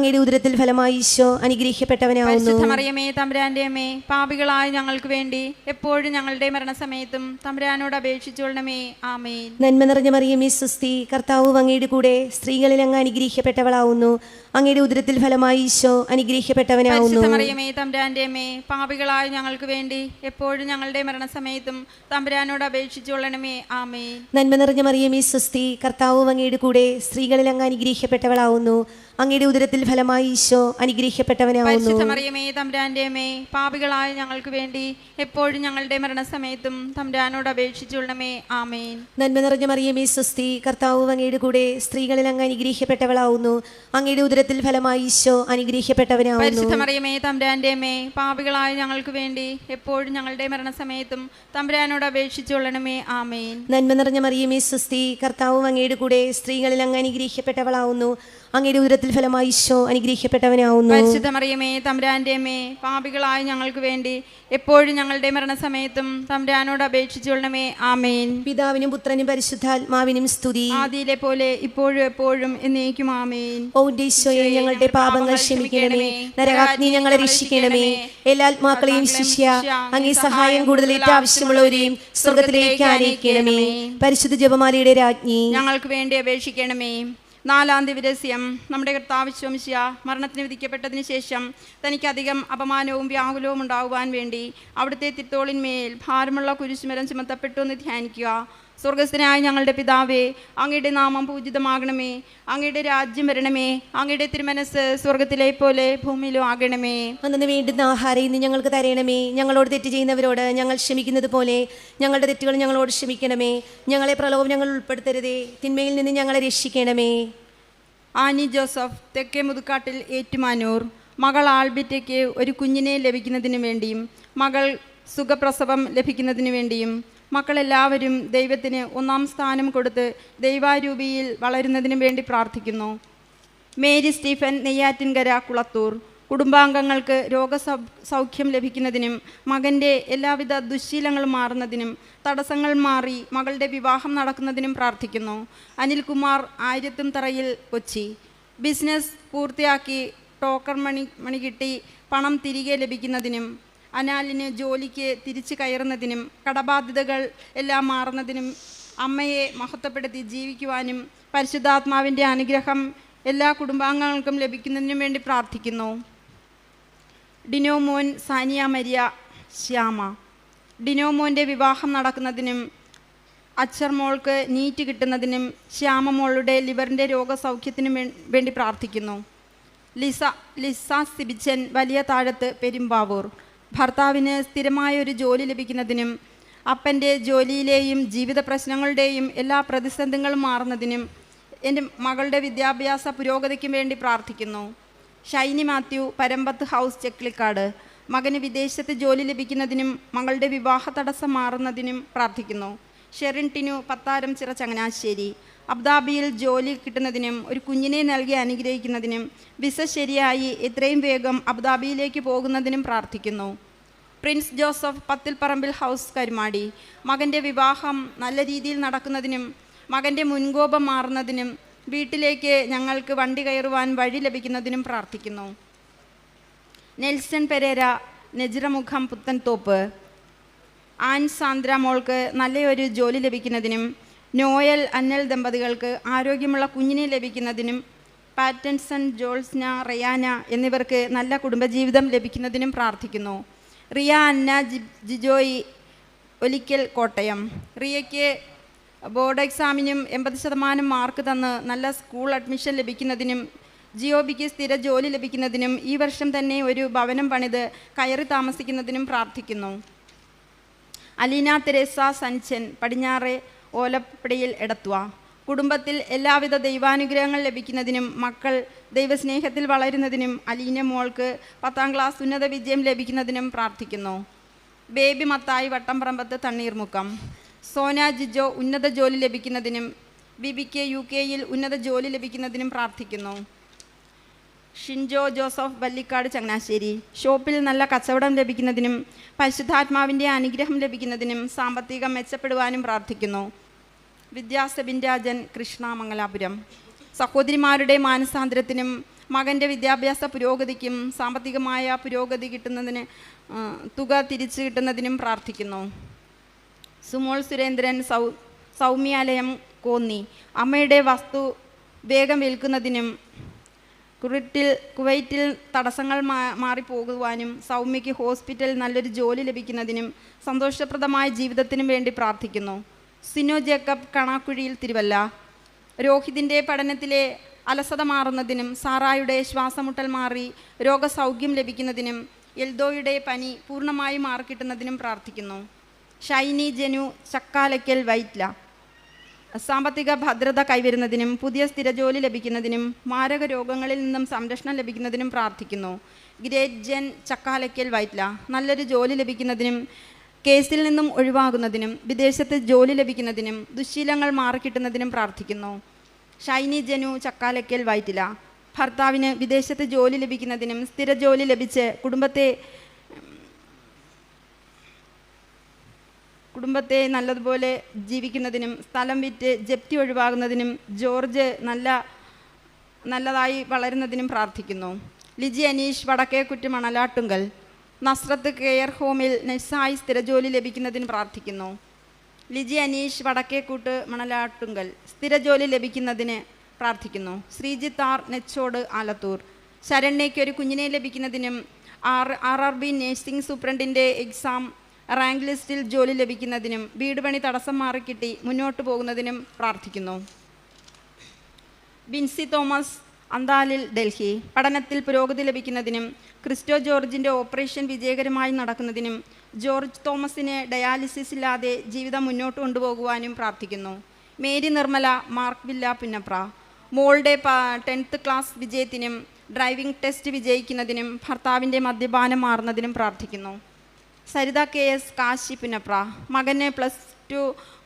അങ്ങയുടെ ഉദരത്തിൽ ഫലമായി ഈശോ അനുഗ്രഹിക്കപ്പെട്ടവനാവുന്നു. പരിശുദ്ധ മറിയമേ തമ്പുരാന്റെ അമ്മേ, പാപികളായ ഞങ്ങൾക്ക് വേണ്ടി എപ്പോഴും ഞങ്ങളുടെ മരണസമയത്തും തമ്പുരാനോട് അപേക്ഷിച്ചുകൊള്ളണമേ. ആമേൻ. നന്മ നിറഞ്ഞ മറിയമേ സ്വസ്തി, കർത്താവ് അങ്ങയുടെ കൂടെ സ്ത്രീകളിൽ അങ്ങ് അനുഗ്രഹിക്കപ്പെട്ടവളാവുന്നു. അങ്ങയുടെ ഉദരത്തിൽ ഫലമായി ഈശോ അനുഗ്രഹിക്കപ്പെട്ടവനാവുന്നു. പരിശുദ്ധ മറിയമേ തമ്പുരാന്റെ അമ്മേ, പാപികളായ ഞങ്ങൾക്ക് വേണ്ടി എപ്പോഴും ഞങ്ങളുടെ മരണസമയത്തും തമ്പുരാനോട് അപേക്ഷിച്ചുകൊള്ളണമേ. ആമേൻ. നന്മ നിറഞ്ഞ മറിയമേ സ്വസ്തി, കർത്താവ് അങ്ങയുടെ കൂടെ സ്ത്രീകളിൽ അങ്ങ് അനുഗ്രഹിക്കപ്പെട്ടവളാവുന്നു. അങ്ങയുടെ ഉദരത്തിൽ ഫലമായി ഈശോ അനുഗ്രഹിക്കപ്പെട്ടവനാവുന്നു. പരിശുദ്ധ മറിയമേ തമ്പുരാന്റെ അമ്മേ, പാപികളായ ഞങ്ങൾക്ക് വേണ്ടി എപ്പോഴും ഞങ്ങളുടെ മരണസമയത്തും തമ്പുരാനോട് അപേക്ഷിച്ചുകൊള്ളണമേ. ആമേൻ. നന്മ നിറഞ്ഞ മറിയമേ സ്വസ്തി, കർത്താവ് അങ്ങയുടെ കൂടെ സ്ത്രീകളിൽ അങ്ങ് അനുഗ്രഹിക്കപ്പെട്ടവളാവുന്നു. അങ്ങയുടെ ഉദരത്തിൽ ഫലമായി ഈശോ അനുഗ്രഹിക്കപ്പെട്ടവനാവുന്നു. പരിശുദ്ധ മറിയമേ തമ്പുരാന്റെ അമ്മേ, പാപികളായ ഞങ്ങൾക്ക് വേണ്ടി എപ്പോഴും ഞങ്ങളുടെ മരണസമയത്തും തമ്പുരാനോട് അപേക്ഷിച്ചുകൊള്ളണമേ. ആമേൻ. നന്മ നിറഞ്ഞ മറിയമേ സ്വസ്തി, കർത്താവ് അങ്ങയുടെ കൂടെ സ്ത്രീകളിൽ അങ്ങ് അനുഗ്രഹിക്കപ്പെട്ടവളാവുന്നു. അങ്ങയുടെ ഉദരത്തിൽ ഫലമായി ഈശോ അനുഗ്രഹിക്കപ്പെട്ടവനാവുന്നു. പരിശുദ്ധ മറിയമേ തമ്പുരാന്റെ അമ്മേ, പാപികളായ ഞങ്ങൾക്ക് വേണ്ടി എപ്പോഴും ഞങ്ങളുടെ മരണസമയത്തും തമ്പുരാനോട് അപേക്ഷിച്ചുകൊള്ളണമേ. ആമേൻ. പിതാവിനും പുത്രനും പരിശുദ്ധാത്മാവിനും സ്തുതി. ആദിയിലെ പോലെ ഇപ്പോഴും എപ്പോഴും എന്നേക്കും. ആമേൻ. ഓ ഈശോയെ, ഞങ്ങളുടെ പാപങ്ങൾ ക്ഷമിക്കണമേ. നരകാഗ്നി ഞങ്ങളെ രക്ഷിക്കണമേ. എല്ലാ ആത്മാക്കളെയും ശിഷ്യ അങ്ങേ സഹായം കൂടുതലേറ്റ് ആവശ്യമുള്ളവരെയും സ്വർഗത്തിലേക്ക് ആനയിക്കണമേ. പരിശുദ്ധ ജപമാലയുടെ രാജ്ഞി, ഞങ്ങൾക്ക് വേണ്ടി അപേക്ഷിക്കണമേ. 4-ാം ദിവസം നമ്മുടെ കർത്താവ് ശംശിയ മരണത്തിന് വിധിക്കപ്പെട്ടതിന് ശേഷം തനിക്കധികം അപമാനവും വ്യാകുലവും ഉണ്ടാകുവാൻ വേണ്ടി അവിടുത്തെ തിരുത്തോളിന്മേൽ ഭാരമുള്ള കുരിശുമരം ചുമത്തപ്പെട്ടു എന്ന് ധ്യാനിക്കുക. സ്വർഗസ്ഥനായ ഞങ്ങളുടെ പിതാവേ, അങ്ങയുടെ നാമം പൂജിതമാകണമേ. അങ്ങയുടെ രാജ്യം വരണമേ. അങ്ങയുടെ തിരുമനസ് സ്വർഗത്തിലെ പോലെ ഭൂമിയിലും ആകണമേ. അന്നു വേണ്ടുന്ന ആഹാരം ഇന്ന് ഞങ്ങൾക്ക് തരണമേ. ഞങ്ങളോട് തെറ്റ് ചെയ്യുന്നവരോട് ഞങ്ങൾ ക്ഷമിക്കുന്നത് പോലെ ഞങ്ങളുടെ തെറ്റുകൾ ഞങ്ങളോട് ക്ഷമിക്കണമേ. ഞങ്ങളെ പ്രലോഭനം ഞങ്ങൾ ഉൾപ്പെടുത്തരുതേ. തിന്മയിൽ നിന്ന് ഞങ്ങളെ രക്ഷിക്കണമേ. ആനി ജോസഫ്, തെക്കേ മുതുക്കാട്ടിൽ, ഏറ്റുമാനൂർ. മകൾ ആൽബിറ്റയ്ക്ക് ഒരു കുഞ്ഞിനെ ലഭിക്കുന്നതിന് വേണ്ടിയും മകൾ സുഖപ്രസവം ലഭിക്കുന്നതിന് വേണ്ടിയും മക്കളെല്ലാവരും ദൈവത്തിന് 1-ാം സ്ഥാനം കൊടുത്ത് ദൈവാരൂപിയിൽ വളരുന്നതിനു വേണ്ടി പ്രാർത്ഥിക്കുന്നു. Mary Stephen, Neyyattinkara, Kulathur. കുടുംബാംഗങ്ങൾക്ക് രോഗസൗഖ്യം ലഭിക്കുന്നതിനും മകൻ്റെ എല്ലാവിധ ദുശ്ശീലങ്ങളും മാറുന്നതിനും തടസ്സങ്ങൾ മാറി മകളുടെ വിവാഹം നടക്കുന്നതിനും പ്രാർത്ഥിക്കുന്നു. അനിൽകുമാർ, ആയിരത്തുംതറയിൽ, കൊച്ചി. ബിസിനസ് പൂർത്തിയാക്കി ടോക്കൺ മണി കിട്ടി പണം തിരികെ ലഭിക്കുന്നതിനും അനാലിന് ജോലിക്ക് തിരിച്ചു കയറുന്നതിനും കടബാധ്യതകൾ എല്ലാം മാറുന്നതിനും അമ്മയെ മഹത്വപ്പെടുത്തി ജീവിക്കുവാനും പരിശുദ്ധാത്മാവിൻ്റെ അനുഗ്രഹം എല്ലാ കുടുംബാംഗങ്ങൾക്കും ലഭിക്കുന്നതിനും വേണ്ടി പ്രാർത്ഥിക്കുന്നു. ഡിനോമോൻ, സാനിയ മരിയ, ശ്യാമ. ഡിനോമോൻ്റെ വിവാഹം നടക്കുന്നതിനും അച്ചർമോൾക്ക് നീറ്റ് കിട്ടുന്നതിനും ശ്യാമമോളുടെ ലിവറിൻ്റെ രോഗസൗഖ്യത്തിനും വേണ്ടി പ്രാർത്ഥിക്കുന്നു. ലിസ സിബിച്ചൻ, വലിയ താഴത്ത്, പെരുമ്പാവൂർ. ഭർത്താവിന് സ്ഥിരമായൊരു ജോലി ലഭിക്കുന്നതിനും അപ്പൻ്റെ ജോലിയിലെയും ജീവിത പ്രശ്നങ്ങളുടെയും എല്ലാ പ്രതിസന്ധികളും മാറുന്നതിനും എൻ്റെ മകളുടെ വിദ്യാഭ്യാസ പുരോഗതിക്കും വേണ്ടി പ്രാർത്ഥിക്കുന്നു. ഷൈനി മാത്യു, പരമ്പത്ത് ഹൗസ്, ചെക്ലിക്കാട്. മകന് വിദേശത്ത് ജോലി ലഭിക്കുന്നതിനും മകളുടെ വിവാഹ തടസ്സം മാറുന്നതിനും പ്രാർത്ഥിക്കുന്നു. ഷെറിൻ ടിനു, പത്താരം ചിറ, ചങ്ങനാശ്ശേരി. അബുദാബിയിൽ ജോലി കിട്ടുന്നതിനും ഒരു കുഞ്ഞിനെ നൽകി അനുഗ്രഹിക്കുന്നതിനും വിസ ശരിയായി എത്രയും വേഗം അബുദാബിയിലേക്ക് പോകുന്നതിനും പ്രാർത്ഥിക്കുന്നു. Prince Joseph, Pathilparambil house, Karumadi. മകൻ്റെ വിവാഹം നല്ല രീതിയിൽ നടക്കുന്നതിനും മകൻ്റെ മുൻകോപം മാറുന്നതിനും വീട്ടിലേക്ക് ഞങ്ങൾക്ക് വണ്ടി കയറുവാൻ വഴി ലഭിക്കുന്നതിനും പ്രാർത്ഥിക്കുന്നു. Nelson Pereira, Nejiramukham Puthenthope. Ann Sandra മോൾക്ക് നല്ലൊരു ജോലി ലഭിക്കുന്നതിനും നോയൽ അന്നൽ ദമ്പതികൾക്ക് ആരോഗ്യമുള്ള കുഞ്ഞിനെ ലഭിക്കുന്നതിനും പാറ്റൻസൺ, ജോൾസ്ന, റയാന എന്നിവർക്ക് നല്ല കുടുംബജീവിതം ലഭിക്കുന്നതിനും പ്രാർത്ഥിക്കുന്നു. റിയ അന്ന ജിജോയി, ഒലിക്കൽ, കോട്ടയം. റിയയ്ക്ക് ബോർഡ് എക്സാമിനും 80% മാർക്ക് തന്ന് നല്ല സ്കൂൾ അഡ്മിഷൻ ലഭിക്കുന്നതിനും ജിഒബിക്ക് സ്ഥിര ജോലി ലഭിക്കുന്നതിനും ഈ വർഷം തന്നെ ഒരു ഭവനം പണിത് കയറി താമസിക്കുന്നതിനും പ്രാർത്ഥിക്കുന്നു. അലീന തെരേസ സനിച്ചൻ, പടിഞ്ഞാറെ ഓലപ്പടിയിൽ, എടത്വ. കുടുംബത്തിൽ എല്ലാവിധ ദൈവാനുഗ്രഹങ്ങൾ ലഭിക്കുന്നതിനും മക്കൾ ദൈവസ്നേഹത്തിൽ വളരുന്നതിനും അലീന മോൾക്ക് 10ാം ക്ലാസ് ഉന്നത വിജയം ലഭിക്കുന്നതിനും പ്രാർത്ഥിക്കുന്നു. ബേബി മത്തായി, വട്ടംപറമ്പത്ത്, തണ്ണീർമുക്കം. സോന ജിജോ ഉന്നത ജോലി ലഭിക്കുന്നതിനും ബിബിക്ക് UK-യിൽ ഉന്നത ജോലി ലഭിക്കുന്നതിനും പ്രാർത്ഥിക്കുന്നു. Shinjo Joseph, വല്ലിക്കാട്, Changanassery. ഷോപ്പിൽ നല്ല കച്ചവടം ലഭിക്കുന്നതിനും പരിശുദ്ധാത്മാവിൻ്റെ അനുഗ്രഹം ലഭിക്കുന്നതിനും സാമ്പത്തികം മെച്ചപ്പെടുവാനും പ്രാർത്ഥിക്കുന്നു. വിദ്യാസബിൻ രാജൻ, കൃഷ്ണ, മംഗലാപുരം. സഹോദരിമാരുടെ മാനസാന്തരത്തിനും മകൻ്റെ വിദ്യാഭ്യാസ പുരോഗതിക്കും സാമ്പത്തികമായ പുരോഗതി കിട്ടുന്നതിന് തുക തിരിച്ചു കിട്ടുന്നതിനും പ്രാർത്ഥിക്കുന്നു. സുമോൾ സുരേന്ദ്രൻ, സൗമ്യാലയം, കോന്നി. അമ്മയുടെ വസ്തു വേഗം വിൽക്കുന്നതിനും കുവൈറ്റിൽ തടസ്സങ്ങൾ മാറിപ്പോകുവാനും സൗമ്യയ്ക്ക് ഹോസ്പിറ്റലിൽ നല്ലൊരു ജോലി ലഭിക്കുന്നതിനും സന്തോഷപ്രദമായ ജീവിതത്തിനും വേണ്ടി പ്രാർത്ഥിക്കുന്നു. സിനോ ജേക്കബ്, കണാക്കുഴിയിൽ, തിരുവല്ല. രോഹിതിൻ്റെ പഠനത്തിലെ അലസത മാറുന്നതിനും സാറായുടെ ശ്വാസമുട്ടൽ മാറി രോഗസൗഖ്യം ലഭിക്കുന്നതിനും എൽദോയുടെ പനി പൂർണ്ണമായി മാറിക്കിട്ടുന്നതിനും പ്രാർത്ഥിക്കുന്നു. ഷൈനി ജനു, ചക്കാലയ്ക്കൽ, വൈറ്റ്ല. സാമ്പത്തിക ഭദ്രത കൈവരുന്നതിനും പുതിയ സ്ഥിരജോലി ലഭിക്കുന്നതിനും മാരക രോഗങ്ങളിൽ നിന്നും സംരക്ഷണം ലഭിക്കുന്നതിനും പ്രാർത്ഥിക്കുന്നു. Gretchen, Chakkalakkal, Vyttila. നല്ലൊരു ജോലി ലഭിക്കുന്നതിനും കേസിൽ നിന്നും ഒഴിവാകുന്നതിനും വിദേശത്ത് ജോലി ലഭിക്കുന്നതിനും ദുശ്ശീലങ്ങൾ മാറിക്കിട്ടുന്നതിനും പ്രാർത്ഥിക്കുന്നു. ഷൈനി ജനു, ചക്കാലയ്ക്കൽ, വൈറ്റില. ഭർത്താവിന് വിദേശത്ത് ജോലി ലഭിക്കുന്നതിനും സ്ഥിര ജോലി ലഭിച്ച് കുടുംബത്തെ നല്ലതുപോലെ ജീവിക്കുന്നതിനും സ്ഥലം വിറ്റ് ജപ്തി ഒഴിവാകുന്നതിനും ജോർജ് നല്ലതായി വളരുന്നതിനും പ്രാർത്ഥിക്കുന്നു. ലിജി അനീഷ്, വടക്കേക്കുറ്റ്, മണലാട്ടുങ്കൽ. നസ്രത്ത് കെയർ ഹോമിൽ നഴ്സായി സ്ഥിരജോലി ലഭിക്കുന്നതിന് പ്രാർത്ഥിക്കുന്നു. ലിജി അനീഷ്, വടക്കേക്കൂട്ട്, മണലാട്ടുങ്കൽ. സ്ഥിരജോലി ലഭിക്കുന്നതിന് പ്രാർത്ഥിക്കുന്നു. ശ്രീജിത്ത് ആർ, നെച്ചോട്, ആലത്തൂർ. ശരണ്യയ്ക്ക് ഒരു കുഞ്ഞിനെ ലഭിക്കുന്നതിനും RRB നേഴ്സിംഗ് സൂപ്രണ്ടിൻ്റെ എക്സാം റാങ്ക് ലിസ്റ്റിൽ ജോലി ലഭിക്കുന്നതിനും വീട് പണി തടസ്സം മാറിക്കിട്ടി മുന്നോട്ട് പോകുന്നതിനും പ്രാർത്ഥിക്കുന്നു. ബിൻസി തോമസ്, അന്താലിൽ, ഡൽഹി. പഠനത്തിൽ പുരോഗതി ലഭിക്കുന്നതിനും ക്രിസ്റ്റോ ജോർജിൻ്റെ ഓപ്പറേഷൻ വിജയകരമായി നടക്കുന്നതിനും ജോർജ് തോമസിന് ഡയാലിസിസ് ഇല്ലാതെ ജീവിതം മുന്നോട്ട് കൊണ്ടുപോകുവാനും പ്രാർത്ഥിക്കുന്നു. Mary Nirmala, mark villa, Punnapra. മോളുടെ 10th ക്ലാസ് വിജയത്തിനും ഡ്രൈവിംഗ് ടെസ്റ്റ് വിജയിക്കുന്നതിനും ഭർത്താവിൻ്റെ മദ്യപാനം മാറുന്നതിനും പ്രാർത്ഥിക്കുന്നു. സരിത KS, കാശി, പുന്നപ്ര. മകന് +2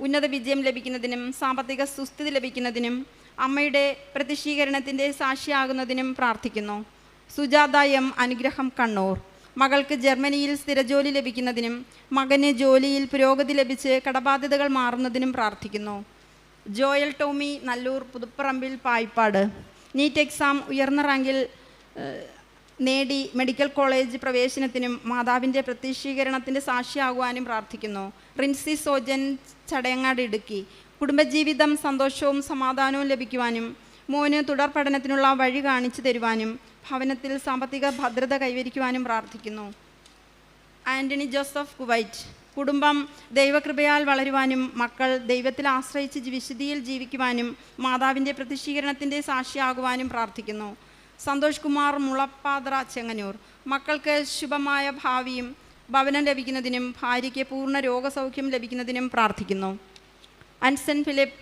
ഉന്നത വിജയം ലഭിക്കുന്നതിനും സാമ്പത്തിക സുസ്ഥിതി ലഭിക്കുന്നതിനും അമ്മയുടെ പ്രതിഷ്ഠീകരണത്തിൻ്റെ സാക്ഷിയാകുന്നതിനും പ്രാർത്ഥിക്കുന്നു. സുജാത M, അനുഗ്രഹം, കണ്ണൂർ. മകൾക്ക് ജർമ്മനിയിൽ സ്ഥിരജോലി ലഭിക്കുന്നതിനും മകന് ജോലിയിൽ പുരോഗതി ലഭിച്ച് കടബാധ്യതകൾ മാറുന്നതിനും പ്രാർത്ഥിക്കുന്നു. Joel Tommy, Nallur, Puthuparambil, Payippad. NEET exam ഉയർന്ന റാങ്കിൽ നേടി മെഡിക്കൽ കോളേജ് പ്രവേശനത്തിനും മാതാവിൻ്റെ പ്രത്യക്ഷീകരണത്തിൻ്റെ സാക്ഷിയാകുവാനും പ്രാർത്ഥിക്കുന്നു. റിൻസി സോജൻ, ചടയങ്ങാട്, ഇടുക്കി. കുടുംബജീവിതം സന്തോഷവും സമാധാനവും ലഭിക്കുവാനും മോന് തുടർ പഠനത്തിനുള്ള വഴി കാണിച്ചു തരുവാനും ഭവനത്തിൽ സാമ്പത്തിക ഭദ്രത കൈവരിക്കുവാനും പ്രാർത്ഥിക്കുന്നു. Antony Joseph, Kuwait. കുടുംബം ദൈവകൃപയാൽ വളരുവാനും മക്കൾ ദൈവത്തിൽ ആശ്രയിച്ച് വിശുദ്ധിയിൽ ജീവിക്കുവാനും മാതാവിൻ്റെ പ്രത്യക്ഷീകരണത്തിൻ്റെ സാക്ഷിയാകുവാനും പ്രാർത്ഥിക്കുന്നു. സന്തോഷ് കുമാർ, മുളപ്പാത്ര, ചെങ്ങന്നൂർ. മക്കൾക്ക് ശുഭമായ ഭാവിയും ഭവനം ലഭിക്കുന്നതിനും ഭാര്യയ്ക്ക് പൂർണ്ണ രോഗസൗഖ്യം ലഭിക്കുന്നതിനും പ്രാർത്ഥിക്കുന്നു. അൻസൻ ഫിലിപ്പ്,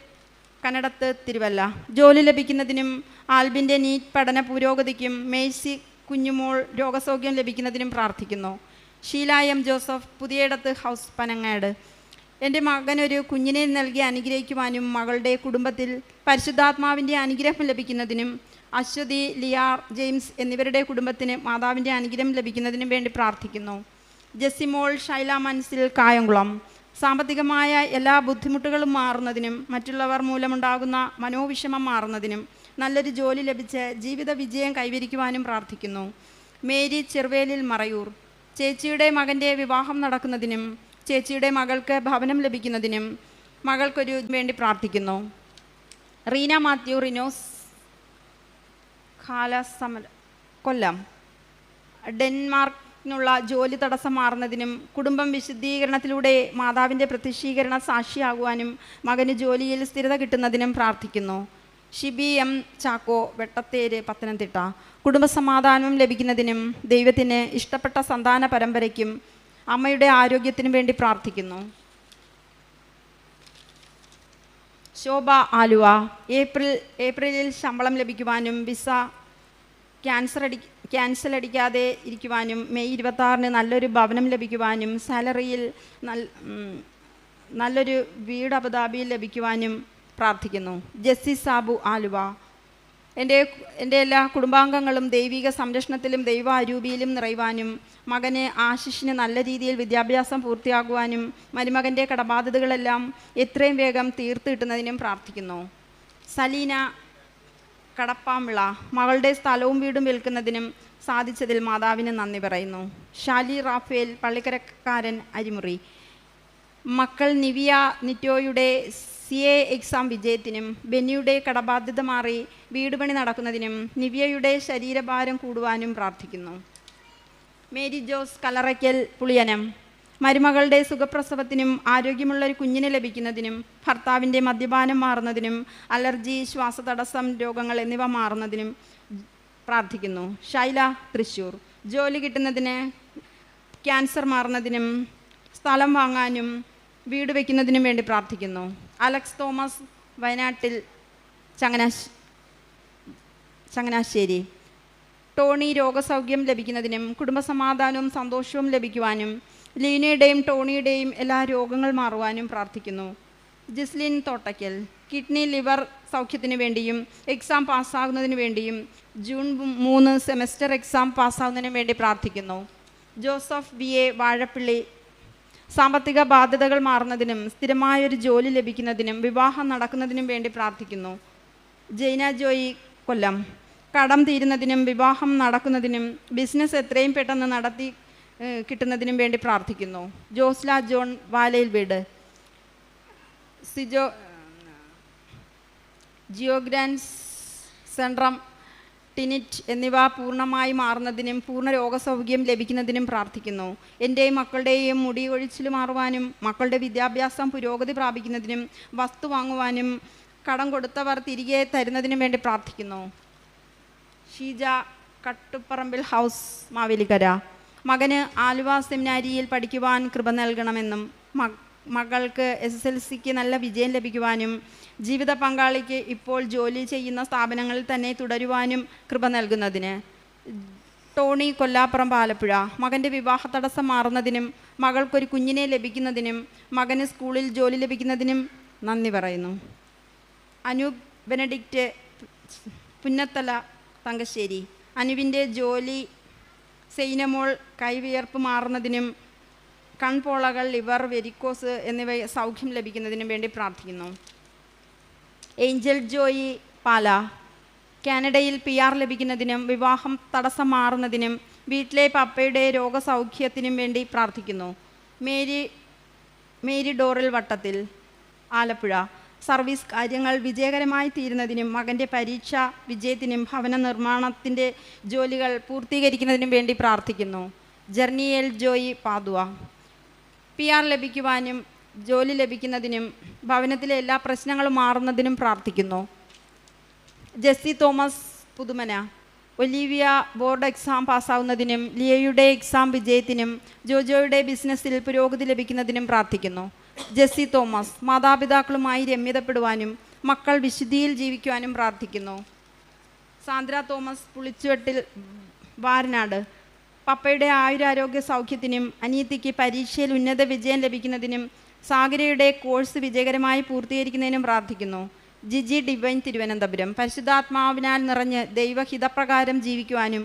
കന്നഡത്ത്, തിരുവല്ല. ജോലി ലഭിക്കുന്നതിനും ആൽബിൻ്റെ നീറ്റ് പഠന പുരോഗതിക്കും മേഴ്സി കുഞ്ഞുമോൾ രോഗസൗഖ്യം ലഭിക്കുന്നതിനും പ്രാർത്ഥിക്കുന്നു. Sheela M, Joseph, Puthiyadath house, Panangad. എൻ്റെ മകനൊരു കുഞ്ഞിനെ നൽകി അനുഗ്രഹിക്കുവാനും മകളുടെ കുടുംബത്തിൽ പരിശുദ്ധാത്മാവിൻ്റെ അനുഗ്രഹം ലഭിക്കുന്നതിനും അശ്വതി, ലിയാർ, ജെയിംസ് എന്നിവരുടെ കുടുംബത്തിന് മാതാവിൻ്റെ അനുഗ്രഹം ലഭിക്കുന്നതിനും വേണ്ടി പ്രാർത്ഥിക്കുന്നു. ജെസിമോൾ, ഷൈല മനസ്സിൽ, കായംകുളം. സാമ്പത്തികമായ എല്ലാ ബുദ്ധിമുട്ടുകളും മാറുന്നതിനും മറ്റുള്ളവർ മൂലമുണ്ടാകുന്ന മനോവിഷമം മാറുന്നതിനും നല്ലൊരു ജോലി ലഭിച്ച് ജീവിത വിജയം കൈവരിക്കുവാനും പ്രാർത്ഥിക്കുന്നു. മേരി ചെറുവേലിൽ മറയൂർ. ചേച്ചിയുടെ മകൻ്റെ വിവാഹം നടക്കുന്നതിനും ചേച്ചിയുടെ മകൾക്ക് ഭവനം ലഭിക്കുന്നതിനും മകൾക്കൊരു വേണ്ടി പ്രാർത്ഥിക്കുന്നു. റീന മാത്യു റിനോസ് ഖാലസമല കൊല്ലം. ഡെൻമാർക്കിനുള്ള ജോലി തടസ്സം മാറുന്നതിനും കുടുംബം വിശുദ്ധീകരണത്തിലൂടെ മാതാവിൻ്റെ പ്രത്യക്ഷീകരണ സാക്ഷിയാകുവാനും മകന് ജോലിയിൽ സ്ഥിരത കിട്ടുന്നതിനും പ്രാർത്ഥിക്കുന്നു. ഷിബി എം ചാക്കോ വെട്ടത്തേര് പത്തനംതിട്ട. കുടുംബസമാധാനം ലഭിക്കുന്നതിനും ദൈവത്തിന് ഇഷ്ടപ്പെട്ട സന്താന പരമ്പരയ്ക്കും അമ്മയുടെ ആരോഗ്യത്തിനും വേണ്ടി പ്രാർത്ഥിക്കുന്നു. ശോഭ ആലുവ. ഏപ്രിലിൽ ശമ്പളം ലഭിക്കുവാനും വിസ ക്യാൻസൽ അടിക്കാതെ ഇരിക്കുവാനും മെയ് 26 നല്ലൊരു ഭവനം ലഭിക്കുവാനും സാലറിയിൽ നല്ലൊരു വീട് അബുദാബിയിൽ ലഭിക്കുവാനും പ്രാർത്ഥിക്കുന്നു. ജെസ്സി സാബു ആലുവ. എൻ്റെ എല്ലാ കുടുംബാംഗങ്ങളും ദൈവിക സംരക്ഷണത്തിലും ദൈവ അരൂപിയിലും നിറയുവാനും മകന് ആശിഷിന് നല്ല രീതിയിൽ വിദ്യാഭ്യാസം പൂർത്തിയാകുവാനും മരുമകൻ്റെ കടബാധ്യതകളെല്ലാം എത്രയും വേഗം തീർത്ത് കിട്ടുന്നതിനും പ്രാർത്ഥിക്കുന്നു. സലീന കടപ്പാമ്പിള. മകളുടെ സ്ഥലവും വീടും വിൽക്കുന്നതിനും സാധിച്ചതിൽ മാതാവിന് നന്ദി പറയുന്നു. ഷാലി റാഫേൽ പള്ളിക്കരക്കാരൻ അരിമുറി. മക്കൾ നിവിയ നിറ്റോയുടെ CA എക്സാം വിജയത്തിനും ബെന്നിയുടെ കടബാധ്യത മാറി വീട് പണി നടക്കുന്നതിനും നിവിയയുടെ ശരീരഭാരം കൂടുവാനും പ്രാർത്ഥിക്കുന്നു. മേരി ജോസ് കലറയ്ക്കൽ പുളിയനം. മരുമകളുടെ സുഖപ്രസവത്തിനും ആരോഗ്യമുള്ളൊരു കുഞ്ഞിനെ ലഭിക്കുന്നതിനും ഭർത്താവിൻ്റെ മദ്യപാനം മാറുന്നതിനും അലർജി ശ്വാസതടസ്സം രോഗങ്ങൾ എന്നിവ മാറുന്നതിനും പ്രാർത്ഥിക്കുന്നു. ഷൈല തൃശ്ശൂർ. ജോലി കിട്ടുന്നതിന് ക്യാൻസർ മാറുന്നതിനും സ്ഥലം വാങ്ങാനും വീട് വയ്ക്കുന്നതിനും വേണ്ടി പ്രാർത്ഥിക്കുന്നു. അലക്സ് തോമസ് വയനാട്ടിൽ ചങ്ങനാശ്ശേരി. ടോണി രോഗസൗഖ്യം ലഭിക്കുന്നതിനും കുടുംബസമാധാനവും സന്തോഷവും ലഭിക്കുവാനും ലീനയുടെയും ടോണിയുടെയും എല്ലാ രോഗങ്ങൾ മാറുവാനും പ്രാർത്ഥിക്കുന്നു. ജിസ്ലിൻ തോട്ടയ്ക്കൽ. കിഡ്നി ലിവർ സൗഖ്യത്തിനു വേണ്ടിയും എക്സാം പാസ്സാകുന്നതിന് വേണ്ടിയും ജൂൺ 3 സെമസ്റ്റർ എക്സാം പാസ്സാകുന്നതിന് വേണ്ടി പ്രാർത്ഥിക്കുന്നു. Joseph BA Vazhappally. സാമ്പത്തിക ബാധ്യതകൾ മാറുന്നതിനും സ്ഥിരമായൊരു ജോലി ലഭിക്കുന്നതിനും വിവാഹം നടക്കുന്നതിനും വേണ്ടി പ്രാർത്ഥിക്കുന്നു. ജൈന ജോയി കൊല്ലം. കടം തീരുന്നതിനും വിവാഹം നടക്കുന്നതിനും ബിസിനസ് എത്രയും പെട്ടെന്ന് നടത്തി കിട്ടുന്നതിനും വേണ്ടി പ്രാർത്ഥിക്കുന്നു. ജോസ്ല ജോൺ വാലയിൽ വീട്. ജിയോഗ്രാൻസ് സെൻട്രം ടിനിറ്റ് എന്നിവ പൂർണ്ണമായി മാറുന്നതിനും പൂർണ്ണ രോഗസൗഖ്യം ലഭിക്കുന്നതിനും പ്രാർത്ഥിക്കുന്നു. എൻ്റെയും മക്കളുടെയും മുടി ഒഴിച്ചിൽ മാറുവാനും മക്കളുടെ വിദ്യാഭ്യാസം പുരോഗതി പ്രാപിക്കുന്നതിനും വസ്തു വാങ്ങുവാനും കടം കൊടുത്തവർ തിരികെ തരുന്നതിനും വേണ്ടി പ്രാർത്ഥിക്കുന്നു. ഷീജ കട്ടുപ്പറമ്പിൽ ഹൗസ് മാവേലിക്കര. മകന് ആലുവ സെമിനാരിയിൽ പഠിക്കുവാൻ കൃപ നൽകണമെന്നും മകൾക്ക് SSLCക്ക് നല്ല വിജയം ലഭിക്കുവാനും ജീവിത പങ്കാളിക്ക് ഇപ്പോൾ ജോലി ചെയ്യുന്ന സ്ഥാപനങ്ങളിൽ തന്നെ തുടരുവാനും കൃപ നൽകുന്നതിന്. ടോണി കൊല്ലാപ്പുറം ആലപ്പുഴ. മകൻ്റെ വിവാഹ തടസ്സം മാറുന്നതിനും മകൾക്കൊരു കുഞ്ഞിനെ ലഭിക്കുന്നതിനും മകന് സ്കൂളിൽ ജോലി ലഭിക്കുന്നതിനും നന്ദി പറയുന്നു. അനൂപ് ബെനഡിക്റ്റ് പുന്നത്തല തങ്കശ്ശേരി. അനുവിൻ്റെ ജോലി സൈനമോൾ കൈവിയർപ്പ് മാറുന്നതിനും കൺപോളകൾ ലിവർ വെരിക്കോസ് എന്നിവ സൗഖ്യം ലഭിക്കുന്നതിനും വേണ്ടി പ്രാർത്ഥിക്കുന്നു. ഏഞ്ചൽ ജോയി പാല. കാനഡയിൽ PR ലഭിക്കുന്നതിനും വിവാഹം തടസ്സം മാറുന്നതിനും വീട്ടിലെ പപ്പയുടെ രോഗസൗഖ്യത്തിനും വേണ്ടി പ്രാർത്ഥിക്കുന്നു. മേരി ഡോറിൽ വട്ടത്തിൽ ആലപ്പുഴ. സർവീസ് കാര്യങ്ങൾ വിജയകരമായി തീരുന്നതിനും മകൻ്റെ പരീക്ഷ വിജയത്തിനും ഭവന നിർമ്മാണത്തിൻ്റെ ജോലികൾ പൂർത്തീകരിക്കുന്നതിനും വേണ്ടി പ്രാർത്ഥിക്കുന്നു. ജർണിയേൽ ജോയി പാതുവ. PR ലഭിക്കുവാനും ജോലി ലഭിക്കുന്നതിനും ഭവനത്തിലെ എല്ലാ പ്രശ്നങ്ങളും മാറുന്നതിനും പ്രാർത്ഥിക്കുന്നു. Jessy Thomas Puthumana. Olivia board exam പാസ്സാവുന്നതിനും ലിയയുടെ എക്സാം വിജയത്തിനും ജോജോയുടെ ബിസിനസ്സിൽ പുരോഗതി ലഭിക്കുന്നതിനും പ്രാർത്ഥിക്കുന്നു. ജെസ്സി തോമസ് മാതാപിതാക്കളുമായി രമ്യതപ്പെടുവാനും മക്കൾ വിശുദ്ധിയിൽ ജീവിക്കുവാനും പ്രാർത്ഥിക്കുന്നു. സാന്ദ്ര തോമസ് പുളിച്ചുവെട്ടിൽ വാരനാട്. പപ്പയുടെ ആയുരാരോഗ്യ സൗഖ്യത്തിനും അനിയത്തിക്ക് പരീക്ഷയിൽ ഉന്നത വിജയം ലഭിക്കുന്നതിനും സാഗരയുടെ കോഴ്സ് വിജയകരമായി പൂർത്തീകരിക്കുന്നതിനും പ്രാർത്ഥിക്കുന്നു. ജിജി ഡിവൈൻ തിരുവനന്തപുരം. പരിശുദ്ധാത്മാവിനാൽ നിറഞ്ഞ് ദൈവഹിതപ്രകാരം ജീവിക്കുവാനും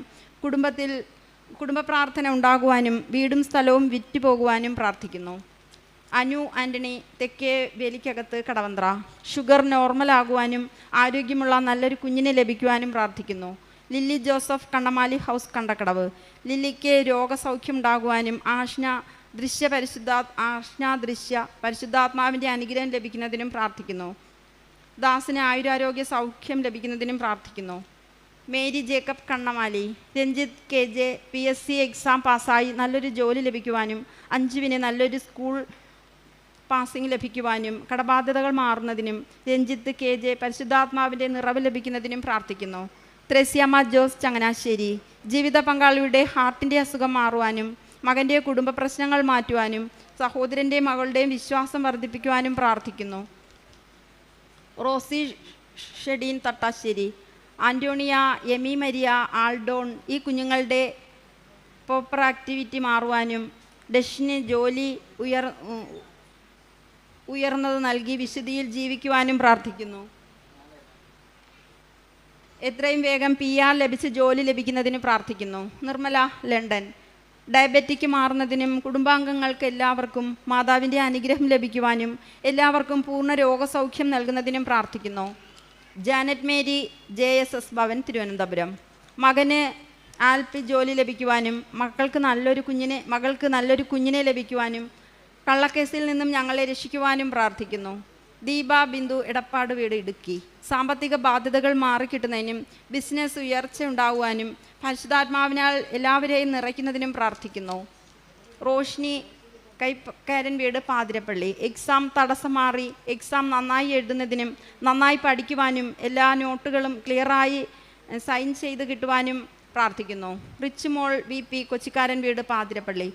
കുടുംബ പ്രാർത്ഥന ഉണ്ടാകുവാനും വീടും സ്ഥലവും വിറ്റുപോകുവാനും പ്രാർത്ഥിക്കുന്നു. അനു ആൻ്റണി തെക്കേ വേലിക്കകത്ത് കടവന്ത്ര. ഷുഗർ നോർമലാകുവാനും ആരോഗ്യമുള്ള നല്ലൊരു കുഞ്ഞിനെ ലഭിക്കുവാനും പ്രാർത്ഥിക്കുന്നു. Lilly Joseph Kannamali house Kandakkadavu. ലില്ലിക്ക് രോഗസൗഖ്യം ഉണ്ടാകുവാനും ദൃശ്യ പരിശുദ്ധാത്മാവിൻ്റെ അനുഗ്രഹം ലഭിക്കുന്നതിനും പ്രാർത്ഥിക്കുന്നു. ദാസിന് ആയുരാരോഗ്യ സൗഖ്യം ലഭിക്കുന്നതിനും പ്രാർത്ഥിക്കുന്നു. Mary Jacob Kannamaly. Ranjith KJ PSC exam പാസ്സായി നല്ലൊരു ജോലി ലഭിക്കുവാനും 5 നല്ലൊരു സ്കൂൾ പാസിംഗ് ലഭിക്കുവാനും കടബാധ്യതകൾ മാറുന്നതിനും രഞ്ജിത്ത് KJ പരിശുദ്ധാത്മാവിൻ്റെ നിറവ് ലഭിക്കുന്നതിനും പ്രാർത്ഥിക്കുന്നു. ത്രേസ്യാമ്മ ജോസ് ചങ്ങനാശ്ശേരി. ജീവിത പങ്കാളിയുടെ ഹാർട്ടിൻ്റെ അസുഖം മാറുവാനും മകൻ്റെ കുടുംബ പ്രശ്നങ്ങൾ മാറ്റുവാനും സഹോദരൻ്റെയും മകളുടെയും വിശ്വാസം വർദ്ധിപ്പിക്കുവാനും പ്രാർത്ഥിക്കുന്നു. റോസി ഷെഡീൻ Thattassery. Antonia Amy Maria Aldon. ഈ കുഞ്ഞുങ്ങളുടെ പ്രോപ്പർ ആക്ടിവിറ്റി മാറുവാനും ഡെഷിന് ജോലി ഉയർന്നത് നൽകി വിശുദ്ധിയിൽ ജീവിക്കുവാനും പ്രാർത്ഥിക്കുന്നു. എത്രയും വേഗം PR ലഭിച്ച് ജോലി ലഭിക്കുന്നതിന് പ്രാർത്ഥിക്കുന്നു. നിർമ്മല ലണ്ടൻ. ഡയബറ്റിക് മാറുന്നതിനും കുടുംബാംഗങ്ങൾക്ക് എല്ലാവർക്കും മാതാവിൻ്റെ അനുഗ്രഹം ലഭിക്കുവാനും എല്ലാവർക്കും പൂർണ്ണ രോഗസൗഖ്യം നൽകുന്നതിനും പ്രാർത്ഥിക്കുന്നു. Janet Mary JSS Bhavan Thiruvananthapuram. മകന് ആൽപി ജോലി ലഭിക്കുവാനും മകൾക്ക് നല്ലൊരു കുഞ്ഞിനെ ലഭിക്കുവാനും കള്ളക്കേസിൽ നിന്നും ഞങ്ങളെ രക്ഷിക്കുവാനും പ്രാർത്ഥിക്കുന്നു. ദീപ ബിന്ദു എടപ്പാട് വീട് ഇടുക്കി. സാമ്പത്തിക ബാധ്യതകൾ മാറിക്കിട്ടുന്നതിനും ബിസിനസ് ഉയർച്ച ഉണ്ടാകുവാനും പരിശുദ്ധാത്മാവിനാൽ എല്ലാവരെയും നിറയ്ക്കുന്നതിനും പ്രാർത്ഥിക്കുന്നു. റോഷ്നി കൈക്കാരൻ വീട് പാതിരപ്പള്ളി. എക്സാം തടസ്സം മാറി എക്സാം നന്നായി എഴുതുന്നതിനും നന്നായി പഠിക്കുവാനും എല്ലാ നോട്ടുകളും ക്ലിയറായി സൈൻ ചെയ്ത് കിട്ടുവാനും പ്രാർത്ഥിക്കുന്നു. റിച്ച് മോൾ VP കൊച്ചിക്കാരൻ വീട് പാതിരപ്പള്ളി.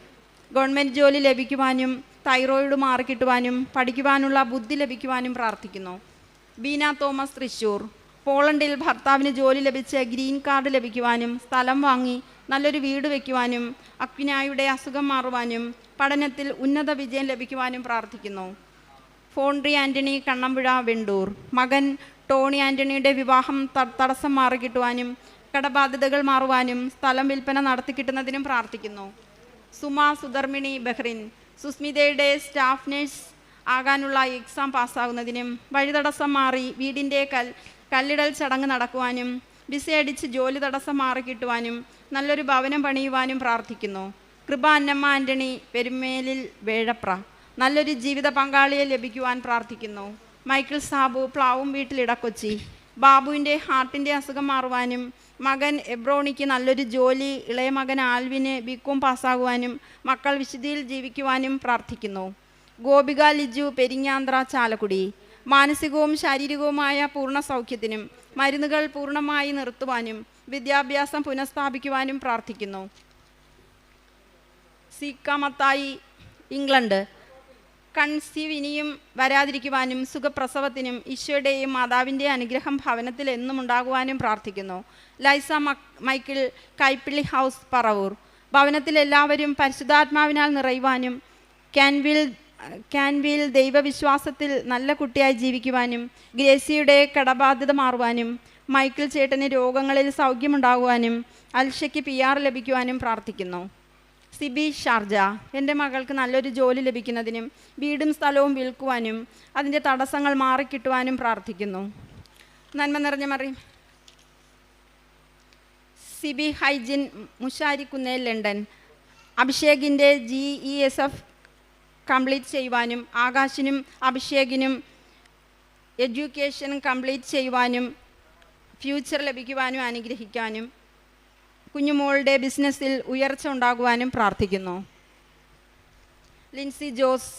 ഗവൺമെൻറ് ജോലി ലഭിക്കുവാനും തൈറോയിഡ് മാറിക്കിട്ടുവാനും പഠിക്കുവാനുള്ള ബുദ്ധി ലഭിക്കുവാനും പ്രാർത്ഥിക്കുന്നു. ബീന തോമസ് തൃശ്ശൂർ. പോളണ്ടിൽ ഭർത്താവിന് ജോലി ലഭിച്ച് ഗ്രീൻ കാർഡ് ലഭിക്കുവാനും സ്ഥലം വാങ്ങി നല്ലൊരു വീട് വയ്ക്കുവാനും അക്വിനായുടെ അസുഖം മാറുവാനും പഠനത്തിൽ ഉന്നത വിജയം ലഭിക്കുവാനും പ്രാർത്ഥിക്കുന്നു. ഫോൺട്രി ആൻ്റണി കണ്ണമ്പുഴ വെണ്ടൂർ. മകൻ ടോണി ആൻ്റണിയുടെ വിവാഹം തടസ്സം മാറിക്കിട്ടുവാനും കടബാധ്യതകൾ മാറുവാനും സ്ഥലം വിൽപ്പന നടത്തിക്കിട്ടുന്നതിനും പ്രാർത്ഥിക്കുന്നു. സുമ സുധർമ്മിണി ബഹ്റിൻ. സുസ്മിതയുടെ സ്റ്റാഫ് നേഴ്സ് ആകാനുള്ള എക്സാം പാസ്സാകുന്നതിനും വഴിതടസ്സം മാറി വീടിൻ്റെ കല്ലിടൽ ചടങ്ങ് നടക്കുവാനും വിസ അടിച്ച് ജോലി തടസ്സം മാറിക്കിട്ടുവാനും നല്ലൊരു ഭവനം പണിയുവാനും പ്രാർത്ഥിക്കുന്നു. കൃപ അന്നമ്മ ആൻ്റണി പെരുമേലിൽ വേഴപ്ര. നല്ലൊരു ജീവിത പങ്കാളിയെ ലഭിക്കുവാൻ പ്രാർത്ഥിക്കുന്നു. മൈക്കിൾ സാബു പ്ലാവും വീട്ടിൽ ഇടക്കൊച്ചി. ബാബുവിൻ്റെ ഹാർട്ടിൻ്റെ അസുഖം മാറുവാനും മകൻ എബ്രോണിക്ക് നല്ലൊരു ജോലി ഇളയ മകൻ ആൽവിന് BCom പാസ്സാകുവാനും മക്കൾ വിശുദ്ധിയിൽ ജീവിക്കുവാനും പ്രാർത്ഥിക്കുന്നു. ഗോപിക ലിജു പെരിങ്ങാന്ത്ര ചാലക്കുടി. മാനസികവും ശാരീരികവുമായ പൂർണ്ണ സൗഖ്യത്തിനും മരുന്നുകൾ പൂർണ്ണമായി നിർത്തുവാനും വിദ്യാഭ്യാസം പുനഃസ്ഥാപിക്കുവാനും പ്രാർത്ഥിക്കുന്നു. സീക്കാമത്തായി ഇംഗ്ലണ്ട്. കൺസീവ് ഇനിയും വരാതിരിക്കുവാനും സുഖപ്രസവത്തിനും ഈശോയുടെയും മാതാവിൻ്റെ അനുഗ്രഹം ഭവനത്തിൽ എന്നും ഉണ്ടാകുവാനും പ്രാർത്ഥിക്കുന്നു. ലൈസ മൈക്കിൾ കൈപ്പിള്ളി ഹൗസ് പറവൂർ. ഭവനത്തിൽ എല്ലാവരും പരിശുദ്ധാത്മാവിനാൽ നിറയുവാനും ക്യാൻവിൽ ദൈവവിശ്വാസത്തിൽ നല്ല കുട്ടിയായി ജീവിക്കുവാനും ഗ്രേസിയുടെ കടബാധ്യത മാറുവാനും മൈക്കിൾ ചേട്ടന് രോഗങ്ങളിൽ സൗഖ്യമുണ്ടാകുവാനും അൽഷയ്ക്ക് PR ലഭിക്കുവാനും പ്രാർത്ഥിക്കുന്നു. സിബി ഷാർജ. എൻ്റെ മകൾക്ക് നല്ലൊരു ജോലി ലഭിക്കുന്നതിനും വീടും സ്ഥലവും വിൽക്കുവാനും അതിൻ്റെ തടസ്സങ്ങൾ മാറിക്കിട്ടുവാനും പ്രാർത്ഥിക്കുന്നു. നന്മ നിറഞ്ഞ മറിയം. സിബി ഹൈജിൻ മുഷാരിക്കുന്നേൽ ലണ്ടൻ. അഭിഷേകിൻ്റെ GESF കംപ്ലീറ്റ് ചെയ്യുവാനും ആകാശിനും അഭിഷേകിനും എഡ്യൂക്കേഷൻ കംപ്ലീറ്റ് ചെയ്യുവാനും ഫ്യൂച്ചർ ലഭിക്കുവാനും അനുഗ്രഹിക്കാനും കുഞ്ഞുമോളുടെ ബിസിനസ്സിൽ ഉയർച്ച ഉണ്ടാകുവാനും പ്രാർത്ഥിക്കുന്നു. ലിൻസി ജോസ്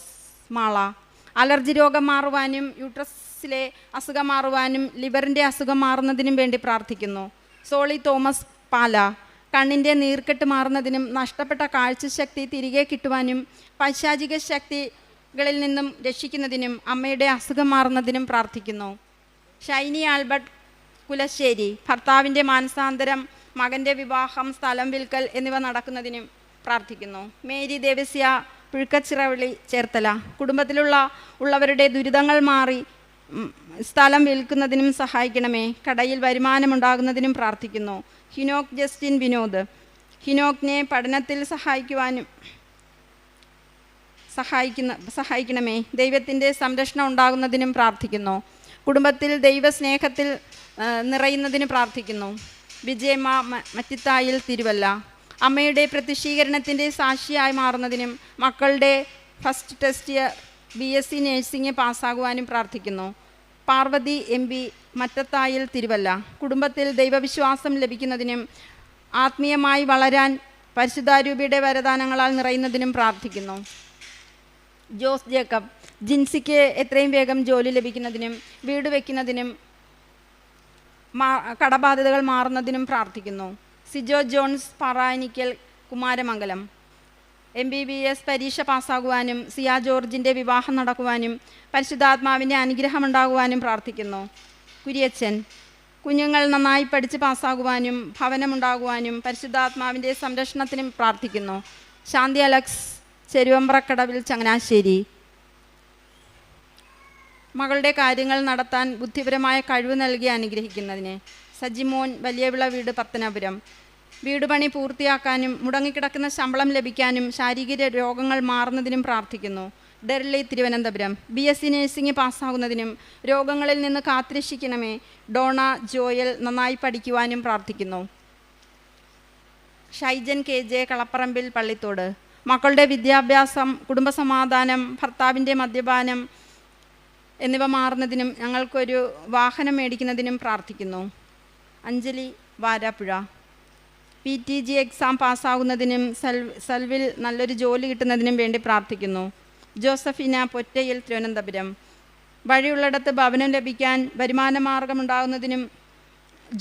മാള. അലർജി രോഗം മാറുവാനും യൂട്രസിലെ അസുഖം മാറുവാനും ലിവറിൻ്റെ അസുഖം മാറുന്നതിനും വേണ്ടി പ്രാർത്ഥിക്കുന്നു. സോളി തോമസ് പാല. കണ്ണിൻ്റെ നീർക്കെട്ട് മാറുന്നതിനും നഷ്ടപ്പെട്ട കാഴ്ചശക്തി തിരികെ കിട്ടുവാനും പൈശാചിക ശക്തികളിൽ നിന്നും രക്ഷിക്കുന്നതിനും അമ്മയുടെ അസുഖം മാറുന്നതിനും പ്രാർത്ഥിക്കുന്നു. ഷൈനി ആൽബർട്ട് കുലശ്ശേരി. ഭർത്താവിൻ്റെ മാനസാന്തരം മകൻ്റെ വിവാഹം സ്ഥലം വിൽക്കൽ എന്നിവ നടക്കുന്നതിനും പ്രാർത്ഥിക്കുന്നു. മേരി ദേവസ്യ പുഴുക്കച്ചിറവള്ളി ചേർത്തല. കുടുംബത്തിലുള്ളവരുടെ ദുരിതങ്ങൾ മാറി സ്ഥലം വിൽക്കുന്നതിനും സഹായിക്കണമേ. കടയിൽ വരുമാനമുണ്ടാകുന്നതിനും പ്രാർത്ഥിക്കുന്നു. ഹിനോക്ക് ജസ്റ്റിൻ വിനോദ്. ഹിനോക്കിനെ പഠനത്തിൽ സഹായിക്കണമേ. ദൈവത്തിൻ്റെ സംരക്ഷണം ഉണ്ടാകുന്നതിനും പ്രാർത്ഥിക്കുന്നു. കുടുംബത്തിൽ ദൈവസ്നേഹത്തിൽ നിറയുന്നതിന് പ്രാർത്ഥിക്കുന്നു. വിജയമ്മ മറ്റിത്തായിൽ തിരുവല്ല. അമ്മയുടെ പ്രത്യക്ഷീകരണത്തിൻ്റെ സാക്ഷിയായി മാറുന്നതിനും മക്കളുടെ ഫസ്റ്റ് ടെസ്റ്റ് BSc നഴ്സിംഗ് പാസ്സാകുവാനും പ്രാർത്ഥിക്കുന്നു. പാർവതി MP മറ്റത്തായിൽ തിരുവല്ല. കുടുംബത്തിൽ ദൈവവിശ്വാസം ലഭിക്കുന്നതിനും ആത്മീയമായി വളരാൻ പരിശുദ്ധാരൂപിയുടെ വരദാനങ്ങളാൽ നിറയുന്നതിനും പ്രാർത്ഥിക്കുന്നു. ജോസ് ജേക്കബ് ജിൻസിക്ക് എത്രയും വേഗം ജോലി ലഭിക്കുന്നതിനും വീട് വയ്ക്കുന്നതിനും കടബാധ്യതകൾ മാറുന്നതിനും പ്രാർത്ഥിക്കുന്നു. സിജോ ജോൺസ് പാറാനിക്കൽ കുമാരമംഗലം. MBBS പരീക്ഷ പാസ്സാകുവാനും സിയ ജോർജിൻ്റെ വിവാഹം നടക്കുവാനും പരിശുദ്ധാത്മാവിൻ്റെ അനുഗ്രഹമുണ്ടാകുവാനും പ്രാർത്ഥിക്കുന്നു. കുര്യച്ചൻ കുഞ്ഞുങ്ങൾ നന്നായി പഠിച്ച് പാസ്സാകുവാനും ഭവനമുണ്ടാകുവാനും പരിശുദ്ധാത്മാവിൻ്റെ സംരക്ഷണത്തിനും പ്രാർത്ഥിക്കുന്നു. ശാന്തി അലക്സ് ചെരുവമ്പ്രക്കടവിൽ ചങ്ങനാശ്ശേരി. മകളുടെ കാര്യങ്ങൾ നടത്താൻ ബുദ്ധിപരമായ കഴിവ് നൽകി അനുഗ്രഹിക്കുന്നതിന്. സജിമോൻ വലിയവിള വീട് പത്തനാപുരം. വീട് പണി പൂർത്തിയാക്കാനും മുടങ്ങിക്കിടക്കുന്ന ശമ്പളം ലഭിക്കാനും ശാരീരിക രോഗങ്ങൾ മാറുന്നതിനും പ്രാർത്ഥിക്കുന്നു. ഡെർലി തിരുവനന്തപുരം. BSc നഴ്സിംഗ് പാസ്സാകുന്നതിനും രോഗങ്ങളിൽ നിന്ന് കാത്തുരക്ഷിക്കണമേ. ഡോണ ജോയൽ നന്നായി പഠിക്കുവാനും പ്രാർത്ഥിക്കുന്നു. ഷൈജൻ KJ കളപ്പറമ്പിൽ പള്ളിത്തോട്. മക്കളുടെ വിദ്യാഭ്യാസം, കുടുംബസമാധാനം, ഭർത്താവിൻ്റെ മദ്യപാനം എന്നിവ മാറുന്നതിനും ഞങ്ങൾക്കൊരു വാഹനം മേടിക്കുന്നതിനും പ്രാർത്ഥിക്കുന്നു. അഞ്ജലി വാരാപ്പുഴ. PTG എക്സാം പാസ്സാകുന്നതിനും സൽവിൽ നല്ലൊരു ജോലി കിട്ടുന്നതിനും വേണ്ടി പ്രാർത്ഥിക്കുന്നു. ജോസഫിന പൊറ്റയിൽ തിരുവനന്തപുരം. വഴിയുള്ളിടത്ത് ഭവനം ലഭിക്കാൻ, വരുമാന മാർഗമുണ്ടാകുന്നതിനും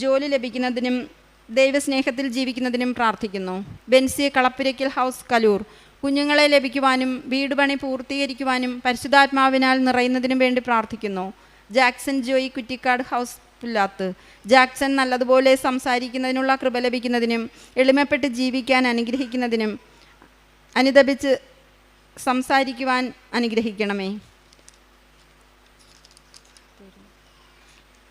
ജോലി ലഭിക്കുന്നതിനും ദൈവസ്നേഹത്തിൽ ജീവിക്കുന്നതിനും പ്രാർത്ഥിക്കുന്നു. ബെൻസി കളപ്പുരയ്ക്കൽ ഹൗസ് കലൂർ. കുഞ്ഞുങ്ങളെ ലഭിക്കുവാനും വീട് പണി പൂർത്തീകരിക്കുവാനും പരിശുദ്ധാത്മാവിനാൽ നിറയുന്നതിനും വേണ്ടി പ്രാർത്ഥിക്കുന്നു. ജാക്സൺ ജോയി കുറ്റിക്കാട് ഹൗസ് പുല്ലാത്ത്. ജാക്സൺ നല്ലതുപോലെ സംസാരിക്കുന്നതിനുള്ള കൃപ ലഭിക്കുന്നതിനും എളിമപ്പെട്ട് ജീവിക്കാൻ അനുഗ്രഹിക്കുന്നതിനും അനുദപിച്ച് സംസാരിക്കുവാൻ അനുഗ്രഹിക്കണമേ.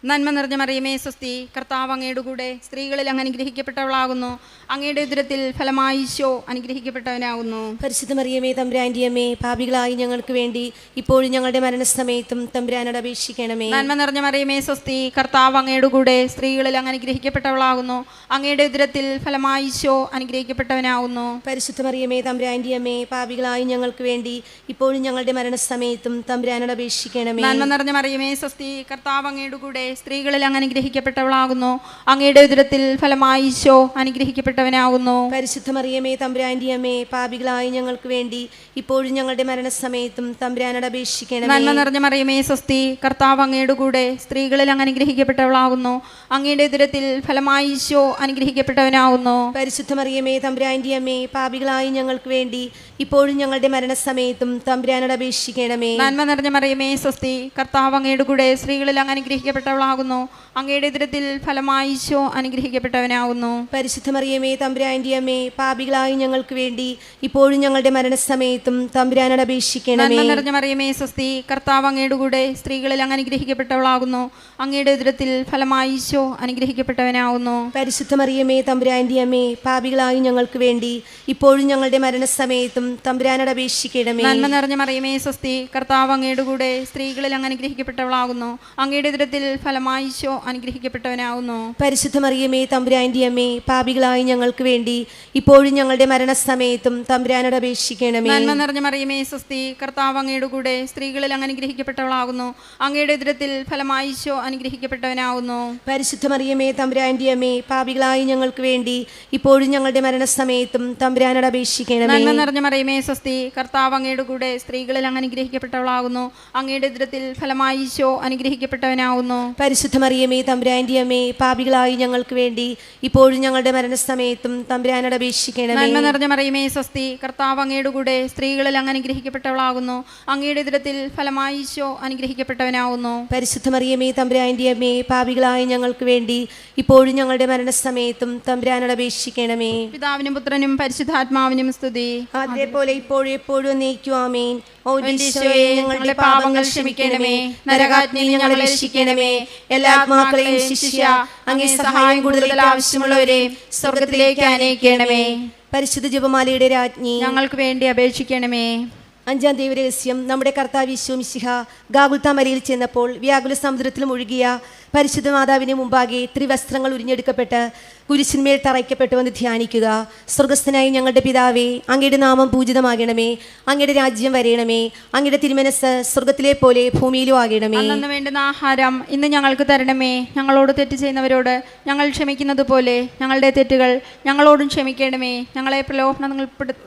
നന്മ നിറഞ്ഞ മറിയമേ സ്വസ്തി, കർത്താവ് അങ്ങയുടെ കൂടെ സ്ത്രീകളിൽ അങ്ങ് അനുഗ്രഹിക്കപ്പെട്ടവളാകുന്നു. അങ്ങയുടെ ഉദരത്തിൽ ഫലമായി ഈശോ അനുഗ്രഹിക്കപ്പെട്ടവനാകുന്നു. പരിശുദ്ധ മറിയമേ തമ്പുരാന്റെ അമ്മേ, പാപികളായി ഞങ്ങൾക്ക് വേണ്ടി ഇപ്പോഴും ഞങ്ങളുടെ മരണസമയത്തും തമ്പുരാനോട് അപേക്ഷിക്കണമേ. നന്മ നിറഞ്ഞ മറിയമേ സ്വസ്തി, കർത്താവ് അങ്ങയുടെ കൂടെ സ്ത്രീകളിൽ അങ്ങ് അനുഗ്രഹിക്കപ്പെട്ടവളാകുന്നു. അങ്ങയുടെ ഉദരത്തിൽ ഫലമായി ഈശോ അനുഗ്രഹിക്കപ്പെട്ടവനാകുന്നു. പരിശുദ്ധ മറിയമേ തമ്പുരാന്റെ അമ്മേ, പാപികളായി ഞങ്ങൾക്ക് വേണ്ടി ഇപ്പോഴും ഞങ്ങളുടെ മരണസമയത്തും തമ്പുരാനോട് അപേക്ഷിക്കണമേ. നന്മ നിറഞ്ഞ മറിയമേ സ്വസ്തി, കർത്താവ് അങ്ങയുടെ കൂടെ സ്ത്രീകളിൽ അങ്ങ് അനുഗ്രഹിക്കപ്പെട്ടവളാകുന്നു. അങ്ങയുടെ ഉദരത്തിൽ ഫലമായി ഈശോ അനുഗ്രഹിക്കപ്പെട്ടവനാകുന്നു. പരിശുദ്ധ മറിയമേ തമ്പുരാന്റെ അമ്മേ, പാപികളായി ഞങ്ങൾക്ക് വേണ്ടി ഇപ്പോഴും ഞങ്ങളുടെ മരണസമയത്തും തമ്പുരാനോട് അപേക്ഷിക്കണമേ. നന്മ നിറഞ്ഞ മറിയമേ സ്വസ്തി, കർത്താവ് അങ്ങയുടെ കൂടെ സ്ത്രീകളിൽ അങ്ങ് അനുഗ്രഹിക്കപ്പെട്ടവളാകുന്നു. അങ്ങയുടെ ഉദരത്തിൽ ഫലമായി ഈശോ അനുഗ്രഹിക്കപ്പെട്ടവനാകുന്നു. പരിശുദ്ധ മറിയമേ തമ്പുരാന്റെ അമ്മേ, പാപികളായി ഞങ്ങൾക്ക് വേണ്ടി ഇപ്പോഴും ഞങ്ങളുടെ മരണസമയത്തും തമ്പുരാനോട് അപേക്ഷിക്കണമേ. നന്മ നിറഞ്ഞ മറിയമേ സ്വസ്തി, കർത്താവ് അങ്ങയുടെ കൂടെ സ്ത്രീകളിൽ അങ്ങ് അനുഗ്രഹിക്കപ്പെട്ടവളാകുന്നു. അങ്ങയുടെ ഉദരത്തിൽ ഫലമായി ഈശോ അനുഗ്രഹിക്കപ്പെട്ടവനാകുന്നു. പരിശുദ്ധ മറിയമേ തമ്പുരാന്റെ അമ്മേ, പാപികളായി ഞങ്ങൾക്ക് വേണ്ടി ഇപ്പോഴും ഞങ്ങളുടെ മരണസമയത്തും തമ്പുരാനോട് അപേക്ഷിക്കണമേ. നന്മ നിറഞ്ഞ മറിയമേ സ്വസ്തി, കർത്താവ് അങ്ങയുടെ കൂടെ സ്ത്രീകളിൽ അങ്ങ് അനുഗ്രഹിക്കപ്പെട്ടവളാകുന്നു. അങ്ങയുടെ ഉദരത്തിൽ ഫലമായി ഈശോ അനുഗ്രഹിക്കപ്പെട്ടവനാകുന്നു. പരിശുദ്ധ മറിയമേ തമ്പുരാന്റെ അമ്മേ, പാപികളായി ഞങ്ങൾക്ക് വേണ്ടി ഇപ്പോഴും ഞങ്ങളുടെ മരണസമയത്തും തമ്പുരാനോട് അപേക്ഷിക്കണമേ. നന്മ നിറഞ്ഞ മറിയമേ സ്വസ്തി, കർത്താവ് അങ്ങയുടെ കൂടെ സ്ത്രീകളിൽ അങ്ങ് അനുഗ്രഹിക്കപ്പെട്ടവളാകുന്നു. അങ്ങയുടെ ഉദരത്തിൽ ഫലമായി ഈശോ അനുഗ്രഹിക്കപ്പെട്ടവനാകുന്നു. പരിശുദ്ധ മറിയമേ തമ്പുരാന്റെ അമ്മേ, പാപികളായി ഞങ്ങൾക്ക് വേണ്ടി ഇപ്പോഴും ഞങ്ങളുടെ മരണസമയത്തും തമ്പുരാനോട് അപേക്ഷിക്കണമേ. നന്മ നിറഞ്ഞ മറിയമേ സ്വസ്തി, കർത്താവ് അങ്ങയുടെ കൂടെ സ്ത്രീകളിൽ അങ്ങ് അനുഗ്രഹിക്കപ്പെട്ടവളാകുന്നു. അങ്ങയുടെ ഉദരത്തിൽ ഫലമായി ഈശോ അനുഗ്രഹിക്കപ്പെട്ടവനാകുന്നു. പരിശുദ്ധ മറിയമേ തമ്പുരാന്റെ അമ്മേ, പാപികളായി ഞങ്ങൾക്ക് വേണ്ടി ഇപ്പോഴും ഞങ്ങളുടെ മരണസമയത്തും തമ്പുരാനോട് അപേക്ഷിക്കണമേ. നന്മ നിറഞ്ഞ മറിയമേ സ്വസ്തി, കർത്താവ് അങ്ങയുടെ കൂടെ സ്ത്രീകളിൽ അങ്ങ് അനുഗ്രഹിക്കപ്പെട്ടവളാകുന്നു. അങ്ങയുടെ ഉദരത്തിൽ ഫലമായി ഈശോ അനുഗ്രഹിക്കപ്പെട്ടവനാകുന്നു. പരിശുദ്ധ മറിയമേ തമ്പുരാന്റെ അമ്മേ, പാപികളായി ഞങ്ങൾക്ക് വേണ്ടി ഇപ്പോഴും ഞങ്ങളുടെ മരണസമയത്തും തമ്പുരാനോട് അപേക്ഷിക്കണമേ. നന്മ നിറഞ്ഞ മറിയമേ സ്വസ്തി, കർത്താവ് അങ്ങയുടെ കൂടെ സ്ത്രീകളിൽ അങ്ങ് അനുഗ്രഹിക്കപ്പെട്ടവളാകുന്നു. അങ്ങയുടെ ഉദരത്തിൽ ഫലമായി ഈശോ അനുഗ്രഹിക്കപ്പെട്ടവനാകുന്നു. പരിശുദ്ധ മറിയമേ തമ്പുരാന്റെ അമ്മേ, പാപികളായി ഞങ്ങൾക്ക് വേണ്ടി ഇപ്പോഴും ഞങ്ങളുടെ മരണസമയത്തും തമ്പുരാനോട് അപേക്ഷിക്കണമേ. പിതാവിനും പുത്രനും പരിശുദ്ധാത്മാവിനും സ്തുതി. അതേപോലെ ഇപ്പോഴും എപ്പോഴും നീക്കും ആമേൻ. ഓ ഈശോയെ, ഞങ്ങളുടെ പാപങ്ങൾ ക്ഷമിക്കണമേ, നരകാഗ്നിയിൽ ഞങ്ങളെ രക്ഷിക്കണമേ. എല്ലാ ആത്മാക്കളെയും ശിഷ്യ അങ്ങേ സഹായം കൂടുതൽ ആവശ്യമുള്ളവരെ സ്വർഗത്തിലേക്ക് അനയിക്കണമേ. പരിശുദ്ധ ജപമാലയുടെ രാജ്ഞി, ഞങ്ങൾക്ക് വേണ്ടി അപേക്ഷിക്കണമേ. അഞ്ചാം ദൈവരഹസ്യം. നമ്മുടെ കർത്താവ് ഈശോ മിശിഹ ഗാഗുൽത്താ മലയിൽ ചെന്നപ്പോൾ വ്യാകുല സമുദ്രത്തിൽ മുഴുകിയ പരിശുദ്ധ മാതാവിന് മുമ്പാകെ ത്രിവസ്ത്രങ്ങൾ ഉരിഞ്ഞെടുക്കപ്പെട്ട് കുരിശിന്മേൽ തറയ്ക്കപ്പെട്ടുവെന്ന് ധ്യാനിക്കുക. സ്വർഗസ്ഥനായ ഞങ്ങളുടെ പിതാവേ, അങ്ങയുടെ നാമം പൂജിതമാകണമേ, അങ്ങയുടെ രാജ്യം വരയണമേ, അങ്ങയുടെ തിരുമനസ് സ്വർഗത്തിലെ പോലെ ഭൂമിയിലും ആകണമേ. അന്നു വേണ്ടുന്ന ആഹാരം ഇന്ന് ഞങ്ങൾക്ക് തരണമേ. ഞങ്ങളോട് തെറ്റ് ചെയ്യുന്നവരോട് ഞങ്ങൾ ക്ഷമിക്കുന്നത് പോലെ ഞങ്ങളുടെ തെറ്റുകൾ ഞങ്ങളോടും ക്ഷമിക്കണമേ. ഞങ്ങളെ പ്രലോഭനങ്ങൾ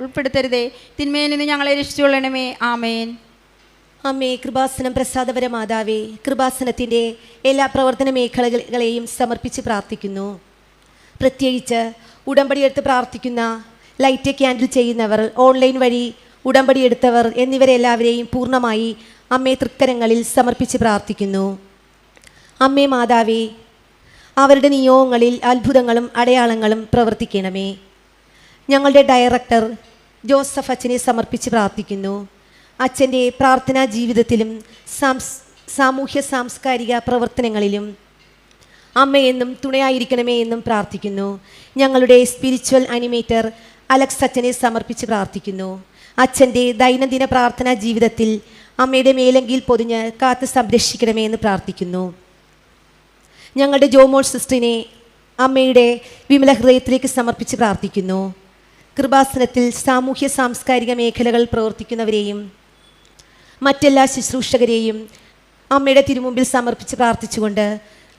ഉൾപ്പെടുത്തരുതേ, തിന്മയിൽ നിന്ന് ഞങ്ങളെ രക്ഷിച്ചുകൊള്ളണമേ. ആമേൻ. അമ്മേ, കൃപാസനം പ്രസാദപര മാതാവേ, കൃപാസനത്തിൻ്റെ എല്ലാ പ്രവർത്തന മേഖലകളെയും സമർപ്പിച്ച് പ്രാർത്ഥിക്കുന്നു. പ്രത്യേകിച്ച് ഉടമ്പടി എടുത്ത് പ്രാർത്ഥിക്കുന്ന, ലൈറ്റ് ക്യാൻഡിൽ ചെയ്യുന്നവർ, ഓൺലൈൻ വഴി ഉടമ്പടി എടുത്തവർ എന്നിവരെല്ലാവരെയും പൂർണ്ണമായി അമ്മേ തൃക്കരങ്ങളിൽ സമർപ്പിച്ച് പ്രാർത്ഥിക്കുന്നു. അമ്മേ മാതാവേ, അവരുടെ നിയോഗങ്ങളിൽ അത്ഭുതങ്ങളും അടയാളങ്ങളും പ്രവർത്തിക്കണമേ. ഞങ്ങളുടെ ഡയറക്ടർ ജോസഫ് അച്ഛനെ സമർപ്പിച്ച് പ്രാർത്ഥിക്കുന്നു. അച്ഛൻ്റെ പ്രാർത്ഥനാ ജീവിതത്തിലും സാമൂഹ്യ സാംസ്കാരിക പ്രവർത്തനങ്ങളിലും അമ്മയെന്നും തുണയായിരിക്കണമേ എന്നും പ്രാർത്ഥിക്കുന്നു. ഞങ്ങളുടെ സ്പിരിച്വൽ അനിമേറ്റർ അലക്സ് അച്ഛനെ സമർപ്പിച്ച് പ്രാർത്ഥിക്കുന്നു. അച്ഛൻ്റെ ദൈനംദിന പ്രാർത്ഥനാ ജീവിതത്തിൽ അമ്മയുടെ മേലെങ്കിൽ പൊതിഞ്ഞ് കാത്ത് സംരക്ഷിക്കണമേ എന്ന് പ്രാർത്ഥിക്കുന്നു. ഞങ്ങളുടെ ജോമോൾ സിസ്റ്ററിനെ അമ്മയുടെ വിമല ഹൃദയത്തിലേക്ക് സമർപ്പിച്ച് പ്രാർത്ഥിക്കുന്നു. കൃപാസനത്തിൽ സാമൂഹ്യ സാംസ്കാരിക മേഖലകൾ പ്രവർത്തിക്കുന്നവരെയും മറ്റെല്ലാ ശുശ്രൂഷകരെയും അമ്മയുടെ തിരുമുമ്പിൽ സമർപ്പിച്ച് പ്രാർത്ഥിച്ചുകൊണ്ട്,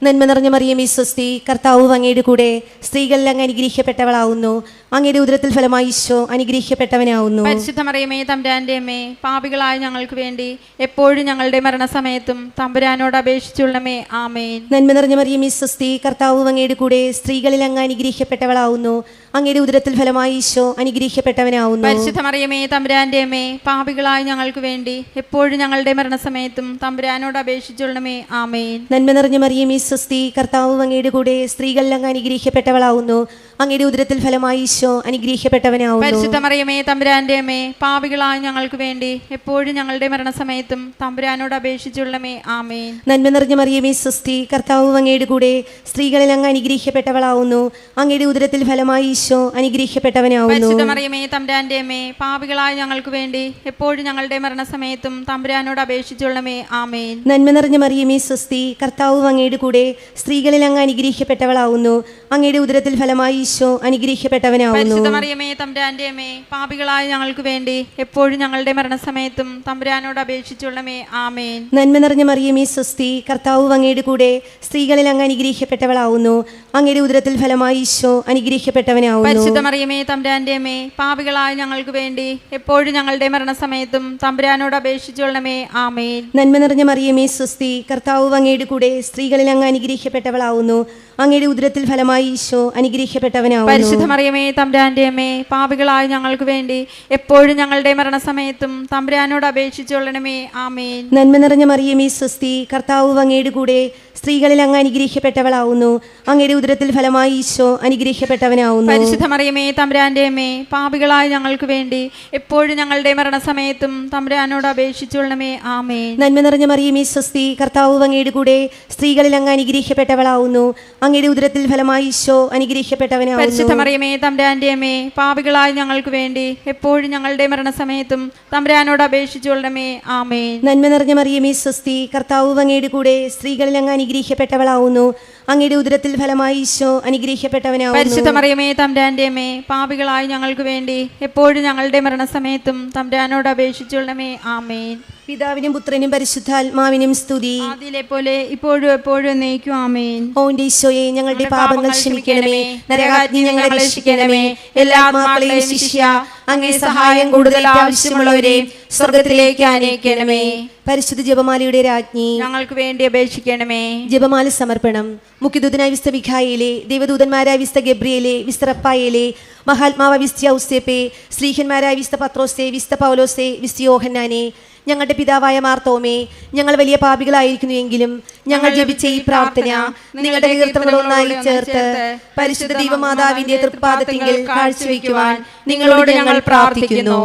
നന്മ നിറഞ്ഞ മറിയമേ സ്വസ്തി, കർത്താവ് അങ്ങയുടെ കൂടെ സ്ത്രീകളിൽ അങ്ങ് അനുഗ്രഹിക്കപ്പെട്ടവളാവുന്നു, അങ്ങയുടെ ഉദരത്തിൽ ഫലമായി ഈശോ അനുഗ്രഹിക്കപ്പെട്ടവനാവുന്നു. പരിശുദ്ധ മറിയമേ തമ്പുരാന്റെ അമ്മേ, പാപികളായ ഞങ്ങൾക്ക് വേണ്ടി എപ്പോഴും ഞങ്ങളുടെ മരണസമയത്തും തമ്പുരാനോട് അപേക്ഷിച്ചുള്ളമേ. ആമേൻ. നന്മ നിറഞ്ഞ മറിയമേ സ്വസ്തി, കർത്താവ് അങ്ങയുടെ കൂടെ സ്ത്രീകളിൽ അങ്ങ് അനുഗ്രഹിക്കപ്പെട്ടവളാവുന്നു, അങ്ങയുടെ ഉദരത്തിൽ ഫലമായി ഈശോ അനുഗ്രഹിക്കപ്പെട്ടവനാവുന്നു. പരിശുദ്ധ മറിയമേ തമ്പുരാന്റെ അമ്മേ, പാപികളായ ഞങ്ങൾക്ക് വേണ്ടി എപ്പോഴും ഞങ്ങളുടെ മരണസമയത്തും തമ്പുരാനോട് അപേക്ഷിച്ചുള്ളമേ. ആമേൻ. നന്മ നിറഞ്ഞ മറിയമേ സ്വസ്തി, കർത്താവ് അങ്ങയുടെ കൂടെ സ്ത്രീകളിൽ അങ്ങ് അനുഗ്രഹിക്കപ്പെട്ടവളാവുന്നു, അങ്ങയുടെ ഉദരത്തിൽ ഫലമായി ഈശോ അനുഗ്രഹിക്കപ്പെട്ടവനാവുന്നു. പരിശുദ്ധ മറിയമേ തമ്പുരാന്റെ അമ്മേ, പാപികളായ ഞങ്ങൾക്ക് വേണ്ടി എപ്പോഴും ഞങ്ങളുടെ മരണസമയത്തും തമ്പുരാനോട് അപേക്ഷിച്ചുള്ളമേ. ആമേൻ. നന്മ നിറഞ്ഞ മറിയമേ സ്വസ്തി, കർത്താവ് അങ്ങയുടെ കൂടെ സ്ത്രീകളിൽ അങ്ങ് അനുഗ്രഹിക്കപ്പെട്ടവളാവുന്നു, അങ്ങയുടെ ഉദരത്തിൽ ഫലമായി ഈശോ അനുഗ്രഹിക്കപ്പെട്ടവനാവുന്നു. പരിശുദ്ധ മറിയമേ തമ്പുരാന്റെ അമ്മേ, പാപികളായ ഞങ്ങൾക്ക് വേണ്ടി എപ്പോഴും ഞങ്ങളുടെ മരണസമയത്തും തമ്പുരാനോട് അപേക്ഷിച്ചുള്ളമേ. ആമേൻ. നന്മ നിറഞ്ഞ മറിയമേ സ്വസ്തി, കർത്താവ് അങ്ങയുടെ കൂടെ സ്ത്രീകളിൽ അങ്ങ് അനുഗ്രഹിക്കപ്പെട്ടവളാവുന്നു, അങ്ങയുടെ ഉദരത്തിൽ ഫലമായി ഈശോ അനുഗ്രഹിക്കപ്പെട്ടവനാവുന്നു. പരിശുദ്ധ മറിയമേ തമ്പുരാന്റെ അമ്മേ, പാപികളായ ഞങ്ങൾക്ക് വേണ്ടി എപ്പോഴും ഞങ്ങളുടെ മരണസമയത്തും തമ്പുരാനോട് അപേക്ഷിച്ചുള്ളമേ. ആമേൻ. നന്മ നിറഞ്ഞ മറിയമേ സ്വസ്തി, കർത്താവ് അങ്ങയുടെ കൂടെ സ്ത്രീകളിൽ അങ്ങ് അനുഗ്രഹിക്കപ്പെട്ടവളാവുന്നു, അങ്ങയുടെ ഉദരത്തിൽ ഫലമായി ഈശോ അനുഗ്രഹിക്കപ്പെട്ടവനാവുന്നു. പരിശുദ്ധ മറിയമേ തമ്പുരാന്റെ അമ്മേ, പാപികളായ ഞങ്ങൾക്ക് വേണ്ടി എപ്പോഴും ഞങ്ങളുടെ മരണസമയത്തും തമ്പുരാനോട് അപേക്ഷിച്ചുള്ളമേ. ആമേൻ. നന്മ നിറഞ്ഞ മറിയമേ സ്വസ്തി, കർത്താവ് അങ്ങയുടെ കൂടെ സ്ത്രീകളിൽ അങ്ങ് അനുഗ്രഹിക്കപ്പെട്ടവളാവുന്നു, അങ്ങയുടെ ഉദരത്തിൽ ഫലമായി ഈശോ അനുഗ്രഹിക്കപ്പെട്ടവനാവുന്നു. പരിശുദ്ധ മറിയമേ തമ്പുരാന്റെ അമ്മേ, പാപികളായ ഞങ്ങൾക്ക് വേണ്ടി എപ്പോഴും ഞങ്ങളുടെ മരണസമയത്തും തമ്പുരാനോട് അപേക്ഷിച്ചുള്ളണമേ. ആമേൻ. നന്മ നിറഞ്ഞ മറിയമേ സ്വസ്തി, കർത്താവ് അങ്ങയുടെ കൂടെ സ്ത്രീകളിൽ അങ്ങ് അനുഗ്രഹിക്കപ്പെട്ടവളാവുന്നു, അങ്ങയുടെ ഉദരത്തിൽ ഫലമായി ഈശോ അനുഗ്രഹിക്കപ്പെട്ടവനാവുന്നു. പരിശുദ്ധ മറിയമേ തമ്പുരാന്റെ അമ്മേ, പാപികളായ ഞങ്ങൾക്ക് വേണ്ടി എപ്പോഴും ഞങ്ങളുടെ മരണസമയത്തും തമ്പുരാനോട് അപേക്ഷിച്ചുള്ളണമേ. ആമേൻ. നന്മ നിറഞ്ഞ മറിയമേ സ്വസ്തി, കർത്താവ് അങ്ങയുടെ കൂടെ സ്ത്രീകളിൽ അങ്ങ് അനുഗ്രഹിക്കപ്പെട്ടവളാവുന്നു, അങ്ങയുടെ ഉദരത്തിൽ ഫലമായി ഈശോ അനുഗ്രഹിക്കപ്പെട്ടവനാവുന്നു. പരിശുദ്ധ മറിയമേ തമ്പുരാന്റെ അമ്മേ, പാപികളായ ഞങ്ങൾക്ക് വേണ്ടി എപ്പോഴും ഞങ്ങളുടെ മരണസമയത്തും തമ്പുരാനോട് അപേക്ഷിച്ചുകൊള്ളണമേ. ആമേൻ. നന്മ നിറഞ്ഞ മറിയമേ സ്വസ്തി, കർത്താവ് അങ്ങയുടെ കൂടെ സ്ത്രീകളിൽ അങ്ങ് അനുഗ്രഹിക്കപ്പെട്ടവളാവുന്നു, അങ്ങയുടെ ഉദരത്തിൽ ഫലമായി ഈശോ അനുഗ്രഹിക്കപ്പെട്ടവനാവുന്നു. പരിശുദ്ധ മറിയമേ തമ്പുരാന്റെ അമ്മേ, പാപികളായ ഞങ്ങൾക്ക് വേണ്ടി എപ്പോഴും ഞങ്ങളുടെ മരണസമയത്തും തമ്പുരാനോട് അപേക്ഷിച്ചുകൊള്ളണമേ. ആമേൻ. പിതാവിനും പുത്രനും പരിശുദ്ധാത്മാവിനും സ്തുതി, ആദിയിലെ പോലെ ഇപ്പോഴും എപ്പോഴും എന്നേക്കും. ആമേൻ. ഓ ഈശോയെ, ഞങ്ങളുടെ പാപങ്ങൾ ക്ഷമിക്കണമേ, നരകാഗ്നി ഞങ്ങളെ രക്ഷിക്കണമേ, എല്ലാ ആത്മാക്കളെയും ശിഷ്യ അങ്ങേ സഹായം കൂടുതൽ ആവശ്യമുള്ളവരെ സ്വർഗത്തിലേക്ക് ആനയിക്കണമേ. പരിശുദ്ധ ജപമാലയുടെ രാജ്ഞി, ഞങ്ങൾക്ക് വേണ്ടി അപേക്ഷിക്കണമേ. ജപമാല സമർപ്പണം. മുഖ്യദൂതനായ വിസ്ത മിഖായേലേ, ദേവദൂതന്മാരായ വിസ്ത ഗബ്രിയേലേ, വിസ്ത റഫായേലേ, മഹാത്മാവ വിസ്ത ഔസേപ്പേ, ശ്രീഹന്മാരായ വിസ്ത പത്രോസേ, വിസ്ത പൗലോസേ, വിസ്ത യോഹന്നാനേ, ഞങ്ങളുടെ പിതാവായ മാർത്തോമേ, ഞങ്ങൾ വലിയ പാപികളായിരിക്കുന്നുവെങ്കിലും ഞങ്ങൾ ജപിച്ച ഈ പ്രാർത്ഥന നിങ്ങളുടെ കീർത്തനങ്ങളൊന്നായി ചേർത്ത് പരിശുദ്ധ ദൈവമാതാവിന്റെ തൃപ്പാദത്തിങ്കൽ കാഴ്ചവെക്കുവാൻ നിങ്ങളോട് ഞങ്ങൾ പ്രാർത്ഥിക്കുന്നു.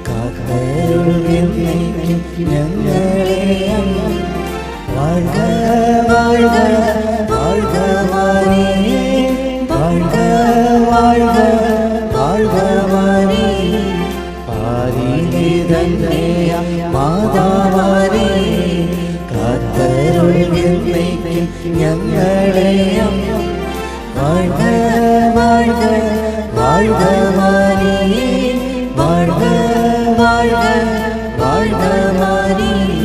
കാത്തരുൾകെന്നേക്കും ഞങ്ങളെ வாழ்க வாழ்க வாழ்க மாரியே வாழ்க வாழ்க வாழ்க மாரியே പാരിലെ തന്നെ മാതാവാരേ കാത്തരുൾകെന്നേക്കും ഞങ്ങളെ வாழ்க வாழ்க வாழ்க മാരിയേ வாழ்க வாழ்க வாழ்க മാരിയേ.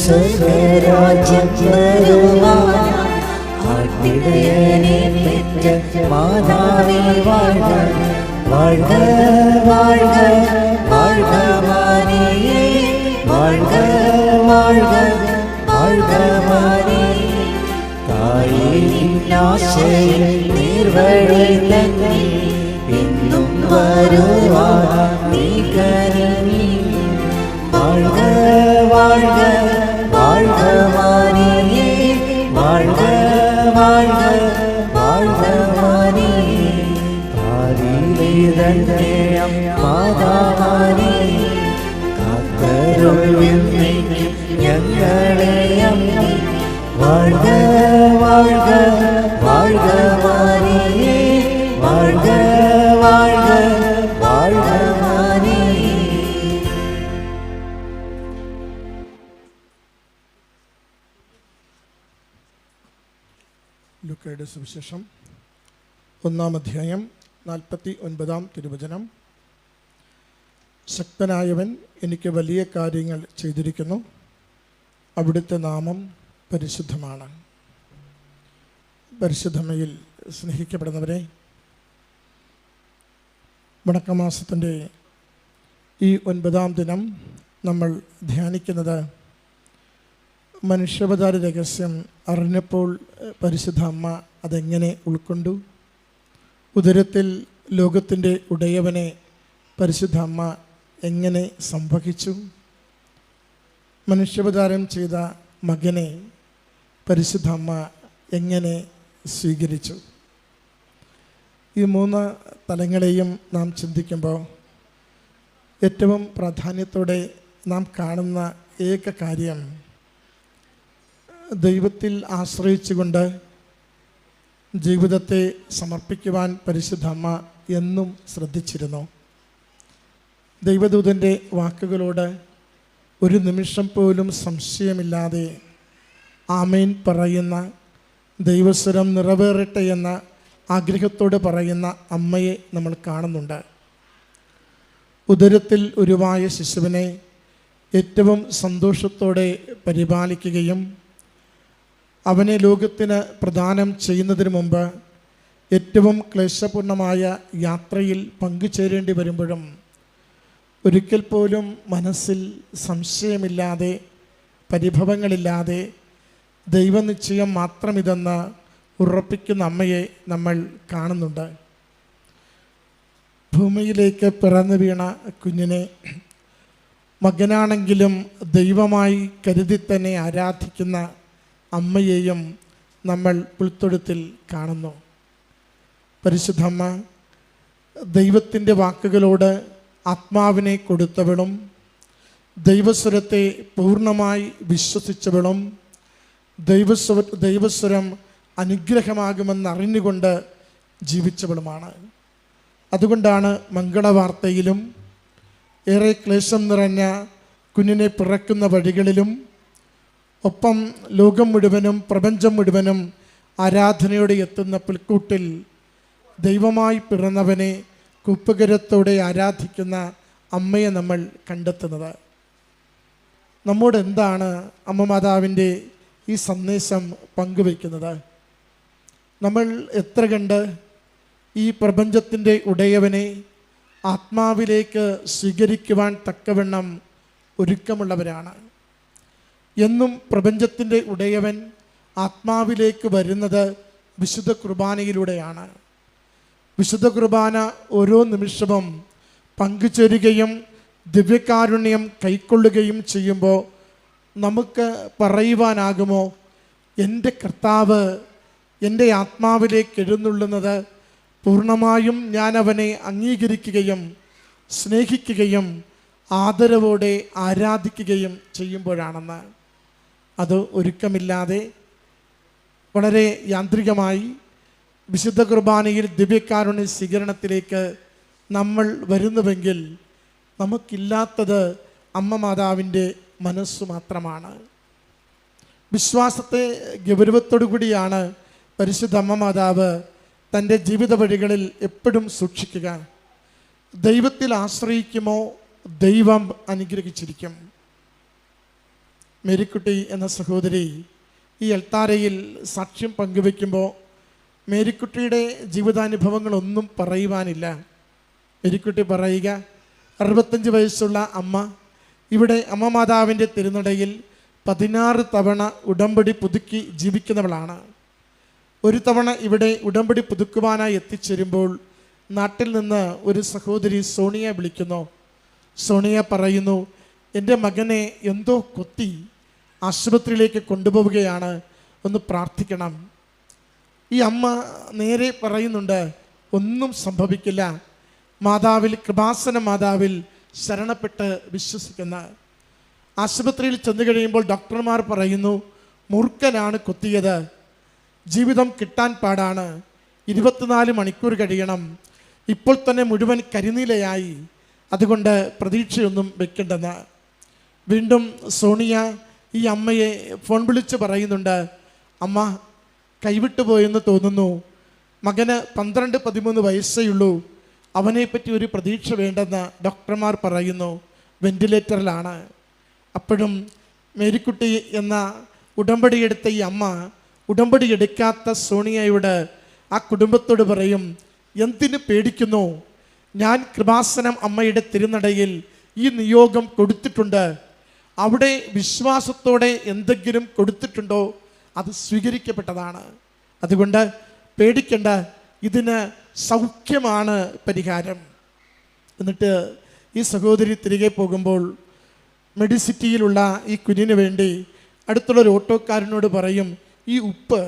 സ്വർഗരാജ്യം വരുവാൻ ആട്ടിടയനെ പെറ്റ മാതാവേ വാഴ്ക വാഴ്ക വാഴ്ക വാഴ്ക മാരിയേ വാഴ്ക വാഴ്ക വാഴ്ക മാരിയേ. തായിനാശയിൽ നീർവഴി തന്നെ എന്നും വരുവാൻ നീ കരുണി வாழ்க வாழ்க வாழ்க மாரியே வாழ்க வாழ்க வாழ்க மாரியே பாரிலே തന്നെ മാതാവാരേ കാത്തരുൾകെന്നേക്കും ഞങ്ങളെ வாழ்க வாழ்க வாழ்க മാരിയേ வாழ்க வாழ்க வாழ்க മാരിയേ. ലൂക്കയുടെ സുവിശേഷം 1-ാം അധ്യായം 49-ാം തിരുവചനം. ശക്തനായവൻ എനിക്ക് വലിയ കാര്യങ്ങൾ ചെയ്തിരിക്കുന്നു, അവിടുത്തെ നാമം പരിശുദ്ധമാണ്. പരിശുദ്ധമയിൽ സ്നേഹിക്കപ്പെടുന്നവരെ, വണക്കമാസത്തിൻ്റെ ഈ 9-ാം ദിനം നമ്മൾ ധ്യാനിക്കുന്നത് മനുഷ്യാവതാര രഹസ്യം അറിഞ്ഞപ്പോൾ പരിശുദ്ധ അമ്മ അതെങ്ങനെ ഉൾക്കൊണ്ടു, ഉദരത്തിൽ ലോകത്തിൻ്റെ ഉടയവനെ പരിശുദ്ധ അമ്മ എങ്ങനെ സംവഹിച്ചു, മനുഷ്യാവതാരം ചെയ്ത മകനെ പരിശുദ്ധ അമ്മ എങ്ങനെ സ്വീകരിച്ചു. ഈ 3 തലങ്ങളെയും നാം ചിന്തിക്കുമ്പോൾ ഏറ്റവും പ്രാധാന്യത്തോടെ നാം കാണുന്ന ഏക കാര്യം, ദൈവത്തിൽ ആശ്രയിച്ചുകൊണ്ട് ജീവിതത്തെ സമർപ്പിക്കുവാൻ പരിശുദ്ധ അമ്മ എന്നും ശ്രദ്ധിച്ചിരുന്നു. ദൈവദൂതൻ്റെ വാക്കുകളോട് ഒരു നിമിഷം പോലും സംശയമില്ലാതെ ആമേൻ പറയുന്ന, ദൈവസ്വരം നിറവേറട്ടെ എന്ന ആഗ്രഹത്തോടെ പറയുന്ന അമ്മയെ നമ്മൾ കാണുന്നുണ്ട്. ഉദരത്തിൽ ഉരുവായ ശിശുവിനെ ഏറ്റവും സന്തോഷത്തോടെ പരിപാലിക്കുകയും അവനെ ലോകത്തിന് പ്രദാനം ചെയ്യുന്നതിന് മുമ്പ് ഏറ്റവും ക്ലേശപൂർണമായ യാത്രയിൽ പങ്കുചേരേണ്ടി വരുമ്പോഴും ഒരിക്കൽ പോലും മനസ്സിൽ സംശയമില്ലാതെ, പരിഭവങ്ങളില്ലാതെ ദൈവനിശ്ചയം മാത്രമിതെന്ന് ഉറപ്പിക്കുന്ന അമ്മയെ നമ്മൾ കാണുന്നുണ്ട്. ഭൂമിയിലേക്ക് പിറന്നു വീണ കുഞ്ഞിനെ മകനാണെങ്കിലും ദൈവമായി കരുതി തന്നെ ആരാധിക്കുന്ന അമ്മയെയും നമ്മൾ പുൽത്തൊഴുത്തിൽ കാണുന്നു. പരിശുദ്ധമ്മ ദൈവത്തിൻ്റെ വാക്കുകളോട് ആത്മാവിനെ കൊടുത്തവളും ദൈവസ്വരത്തെ പൂർണ്ണമായി വിശ്വസിച്ചവളും ദൈവസ്വരം അനുഗ്രഹമാകുമെന്നറിഞ്ഞുകൊണ്ട് ജീവിച്ചവളുമാണ്. അതുകൊണ്ടാണ് മംഗളവാർത്തയിലും ഏറെ ക്ലേശം നിറഞ്ഞ കുഞ്ഞിനെ പിറക്കുന്ന വഴികളിലും ഒപ്പം ലോകം മുഴുവനും പ്രപഞ്ചം മുഴുവനും ആരാധനയോടെ എത്തുന്ന പുൽക്കൂട്ടിൽ ദൈവമായി പിറന്നവനെ കുപ്പുകരത്തോടെ ആരാധിക്കുന്ന അമ്മയെ നമ്മൾ കണ്ടെത്തുന്നത്. നമ്മോട് എന്താണ് അമ്മ മാതാവിൻ്റെ ഈ സന്ദേശം പങ്കുവയ്ക്കുന്നത്? നമ്മൾ എത്ര കണ്ട് ഈ പ്രപഞ്ചത്തിൻ്റെ ഉടയവനെ, ആത്മാവിലേക്ക് സ്വീകരിക്കുവാൻ തക്കവണ്ണം ഒരുക്കമുള്ളവരാണ്. എന്നും പ്രപഞ്ചത്തിൻ്റെ ഉടയവൻ ആത്മാവിലേക്ക് വരുന്നത് വിശുദ്ധ കുർബാനയിലൂടെയാണ്. വിശുദ്ധ കുർബാന ഓരോ നിമിഷവും പങ്കുചേരുകയും ദിവ്യകാരുണ്യം കൈക്കൊള്ളുകയും ചെയ്യുമ്പോൾ നമുക്ക് പറയുവാനാകുമോ, എൻ്റെ കർത്താവ് എൻ്റെ ആത്മാവിലേക്ക് എഴുന്നള്ളുന്നത് പൂർണ്ണമായും ഞാൻ അവനെ അംഗീകരിക്കുകയും സ്നേഹിക്കുകയും ആദരവോടെ ആരാധിക്കുകയും ചെയ്യുമ്പോഴാണെന്ന്. അത് ഒരുക്കമില്ലാതെ വളരെ യാന്ത്രികമായി വിശുദ്ധ കുർബാനയിൽ ദിവ്യകാരുണ്യ സ്വീകരണത്തിലേക്ക് നമ്മൾ വരുന്നുവെങ്കിൽ നമുക്കില്ലാത്തത് അമ്മ മാതാവിൻ്റെ മനസ്സു മാത്രമാണ്. വിശ്വാസത്തെ ഗൗരവത്തോടു കൂടിയാണ് പരിശുദ്ധ അമ്മ മാതാവ് തൻ്റെ ജീവിത വഴികളിൽ എപ്പോഴും സൂക്ഷിക്കുക. ദൈവത്തിൽ ആശ്രയിക്കുമോ ദൈവം അനുഗ്രഹിച്ചിരിക്കും. മേരിക്കുട്ടി എന്ന സഹോദരി ഈ എൽത്താരയിൽ സാക്ഷ്യം പങ്കുവെക്കുമ്പോൾ മേരിക്കുട്ടിയുടെ ജീവിതാനുഭവങ്ങളൊന്നും പറയുവാനില്ല. മേരിക്കുട്ടി പറയുക, 65 വയസ്സുള്ള അമ്മ ഇവിടെ അമ്മ മാതാവിൻ്റെ തിരുനടയിൽ 16 തവണ ഉടമ്പടി പുതുക്കി ജീവിക്കുന്നവളാണ്. ഒരു തവണ ഇവിടെ ഉടമ്പടി പുതുക്കുവാനായി എത്തിച്ചേരുമ്പോൾ നാട്ടിൽ നിന്ന് ഒരു സഹോദരി സോണിയ വിളിക്കുന്നു. സോണിയ പറയുന്നു, എൻ്റെ മകനെ എന്തോ കൊത്തി ആശുപത്രിയിലേക്ക് കൊണ്ടുപോവുകയാണ്, ഒന്ന് പ്രാർത്ഥിക്കണം. ഈ അമ്മ നേരെ പറയുന്നുണ്ട്, ഒന്നും സംഭവിക്കില്ല, മാതാവിൽ കൃപാസന മാതാവിൽ ശരണപ്പെട്ട് വിശ്വസിക്കുന്ന. ആശുപത്രിയിൽ ചെന്ന് കഴിയുമ്പോൾ ഡോക്ടർമാർ പറയുന്നു, മൂർഖനാണ് കൊത്തിയത്, ജീവിതം കിട്ടാൻ പാടാണ്, 24 മണിക്കൂർ കഴിയണം, ഇപ്പോൾ തന്നെ മുഴുവൻ കരിനീലയായി, അതുകൊണ്ട് പ്രതീക്ഷയൊന്നും വെക്കേണ്ടെന്ന്. വീണ്ടും സോണിയ ഈ അമ്മയെ ഫോൺ വിളിച്ച് പറയുന്നുണ്ട്, അമ്മ കൈവിട്ടു പോയെന്ന് തോന്നുന്നു, മകന് 12-13 വയസ്സേ ഉള്ളൂ, അവനെപ്പറ്റി ഒരു പ്രതീക്ഷ വേണ്ടെന്ന് ഡോക്ടർമാർ പറയുന്നു, വെന്റിലേറ്ററിലാണ്. അപ്പോഴും മേരിക്കുട്ടി എന്ന ഉടമ്പടി എടുത്ത ഈ അമ്മ ഉടമ്പടി എടുക്കാത്ത സോണിയയോട് ആ കുടുംബത്തോട് പറയും, എന്തിനു പേടിക്കുന്നു, ഞാൻ കൃപാസനം അമ്മയുടെ തിരുനടയിൽ ഈ നിയോഗം കൊടുത്തിട്ടുണ്ട്, അവിടെ വിശ്വാസത്തോടെ എന്തെങ്കിലും കൊടുത്തിട്ടുണ്ടോ അത് സ്വീകരിക്കപ്പെട്ടതാണ്, അതുകൊണ്ട് പേടിക്കണ്ട, ഇതിന് സൗഖ്യമാണ് പരിഹാരം. എന്നിട്ട് ഈ സഹോദരി തിരികെ പോകുമ്പോൾ മെഡിസിറ്റിയിലുള്ള ഈ കുഞ്ഞിന് വേണ്ടി അടുത്തുള്ളൊരു ഓട്ടോക്കാരനോട് പറയും, ഈ ഉപ്പ്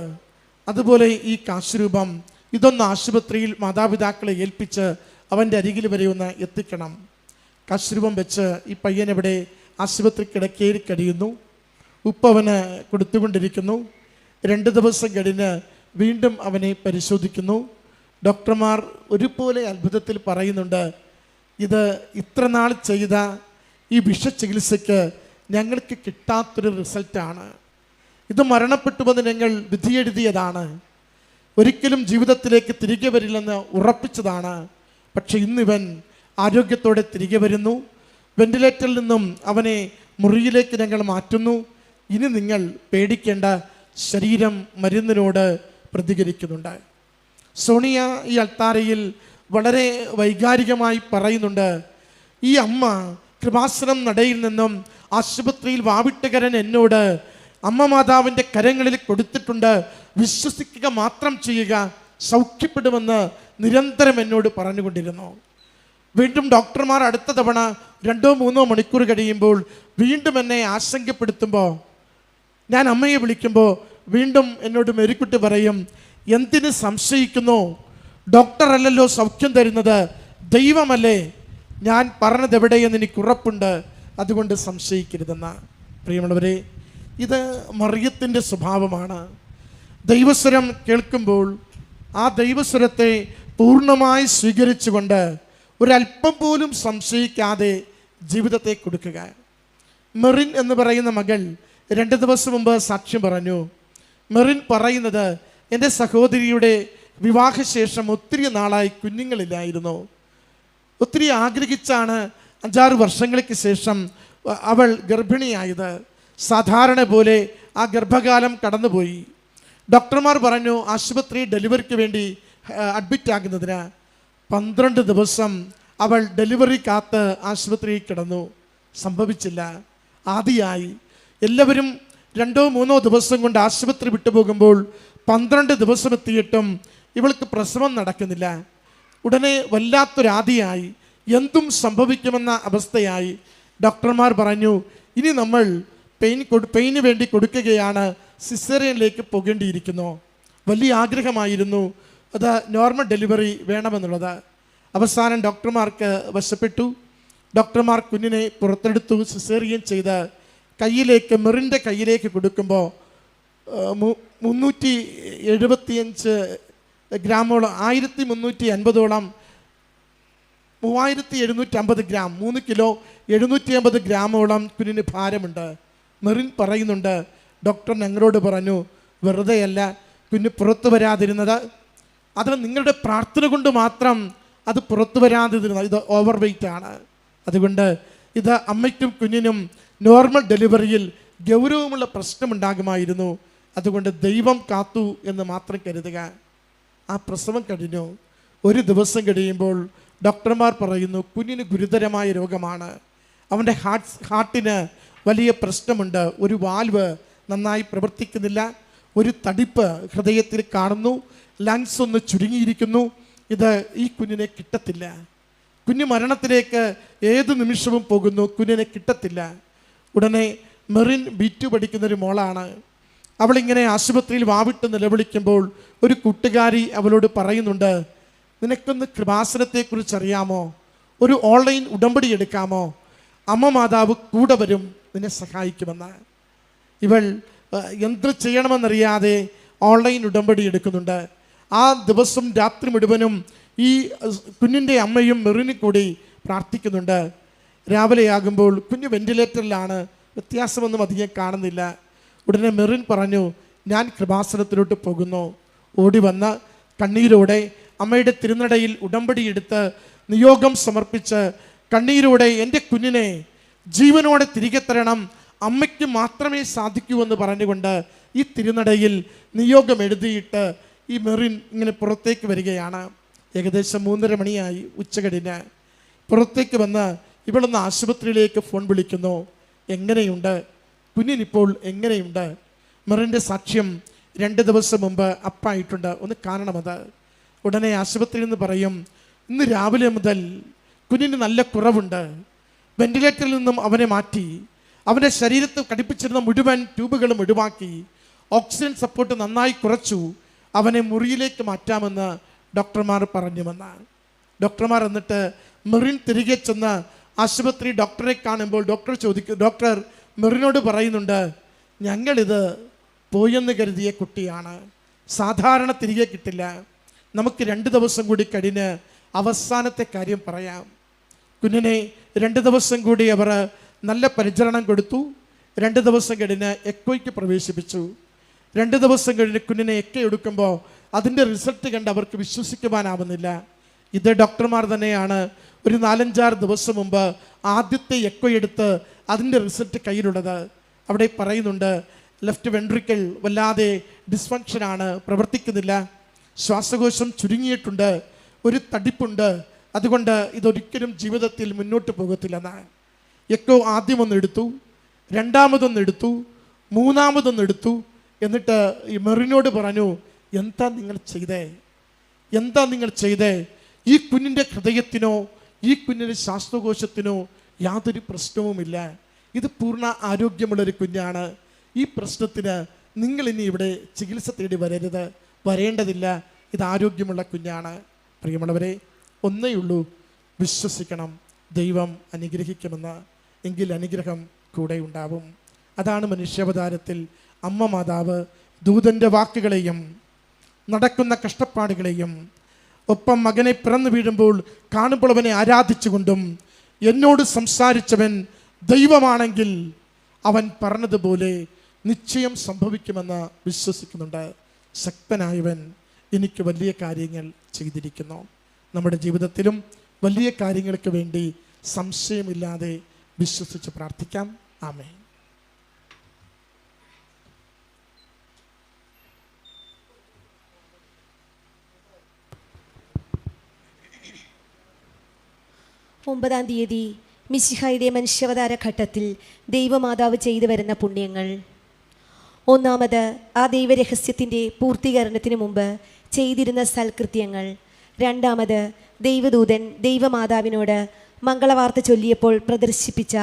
അതുപോലെ ഈ കാശുരൂപം ഇതൊന്ന് ആശുപത്രിയിൽ മാതാപിതാക്കളെ ഏൽപ്പിച്ച് അവൻ്റെ അരികിൽ വരെ ഒന്ന് എത്തിക്കണം. കാശുരൂപം വെച്ച് ഈ പയ്യനെവിടെ ആശുപത്രി കിടക്കയിൽ കഴിയുന്നു. ഉപ്പ് അവന് കൊടുത്തുകൊണ്ടിരിക്കുന്നു. 2 ദിവസം കഴിഞ്ഞ് വീണ്ടും അവനെ പരിശോധിക്കുന്നു. ഡോക്ടർമാർ ഒരുപോലെ അത്ഭുതത്തിൽ പറയുന്നുണ്ട്, ഇത് ഇത്രനാൾ ചെയ്ത ഈ വിഷചികിത്സയ്ക്ക് ഞങ്ങൾക്ക് കിട്ടാത്തൊരു റിസൾട്ടാണ്, ഇത് മരണപ്പെട്ടുവെന്ന് ഞങ്ങൾ വിധിയെഴുതിയതാണ്, ഒരിക്കലും ജീവിതത്തിലേക്ക് തിരികെ വരില്ലെന്ന് ഉറപ്പിച്ചതാണ്, പക്ഷെ ഇന്നിവൻ ആരോഗ്യത്തോടെ തിരികെ വരുന്നു, വെന്റിലേറ്ററിൽ നിന്നും അവനെ മുറിയിലേക്ക് ഞങ്ങൾ മാറ്റുന്നു, ഇനി നിങ്ങൾ പേടിക്കേണ്ട, ശരീരം മരുന്നിനോട് പ്രതികരിക്കുന്നുണ്ട്. സോണിയ ഈ അൾത്താരയിൽ വളരെ വൈകാരികമായി പറയുന്നുണ്ട്, ഈ അമ്മ കൃപാസനം നടയിൽ നിന്നും ആശുപത്രിയിൽ വാവിട്ടുകരൻ എന്നോട് അമ്മ മാതാവിൻ്റെ കരങ്ങളിൽ കൊടുത്തിട്ടുണ്ട്, വിശ്വസിക്കുക മാത്രം ചെയ്യുക, സൗഖ്യപ്പെടുമെന്ന് നിരന്തരം എന്നോട് പറഞ്ഞുകൊണ്ടിരുന്നു. വീണ്ടും ഡോക്ടർമാർ അടുത്ത തവണ 2-3 മണിക്കൂർ കഴിയുമ്പോൾ വീണ്ടും എന്നെ ആശങ്കപ്പെടുത്തുമ്പോൾ ഞാൻ അമ്മയെ വിളിക്കുമ്പോൾ വീണ്ടും എന്നോട് മേരിക്കുട്ടി പറയും, എന്തിന് സംശയിക്കുന്നു, ഡോക്ടർ അല്ലല്ലോ സൗഖ്യം തരുന്നത്, ദൈവമല്ലേ, ഞാൻ പറഞ്ഞത് എവിടെയെന്ന് എനിക്ക് ഉറപ്പുണ്ട്, അതുകൊണ്ട് സംശയിക്കരുതെന്ന. പ്രിയമുള്ളവരെ, ഇത് മറിയത്തിൻ്റെ സ്വഭാവമാണ്. ദൈവസ്വരം കേൾക്കുമ്പോൾ ആ ദൈവസ്വരത്തെ പൂർണ്ണമായി സ്വീകരിച്ചുകൊണ്ട് ഒരല്പം പോലും സംശയിക്കാതെ ജീവിതത്തെ കൊടുക്കുക. മെറിൻ എന്ന് പറയുന്ന മകൾ 2 ദിവസം മുമ്പ് സാക്ഷ്യം പറഞ്ഞു. മെറിൻ പറയുന്നത്, എൻ്റെ സഹോദരിയുടെ വിവാഹശേഷം ഒത്തിരി നാളായി കുഞ്ഞുങ്ങളില്ലായിരുന്നു, ഒത്തിരി ആഗ്രഹിച്ചാണ് 5-6 വർഷങ്ങൾക്ക് ശേഷം അവൾ ഗർഭിണിയായത്. സാധാരണ പോലെ ആ ഗർഭകാലം കടന്നുപോയി. ഡോക്ടർമാർ പറഞ്ഞു ആശുപത്രി ഡെലിവറിക്ക് വേണ്ടി അഡ്മിറ്റ് ആകുന്നതിന്. 12 ദിവസം അവൾ ഡെലിവറി കാത്ത് ആശുപത്രിയിൽ കിടന്നു. സംഭവിച്ചില്ല. ആദിയായി. എല്ലാവരും 2-3 ദിവസം കൊണ്ട് ആശുപത്രി വിട്ടുപോകുമ്പോൾ 12 ദിവസം എത്തിയിട്ടും ഇവൾക്ക് പ്രസവം നടക്കുന്നില്ല. ഉടനെ വല്ലാത്തൊരാദിയായി. എന്തും സംഭവിക്കുമെന്ന അവസ്ഥയായി. ഡോക്ടർമാർ പറഞ്ഞു, ഇനി നമ്മൾ പെയിന് വേണ്ടി കൊടുക്കുകയാണ്, സിസേറിയനിലേക്ക് പോകേണ്ടിയിരിക്കുന്നു. വലിയ ആഗ്രഹമായിരുന്നു അത് നോർമൽ ഡെലിവറി വേണമെന്നുള്ളത്. അവസാനം ഡോക്ടർമാർക്ക് വശപ്പെട്ടു. ഡോക്ടർമാർ കുഞ്ഞിനെ പുറത്തെടുത്തു. സിസേറിയൻ ചെയ്ത് മെറിൻ്റെ കയ്യിലേക്ക് കൊടുക്കുമ്പോൾ 375 ഗ്രാമോളം, 1350ഓളം, 3750 ഗ്രാം, 3 കിലോ 750 ഗ്രാമോളം കുഞ്ഞിന് ഭാരമുണ്ട്. മെറിൻ പറയുന്നുണ്ട്, ഡോക്ടർ ഞങ്ങളോട് പറഞ്ഞു, വെറുതെയല്ല കുഞ്ഞ് പുറത്തു വരാതിരുന്നത്, അത് നിങ്ങളുടെ പ്രാർത്ഥന കൊണ്ട് മാത്രം അത് പുറത്തു വരാതിരുന്നത്. ഇത് ഓവർ വെയ്റ്റ് ആണ്. അതുകൊണ്ട് ഇത് അമ്മയ്ക്കും കുഞ്ഞിനും നോർമൽ ഡെലിവറിയിൽ ഗൗരവമുള്ള പ്രശ്നമുണ്ടാകുമായിരുന്നു. അതുകൊണ്ട് ദൈവം കാത്തു എന്ന് മാത്രം കരുതുക. ആ പ്രസവം കഴിഞ്ഞു. 1 ദിവസം കഴിയുമ്പോൾ ഡോക്ടർമാർ പറയുന്നു, കുഞ്ഞിന് ഗുരുതരമായ രോഗമാണ്. അവൻ്റെ ഹാർട്ടിന് വലിയ പ്രശ്നമുണ്ട്. ഒരു വാൽവ് നന്നായി പ്രവർത്തിക്കുന്നില്ല. ഒരു തടിപ്പ് ഹൃദയത്തിൽ കാണുന്നു. ലങ്സ് ഒന്ന് ചുരുങ്ങിയിരിക്കുന്നു. ഇത് ഈ കുഞ്ഞിനെ കിട്ടത്തില്ല. കുഞ്ഞ് മരണത്തിലേക്ക് ഏത് നിമിഷവും പോകുന്നു. കുഞ്ഞിനെ കിട്ടത്തില്ല. ഉടനെ മെറിൻ B2 പഠിക്കുന്നൊരു മോളാണ്. അവളിങ്ങനെ ആശുപത്രിയിൽ വാവിട്ട് നിലവിളിക്കുമ്പോൾ ഒരു കൂട്ടുകാരി അവളോട് പറയുന്നുണ്ട്, നിനക്കൊന്ന് കൃപാസനത്തെക്കുറിച്ച് അറിയാമോ? ഒരു ഓൺലൈൻ ഉടമ്പടി എടുക്കാമോ? അമ്മ മാതാവ് കൂടെ വരും, നിന്നെ സഹായിക്കുമെന്ന്. ഇവൾ എന്ത് ചെയ്യണമെന്നറിയാതെ ഓൺലൈൻ ഉടമ്പടി എടുക്കുന്നുണ്ട്. ആ ദിവസം രാത്രി മുഴുവനും ഈ കുഞ്ഞിൻ്റെ അമ്മയും മെറിനും കൂടി പ്രാർത്ഥിക്കുന്നുണ്ട്. രാവിലെയാകുമ്പോൾ കുഞ്ഞ് വെന്റിലേറ്ററിലാണ്. വ്യത്യാസമൊന്നും അധികം കാണുന്നില്ല. ഉടനെ മെറിൻ പറഞ്ഞു, ഞാൻ കൃപാസനത്തിലോട്ട് പോകുന്നു. ഓടി വന്ന് കണ്ണീരോടെ അമ്മയുടെ തിരുനടയിൽ ഉടമ്പടി എടുത്ത് നിയോഗം സമർപ്പിച്ച് കണ്ണീരോടെ എൻ്റെ കുഞ്ഞിനെ ജീവനോടെ തിരികെ തരണം, അമ്മയ്ക്ക് മാത്രമേ സാധിക്കൂ എന്ന് പറഞ്ഞുകൊണ്ട് ഈ തിരുനടയിൽ നിയോഗം എഴുതിയിട്ട് ഈ മെറിൻ ഇങ്ങനെ പുറത്തേക്ക് വരികയാണ്. ഏകദേശം 3:30 മണിയായി. ഉച്ചകഴിഞ്ഞ് പുറത്തേക്ക് വന്ന് ഇവളൊന്ന് ആശുപത്രിയിലേക്ക് ഫോൺ വിളിക്കുന്നു. എങ്ങനെയുണ്ട് കുഞ്ഞിനിപ്പോൾ, എങ്ങനെയുണ്ട്? മെറിൻ്റെ സാക്ഷ്യം 2 ദിവസം മുമ്പ് അപ്പായിട്ടുണ്ട്, ഒന്ന് കാണണമത്. ഉടനെ ആശുപത്രിയിൽ നിന്ന് പറയും, ഇന്ന് രാവിലെ മുതൽ കുഞ്ഞിന് നല്ല കുറവുണ്ട്. വെന്റിലേറ്ററിൽ നിന്നും അവനെ മാറ്റി, അവൻ്റെ ശരീരത്തിൽ ഘടിപ്പിച്ചിരുന്ന മുഴുവൻ ട്യൂബുകളും ഒഴിവാക്കി, ഓക്സിജൻ സപ്പോർട്ട് നന്നായി കുറച്ചു, അവനെ മുറിയിലേക്ക് മാറ്റാമെന്ന് ഡോക്ടർമാർ പറഞ്ഞുവെന്ന്. ഡോക്ടർമാർ എന്നിട്ട് മെറിൻ തിരികെ ചെന്ന് ആശുപത്രി ഡോക്ടറെ കാണുമ്പോൾ ഡോക്ടർ മെറിനോട് പറയുന്നുണ്ട്, ഞങ്ങളിത് പോയെന്ന് കരുതിയ കുട്ടിയാണ്, സാധാരണ തിരികെ കിട്ടില്ല, നമുക്ക് 2 ദിവസം കൂടി കഴിഞ്ഞ് അവസാനത്തെ കാര്യം പറയാം. കുഞ്ഞിനെ 2 ദിവസം കൂടി അവർ നല്ല പരിചരണം കൊടുത്തു. 2 ദിവസം കഴിഞ്ഞ് എക്കോയ്ക്ക് പ്രവേശിപ്പിച്ചു. 2 ദിവസം കഴിഞ്ഞ് കുഞ്ഞിനെ എക്കോ എടുക്കുമ്പോൾ അതിൻ്റെ റിസൾട്ട് കണ്ട് അവർക്ക് വിശ്വസിക്കുവാനാവുന്നില്ല. ഇത് ഡോക്ടർമാർ തന്നെയാണ് ഒരു 4-5 ദിവസം മുമ്പ് ആദ്യത്തെ എക്കോ എടുത്ത് അതിൻ്റെ റിസൾട്ട് കയ്യിലുള്ളത്. അവിടെ പറയുന്നുണ്ട്, ലെഫ്റ്റ് വെൻട്രിക്കിൾ വല്ലാതെ ഡിസ്ഫങ്ഷനാണ്, പ്രവർത്തിക്കുന്നില്ല, ശ്വാസകോശം ചുരുങ്ങിയിട്ടുണ്ട്, ഒരു തടിപ്പുണ്ട്, അതുകൊണ്ട് ഇതൊരിക്കലും ജീവിതത്തിൽ മുന്നോട്ട് പോകത്തില്ലെന്ന്. എക്കോ ആദ്യം ഒന്ന് എടുത്തു, രണ്ടാമതൊന്ന് എടുത്തു, മൂന്നാമതൊന്ന് എടുത്തു. എന്നിട്ട് ഈ മെറിനോട് പറഞ്ഞു, എന്താ നിങ്ങൾ ചെയ്തേ? ഈ കുഞ്ഞിൻ്റെ ഹൃദയത്തിനോ ഈ കുഞ്ഞിൻ്റെ ശ്വാസകോശത്തിനോ യാതൊരു പ്രശ്നവുമില്ല. ഇത് പൂർണ്ണ ആരോഗ്യമുള്ളൊരു കുഞ്ഞാണ്. ഈ പ്രശ്നത്തിന് നിങ്ങൾ ഇനി ഇവിടെ ചികിത്സ തേടി വരേണ്ടതില്ല. ഇത് ആരോഗ്യമുള്ള കുഞ്ഞാണ്. പ്രിയമുള്ളവരെ, ഒന്നേയുള്ളൂ, വിശ്വസിക്കണം, ദൈവം അനുഗ്രഹിക്കുമെന്ന്. എങ്കിൽ അനുഗ്രഹം കൂടെ ഉണ്ടാവും. അതാണ് മനുഷ്യാവതാരത്തിൽ അമ്മ മാതാവ് ദൂതൻ്റെ വാക്കുകളെയും നടക്കുന്ന കഷ്ടപ്പാടുകളെയും ഒപ്പം മകനെ പിറന്നു വീഴുമ്പോൾ കാണുമ്പോൾ അവനെ ആരാധിച്ചുകൊണ്ടും എന്നോട് സംസാരിച്ചവൻ ദൈവമാണെങ്കിൽ അവൻ പറഞ്ഞതുപോലെ നിശ്ചയം സംഭവിക്കുമെന്ന് വിശ്വസിക്കുന്നുണ്ട്. ശക്തനായവൻ എനിക്ക് വലിയ കാര്യങ്ങൾ ചെയ്തിരിക്കുന്നു. നമ്മുടെ ജീവിതത്തിലും വലിയ കാര്യങ്ങൾക്ക് വേണ്ടി സംശയമില്ലാതെ വിശ്വസിച്ച് പ്രാർത്ഥിക്കാം. ആമേൻ. 9-ാം തീയതി മിശിഹായുടെ മനുഷ്യാവതാര ഘട്ടത്തിൽ ദൈവമാതാവ് ചെയ്തു വരുന്ന പുണ്യങ്ങൾ. ഒന്നാമത്, ആ ദൈവരഹസ്യത്തിൻ്റെ പൂർത്തീകരണത്തിന് മുമ്പ് ചെയ്തിരുന്ന സൽകൃത്യങ്ങൾ. രണ്ടാമത്, ദൈവദൂതൻ ദൈവമാതാവിനോട് മംഗളവാർത്ത ചൊല്ലിയപ്പോൾ പ്രദർശിപ്പിച്ച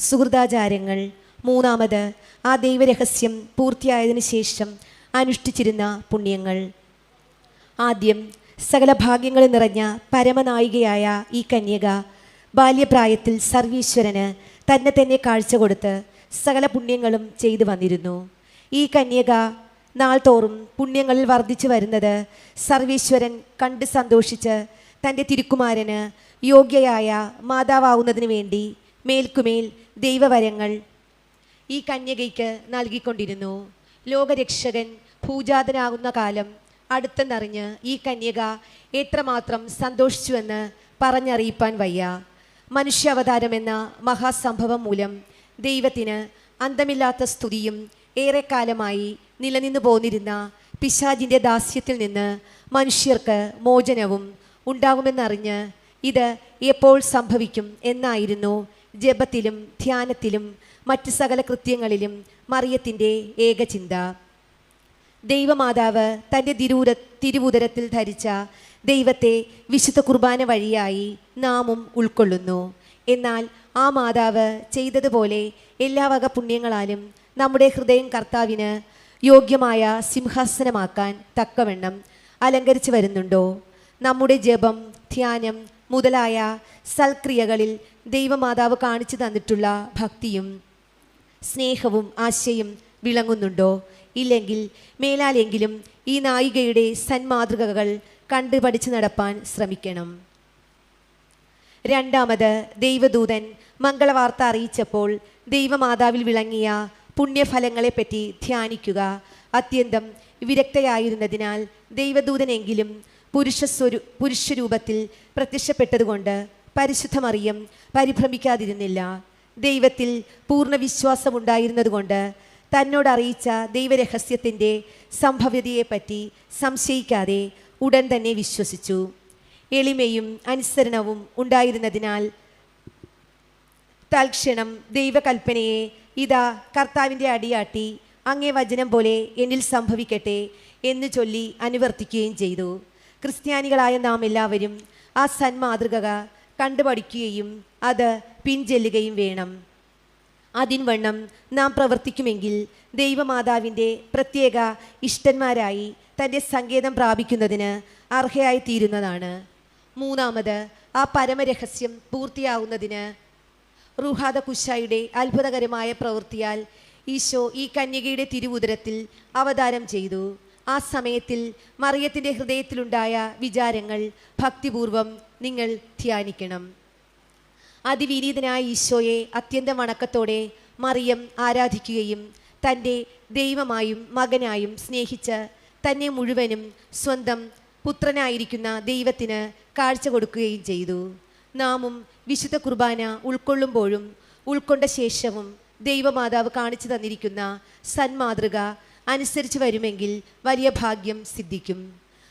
സുഹൃദാചാരങ്ങൾ. മൂന്നാമത്, ആ ദൈവരഹസ്യം പൂർത്തിയായതിനു ശേഷം അനുഷ്ഠിച്ചിരുന്ന പുണ്യങ്ങൾ. ആദ്യം, സകല ഭാഗ്യങ്ങൾ നിറഞ്ഞ പരമനായികയായ ഈ കന്യക ബാല്യപ്രായത്തിൽ സർവീശ്വരന് തന്നെ കാഴ്ച കൊടുത്ത് സകല പുണ്യങ്ങളും ചെയ്തു വന്നിരുന്നു. ഈ കന്യക നാൾ തോറും പുണ്യങ്ങളിൽ വർദ്ധിച്ചു വരുന്നത് സർവീശ്വരൻ കണ്ട് സന്തോഷിച്ച് തൻ്റെ തിരുക്കുമാരന് യോഗ്യയായ മാതാവാവുന്നതിന് വേണ്ടി മേൽക്കുമേൽ ദൈവവരങ്ങൾ ഈ കന്യകയ്ക്ക് നൽകിക്കൊണ്ടിരുന്നു. ലോകരക്ഷകൻ ഭൂജാതനാകുന്ന കാലം അടുത്തെന്നറിഞ്ഞ് ഈ കന്യക എത്രമാത്രം സന്തോഷിച്ചുവെന്ന് പറഞ്ഞറിയിപ്പാൻ വയ്യ. മനുഷ്യാവതാരമെന്ന മഹാസംഭവം മൂലം ദൈവത്തിന് അന്തമില്ലാത്ത സ്തുതിയും ഏറെക്കാലമായി നിലനിന്നു പോന്നിരുന്ന പിശാചിൻ്റെ ദാസ്യത്തിൽ നിന്ന് മനുഷ്യർക്ക് മോചനവും ഉണ്ടാകുമെന്നറിഞ്ഞ് ഇത് എപ്പോൾ സംഭവിക്കും എന്നായിരുന്നു ജപത്തിലും ധ്യാനത്തിലും മറ്റ് സകല കൃത്യങ്ങളിലും മറിയത്തിൻ്റെ ഏകചിന്ത. ദൈവമാതാവ് തൻ്റെ തിരുവുദരത്തിൽ ധരിച്ച ദൈവത്തെ വിശുദ്ധ കുർബാന വഴിയായി നാമും ഉൾക്കൊള്ളുന്നു. എന്നാൽ ആ മാതാവ് ചെയ്തതുപോലെ എല്ലാ വക പുണ്യങ്ങളാലും നമ്മുടെ ഹൃദയം കർത്താവിന് യോഗ്യമായ സിംഹാസനമാക്കാൻ തക്കവണ്ണം അലങ്കരിച്ചു വരുന്നുണ്ടോ? നമ്മുടെ ജപം, ധ്യാനം മുതലായ സൽക്രിയകളിൽ ദൈവമാതാവ് കാണിച്ചു തന്നിട്ടുള്ള ഭക്തിയും സ്നേഹവും ആശയും വിളങ്ങുന്നുണ്ടോ? ഇല്ലെങ്കിൽ മേലാലെങ്കിലും ഈ നായികയുടെ സന്മാതൃകകൾ കണ്ടുപഠിച്ച് നടപ്പാൻ ശ്രമിക്കണം. രണ്ടാമത്, ദൈവദൂതൻ മംഗളവാർത്ത അറിയിച്ചപ്പോൾ ദൈവമാതാവിൽ വിളങ്ങിയ പുണ്യഫലങ്ങളെപ്പറ്റി ധ്യാനിക്കുക. അത്യന്തം വിരക്തയായിരുന്നതിനാൽ ദൈവദൂതനെങ്കിലും പുരുഷരൂപത്തിൽ പ്രത്യക്ഷപ്പെട്ടതുകൊണ്ട് പരിശുദ്ധ മറിയം പരിഭ്രമിക്കാതിരുന്നില്ല. ദൈവത്തിൽ പൂർണ്ണ വിശ്വാസമുണ്ടായിരുന്നതുകൊണ്ട് തന്നോടറിയിച്ച ദൈവരഹസ്യത്തിൻ്റെ സംഭവ്യതയെപ്പറ്റി സംശയിക്കാതെ ഉടൻ തന്നെ വിശ്വസിച്ചു. എളിമയും അനുസരണവും ഉണ്ടായിരുന്നതിനാൽ തൽക്ഷണം ദൈവകൽപ്പനയെ ഇതാ കർത്താവിൻ്റെ അടിയാട്ടി അങ്ങേ വചനം പോലെ എന്നിൽ സംഭവിക്കട്ടെ എന്ന് ചൊല്ലി അനുവർത്തിക്കുകയും ചെയ്തു. ക്രിസ്ത്യാനികളായ നാം എല്ലാവരും ആ സന്മാതൃക കണ്ടുപഠിക്കുകയും അത് പിൻചെല്ലുകയും വേണം. അതിൻവണ്ണം നാം പ്രവർത്തിക്കുമെങ്കിൽ ദൈവമാതാവിൻ്റെ പ്രത്യേക ഇഷ്ടന്മാരായി തൻ്റെ സങ്കേതം പ്രാപിക്കുന്നതിന് അർഹയായി തീരുന്നതാണ്. മൂന്നാമത്, ആ പരമരഹസ്യം പൂർത്തിയാവുന്നതിന് റുഹാദ കുശായുടെ അത്ഭുതകരമായ പ്രവൃത്തിയാൽ ഈശോ ഈ കന്യകയുടെ തിരുവുദരത്തിൽ അവതാരം ചെയ്തു. ആ സമയത്തിൽ മറിയത്തിൻ്റെ ഹൃദയത്തിലുണ്ടായ വിചാരങ്ങൾ ഭക്തിപൂർവം നിങ്ങൾ ധ്യാനിക്കണം. അതിവിനീതനായ ഈശോയെ അത്യന്തം വണക്കത്തോടെ മറിയം ആരാധിക്കുകയും തൻ്റെ ദൈവമായും മകനായും സ്നേഹിച്ച് തന്നെ മുഴുവനും സ്വന്തം പുത്രനായിരിക്കുന്ന ദൈവത്തിന് കാഴ്ച കൊടുക്കുകയും ചെയ്തു. നാമും വിശുദ്ധ കുർബാന ഉൾക്കൊള്ളുമ്പോഴും ഉൾക്കൊണ്ട ശേഷവും ദൈവമാതാവ് കാണിച്ചു തന്നിരിക്കുന്ന സന്മാതൃക അനുസരിച്ച് വരുമെങ്കിൽ വലിയ ഭാഗ്യം സിദ്ധിക്കും.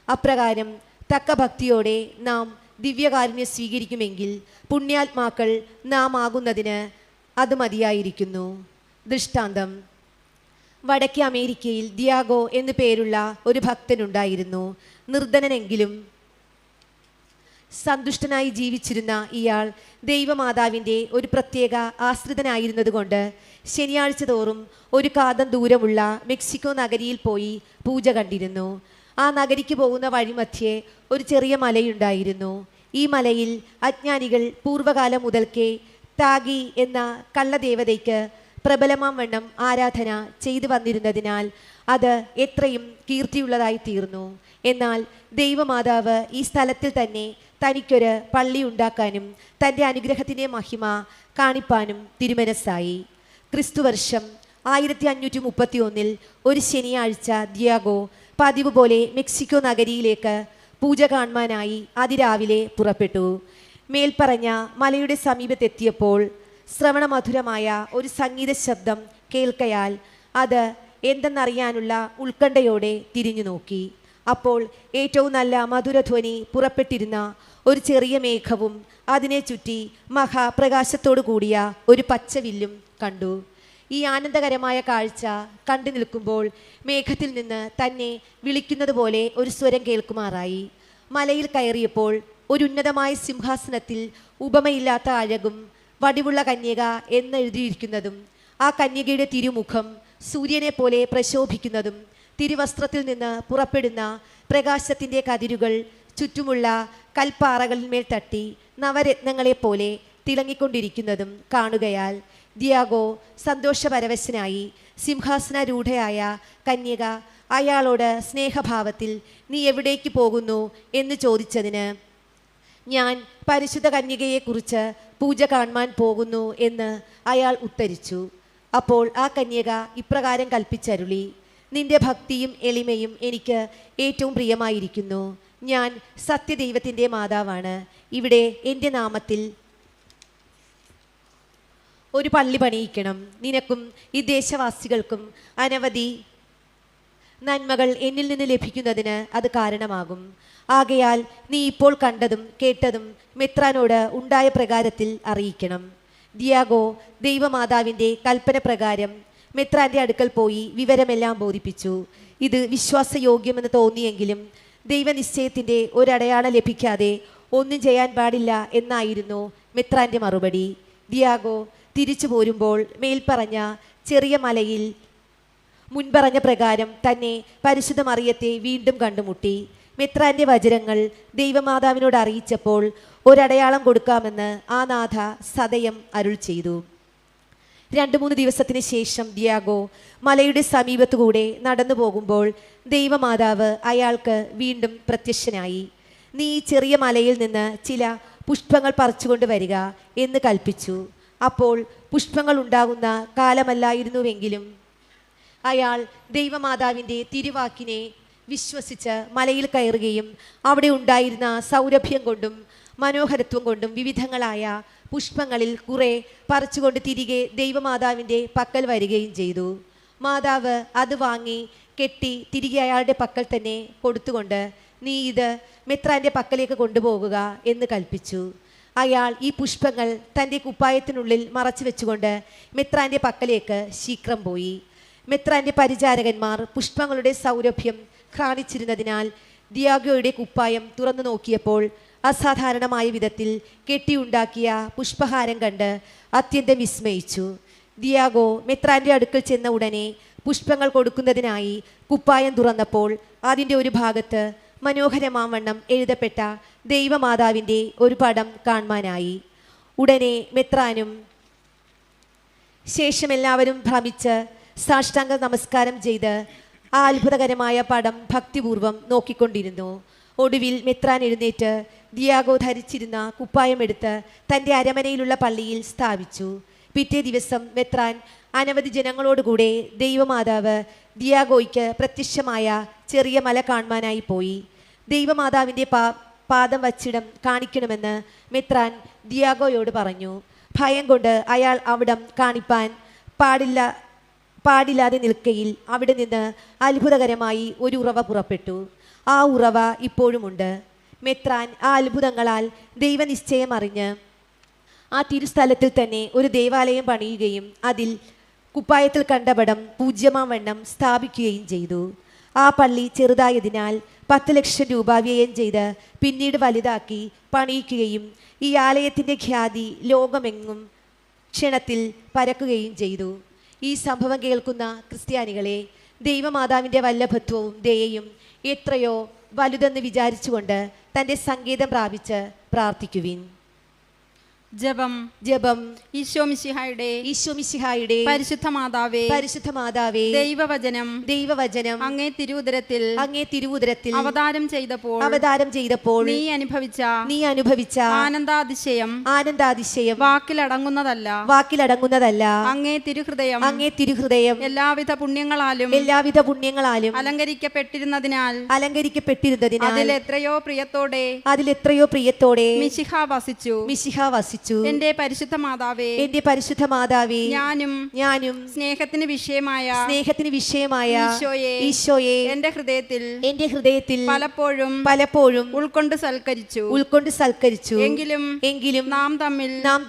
അപ്രകാരം തക്ക ഭക്തിയോടെ നാം ദിവ്യകാരുണ്യം സ്വീകരിക്കുമെങ്കിൽ പുണ്യാത്മാക്കൾ നാം ആകുന്നതിന് അത് മതിയായിരിക്കുന്നു. ദൃഷ്ടാന്തം: വടക്കേ അമേരിക്കയിൽ ദിയാഗോ എന്നു പേരുള്ള ഒരു ഭക്തനുണ്ടായിരുന്നു. നിർധനനെങ്കിലും സന്തുഷ്ടനായി ജീവിച്ചിരുന്ന ഇയാൾ ദൈവമാതാവിൻ്റെ ഒരു പ്രത്യേക ആശ്രിതനായിരുന്നതുകൊണ്ട് ശനിയാഴ്ച തോറും ഒരു കാതം ദൂരമുള്ള മെക്സിക്കോ നഗരിയിൽ പോയി പൂജ കണ്ടിരുന്നു. ആ നഗരിക്ക് പോകുന്ന വഴിമധ്യേ ഒരു ചെറിയ മലയുണ്ടായിരുന്നു. ഈ മലയിൽ അജ്ഞാനികൾ പൂർവ്വകാലം മുതൽക്കേ താഗി എന്ന കള്ളദേവതയ്ക്ക് പ്രബലമാം വണ്ണം ആരാധന ചെയ്തു വന്നിരുന്നതിനാൽ അത് എത്രയും കീർത്തിയുള്ളതായി തീർന്നു. എന്നാൽ ദൈവമാതാവ് ഈ സ്ഥലത്തിൽ തന്നെ തനിക്കൊരു പള്ളി ഉണ്ടാക്കാനും തൻ്റെ അനുഗ്രഹത്തിൻ്റെ മഹിമ കാണിപ്പാനും തിരുമനസ്സായി. ക്രിസ്തുവർഷം 1531 ഒരു ശനിയാഴ്ച ദിയാഗോ പതിവ് പോലെ മെക്സിക്കോ നഗരിയിലേക്ക് പൂജ കാണുവാനായി അതിരാവിലെ പുറപ്പെട്ടു. മേൽപ്പറഞ്ഞ മലയുടെ സമീപത്തെത്തിയപ്പോൾ ശ്രവണമധുരമായ ഒരു സംഗീത ശബ്ദം കേൾക്കയാൽ അത് എന്തെന്നറിയാനുള്ള ഉത്കണ്ഠയോടെ തിരിഞ്ഞു നോക്കി. അപ്പോൾ ഏറ്റവും നല്ല മധുരധ്വനി പുറപ്പെട്ടിരുന്ന ഒരു ചെറിയ മേഘവും അതിനെ ചുറ്റി മഹാപ്രകാശത്തോടു കൂടിയ ഒരു പച്ചവില്ലും കണ്ടു. ഈ ആനന്ദകരമായ കാഴ്ച കണ്ടു നിൽക്കുമ്പോൾ മേഘത്തിൽ നിന്ന് തന്നെ വിളിക്കുന്നത് പോലെ ഒരു സ്വരം കേൾക്കുമാറായി. മലയിൽ കയറിയപ്പോൾ ഒരു ഉന്നതമായ സിംഹാസനത്തിൽ ഉപമയില്ലാത്ത അഴകും വടിവുള്ള കന്യക എന്നെഴുതിയിരിക്കുന്നതും ആ കന്യകയുടെ തിരുമുഖം സൂര്യനെ പോലെ പ്രശോഭിക്കുന്നതും തിരുവസ്ത്രത്തിൽ നിന്ന് പുറപ്പെടുന്ന പ്രകാശത്തിൻ്റെ കതിരുകൾ ചുറ്റുമുള്ള കൽപ്പാറകളിന്മേൽ തട്ടി നവരത്നങ്ങളെപ്പോലെ തിളങ്ങിക്കൊണ്ടിരിക്കുന്നതും കാണുകയാൽ ദിയാഗോ സന്തോഷപരവശനായി. സിംഹാസനരൂഢയായ കന്യക അയാളോട് സ്നേഹഭാവത്തിൽ നീ എവിടേക്ക് പോകുന്നു എന്ന് ചോദിച്ചതിന് ഞാൻ പരിശുദ്ധ കന്യകയെക്കുറിച്ച് പൂജ കാണുവാൻ പോകുന്നു എന്ന് അയാൾ ഉത്തരിച്ചു. അപ്പോൾ ആ കന്യക ഇപ്രകാരം കൽപ്പിച്ചരുളി, നിന്റെ ഭക്തിയും എളിമയും എനിക്ക് ഏറ്റവും പ്രിയമായിരിക്കുന്നു. ഞാൻ സത്യദൈവത്തിൻ്റെ മാതാവാണ്. ഇവിടെ എൻ്റെ നാമത്തിൽ ഒരു പള്ളി പണിയിക്കണം. നിനക്കും ഈ ദേശവാസികൾക്കും അനവധി നന്മകൾ എന്നിൽ നിന്ന് ലഭിക്കുന്നതിന് അത് കാരണമാകും. ആകയാൽ നീ ഇപ്പോൾ കണ്ടതും കേട്ടതും മെത്രാനോട് ഉണ്ടായ പ്രകാരത്തിൽ അറിയിക്കണം. ദിയാഗോ ദൈവമാതാവിൻ്റെ കൽപ്പന പ്രകാരം മെത്രാൻ്റെ അടുക്കൽ പോയി വിവരമെല്ലാം ബോധിപ്പിച്ചു. ഇത് വിശ്വാസയോഗ്യമെന്ന് തോന്നിയെങ്കിലും ദൈവനിശ്ചയത്തിൻ്റെ ഒരടയാളം ലഭിക്കാതെ ഒന്നും ചെയ്യാൻ പാടില്ല എന്നായിരുന്നു മെത്രാൻ്റെ മറുപടി. ദിയാഗോ തിരിച്ചു പോരുമ്പോൾ മേൽപ്പറഞ്ഞ ചെറിയ മലയിൽ മുൻപറഞ്ഞ പ്രകാരം തന്നെ പരിശുദ്ധ മറിയത്തെ വീണ്ടും കണ്ടുമുട്ടി. മെത്രാൻ്റെ വചനങ്ങൾ ദൈവമാതാവിനോട് അറിയിച്ചപ്പോൾ ഒരടയാളം കൊടുക്കാമെന്ന് ആ നാഥ സദയം അരുൾ ചെയ്തു. 2-3 ദിവസത്തിന് ശേഷം ദിയാഗോ മലയുടെ സമീപത്തുകൂടെ നടന്നു പോകുമ്പോൾ ദൈവമാതാവ് അയാൾക്ക് വീണ്ടും പ്രത്യക്ഷനായി. നീ ഈ ചെറിയ മലയിൽ നിന്ന് ചില പുഷ്പങ്ങൾ പറിച്ചുകൊണ്ട് വരിക എന്ന് കൽപ്പിച്ചു. അപ്പോൾ പുഷ്പങ്ങൾ ഉണ്ടാകുന്ന കാലമല്ലായിരുന്നുവെങ്കിലും അയാൾ ദൈവമാതാവിൻ്റെ തിരുവാക്കിനെ വിശ്വസിച്ച് മലയിൽ കയറുകയും അവിടെ ഉണ്ടായിരുന്ന സൗരഭ്യം കൊണ്ടും മനോഹരത്വം കൊണ്ടും വിവിധങ്ങളായ പുഷ്പങ്ങളിൽ കുറെ പറിച്ചുകൊണ്ട് തിരികെ ദൈവമാതാവിൻ്റെ പക്കൽ വരികയും ചെയ്തു. മാതാവ് അത് വാങ്ങി കെട്ടി തിരികെ അയാളുടെ പക്കൽ തന്നെ കൊടുത്തുകൊണ്ട് നീ ഇത് മെത്രാൻ്റെ പക്കലേക്ക് കൊണ്ടുപോകുക എന്ന് കൽപ്പിച്ചു. അയാൾ ഈ പുഷ്പങ്ങൾ തൻ്റെ കുപ്പായത്തിനുള്ളിൽ മറച്ചു വെച്ചുകൊണ്ട് മെത്രാൻ്റെ പക്കലേക്ക് ശീഘ്രം പോയി. മെത്രാൻ്റെ പരിചാരകന്മാർ പുഷ്പങ്ങളുടെ സൗരഭ്യം ഘ്രാണിച്ചിരുന്നതിനാൽ ദിയാഗോയുടെ കുപ്പായം തുറന്നു നോക്കിയപ്പോൾ അസാധാരണമായ വിധത്തിൽ കെട്ടിയുണ്ടാക്കിയ പുഷ്പഹാരം കണ്ട് അത്യന്തം വിസ്മയിച്ചു. ദിയാഗോ മെത്രാൻ്റെ അടുക്കൽ ചെന്ന ഉടനെ പുഷ്പങ്ങൾ കൊടുക്കുന്നതിനായി കുപ്പായം തുറന്നപ്പോൾ അതിൻ്റെ ഒരു ഭാഗത്ത് മനോഹരമാവണ്ണം എഴുതപ്പെട്ട ദൈവമാതാവിൻ്റെ ഒരു പടം കാണുവാനായി. ഉടനെ മെത്രാനും ശേഷം എല്ലാവരും ഭ്രമിച്ച് സാഷ്ടാംഗ നമസ്കാരം ചെയ്ത് ആ അത്ഭുതകരമായ പടം ഭക്തിപൂർവം നോക്കിക്കൊണ്ടിരുന്നു. ഒടുവിൽ മെത്രാൻ എഴുന്നേറ്റ് ദിയാഗോ ധരിച്ചിരുന്ന കുപ്പായമെടുത്ത് തൻ്റെ അരമനയിലുള്ള പള്ളിയിൽ സ്ഥാപിച്ചു. പിറ്റേ ദിവസം മെത്രാൻ അനവധി ജനങ്ങളോടുകൂടെ ദൈവമാതാവ് ദിയാഗോയ്ക്ക് പ്രത്യക്ഷമായ ചെറിയ മല കാണുവാനായി പോയി. ദൈവമാതാവിൻ്റെ പാദം വച്ചിടം കാണിക്കണമെന്ന് മെത്രാൻ ദിയാഗോയോട് പറഞ്ഞു. ഭയം കൊണ്ട് അയാൾ അവിടം കാണിപ്പാൻ പാടില്ലാതെ നിൽക്കയിൽ അവിടെ നിന്ന് അത്ഭുതകരമായി ഒരു ഉറവ പുറപ്പെട്ടു. ആ ഉറവ ഇപ്പോഴുമുണ്ട്. മെത്രാൻ ആ അത്ഭുതങ്ങളാൽ ദൈവനിശ്ചയം അറിഞ്ഞ് ആ തിരുസ്ഥലത്തിൽ തന്നെ ഒരു ദേവാലയം പണിയുകയും അതിൽ കുപ്പായത്തിൽ കണ്ടപടം പൂജ്യമാവണ്ണം സ്ഥാപിക്കുകയും ചെയ്തു. ആ പള്ളി ചെറുതായതിനാൽ 10 ലക്ഷം രൂപ വ്യയം ചെയ്ത് പിന്നീട് വലുതാക്കി പണിയിക്കുകയും ഈ ആലയത്തിൻ്റെ ഖ്യാതി ലോകമെങ്ങും ക്ഷണത്തിൽ പരക്കുകയും ചെയ്തു. ഈ സംഭവം കേൾക്കുന്ന ക്രിസ്ത്യാനികളെ, ദൈവമാതാവിൻ്റെ വല്ലഭത്വവും ദയയും എത്രയോ വലുതെന്ന് വിചാരിച്ചുകൊണ്ട് തൻ്റെ സങ്കേതം പ്രാപിച്ച് പ്രാർത്ഥിക്കുവിൻ. ജപം. ഈശോ മിശിഹായുടെ പരിശുദ്ധ മാതാവേ ദൈവവചനം അങ്ങേ തിരുവുദരത്തിൽ അവതാരം ചെയ്തപ്പോൾ നീ അനുഭവിച്ച ആനന്ദാതിശയം വാക്കിലടങ്ങുന്നതല്ല. അങ്ങേ തിരുഹൃദയം എല്ലാവിധ പുണ്യങ്ങളാലും അലങ്കരിക്കപ്പെട്ടിരുന്നതിനാൽ അതിൽ എത്രയോ പ്രിയത്തോടെ മിശിഹ വസിച്ചു. പ്രാർത്ഥിച്ചു. എന്റെ പരിശുദ്ധ മാതാവേ, എന്റെ പരിശുദ്ധ മാതാവേ, ഞാനും സ്നേഹത്തിന് വിഷയമായ ഈശോയെ എന്റെ ഹൃദയത്തിൽ പലപ്പോഴും ഉൾക്കൊണ്ട് സൽക്കരിച്ചു. എങ്കിലും നാം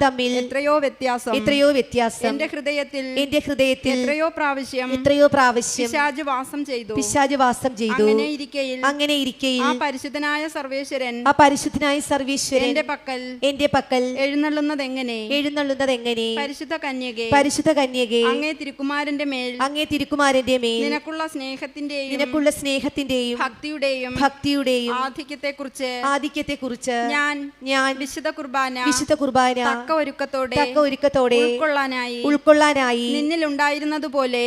തമ്മിൽ എത്രയോ വ്യത്യാസം. എന്റെ ഹൃദയത്തിൽ എത്രയോ പ്രാവശ്യം പിശാച് വാസം ചെയ്തു. അങ്ങനെ ഇരിക്കയിൽ ആ പരിശുദ്ധനായ സർവേശ്വരൻ എന്റെ പക്കൽ എഴുന്നള്ളുന്നത് എങ്ങനെ? പരിശുദ്ധ കന്യകേ, അങ്ങേ തിരുക്കുമാരന്റെ മേൽ നിനക്കുള്ള സ്നേഹത്തിന്റെയും ഭക്തിയുടെയും ആധിക്യത്തെക്കുറിച്ച് ഞാൻ വിശുദ്ധ കുർബാന തക്ക ഒരുക്കത്തോടെ ഉൾക്കൊള്ളാനായി നിന്നിലുണ്ടായിരുന്നതുപോലെ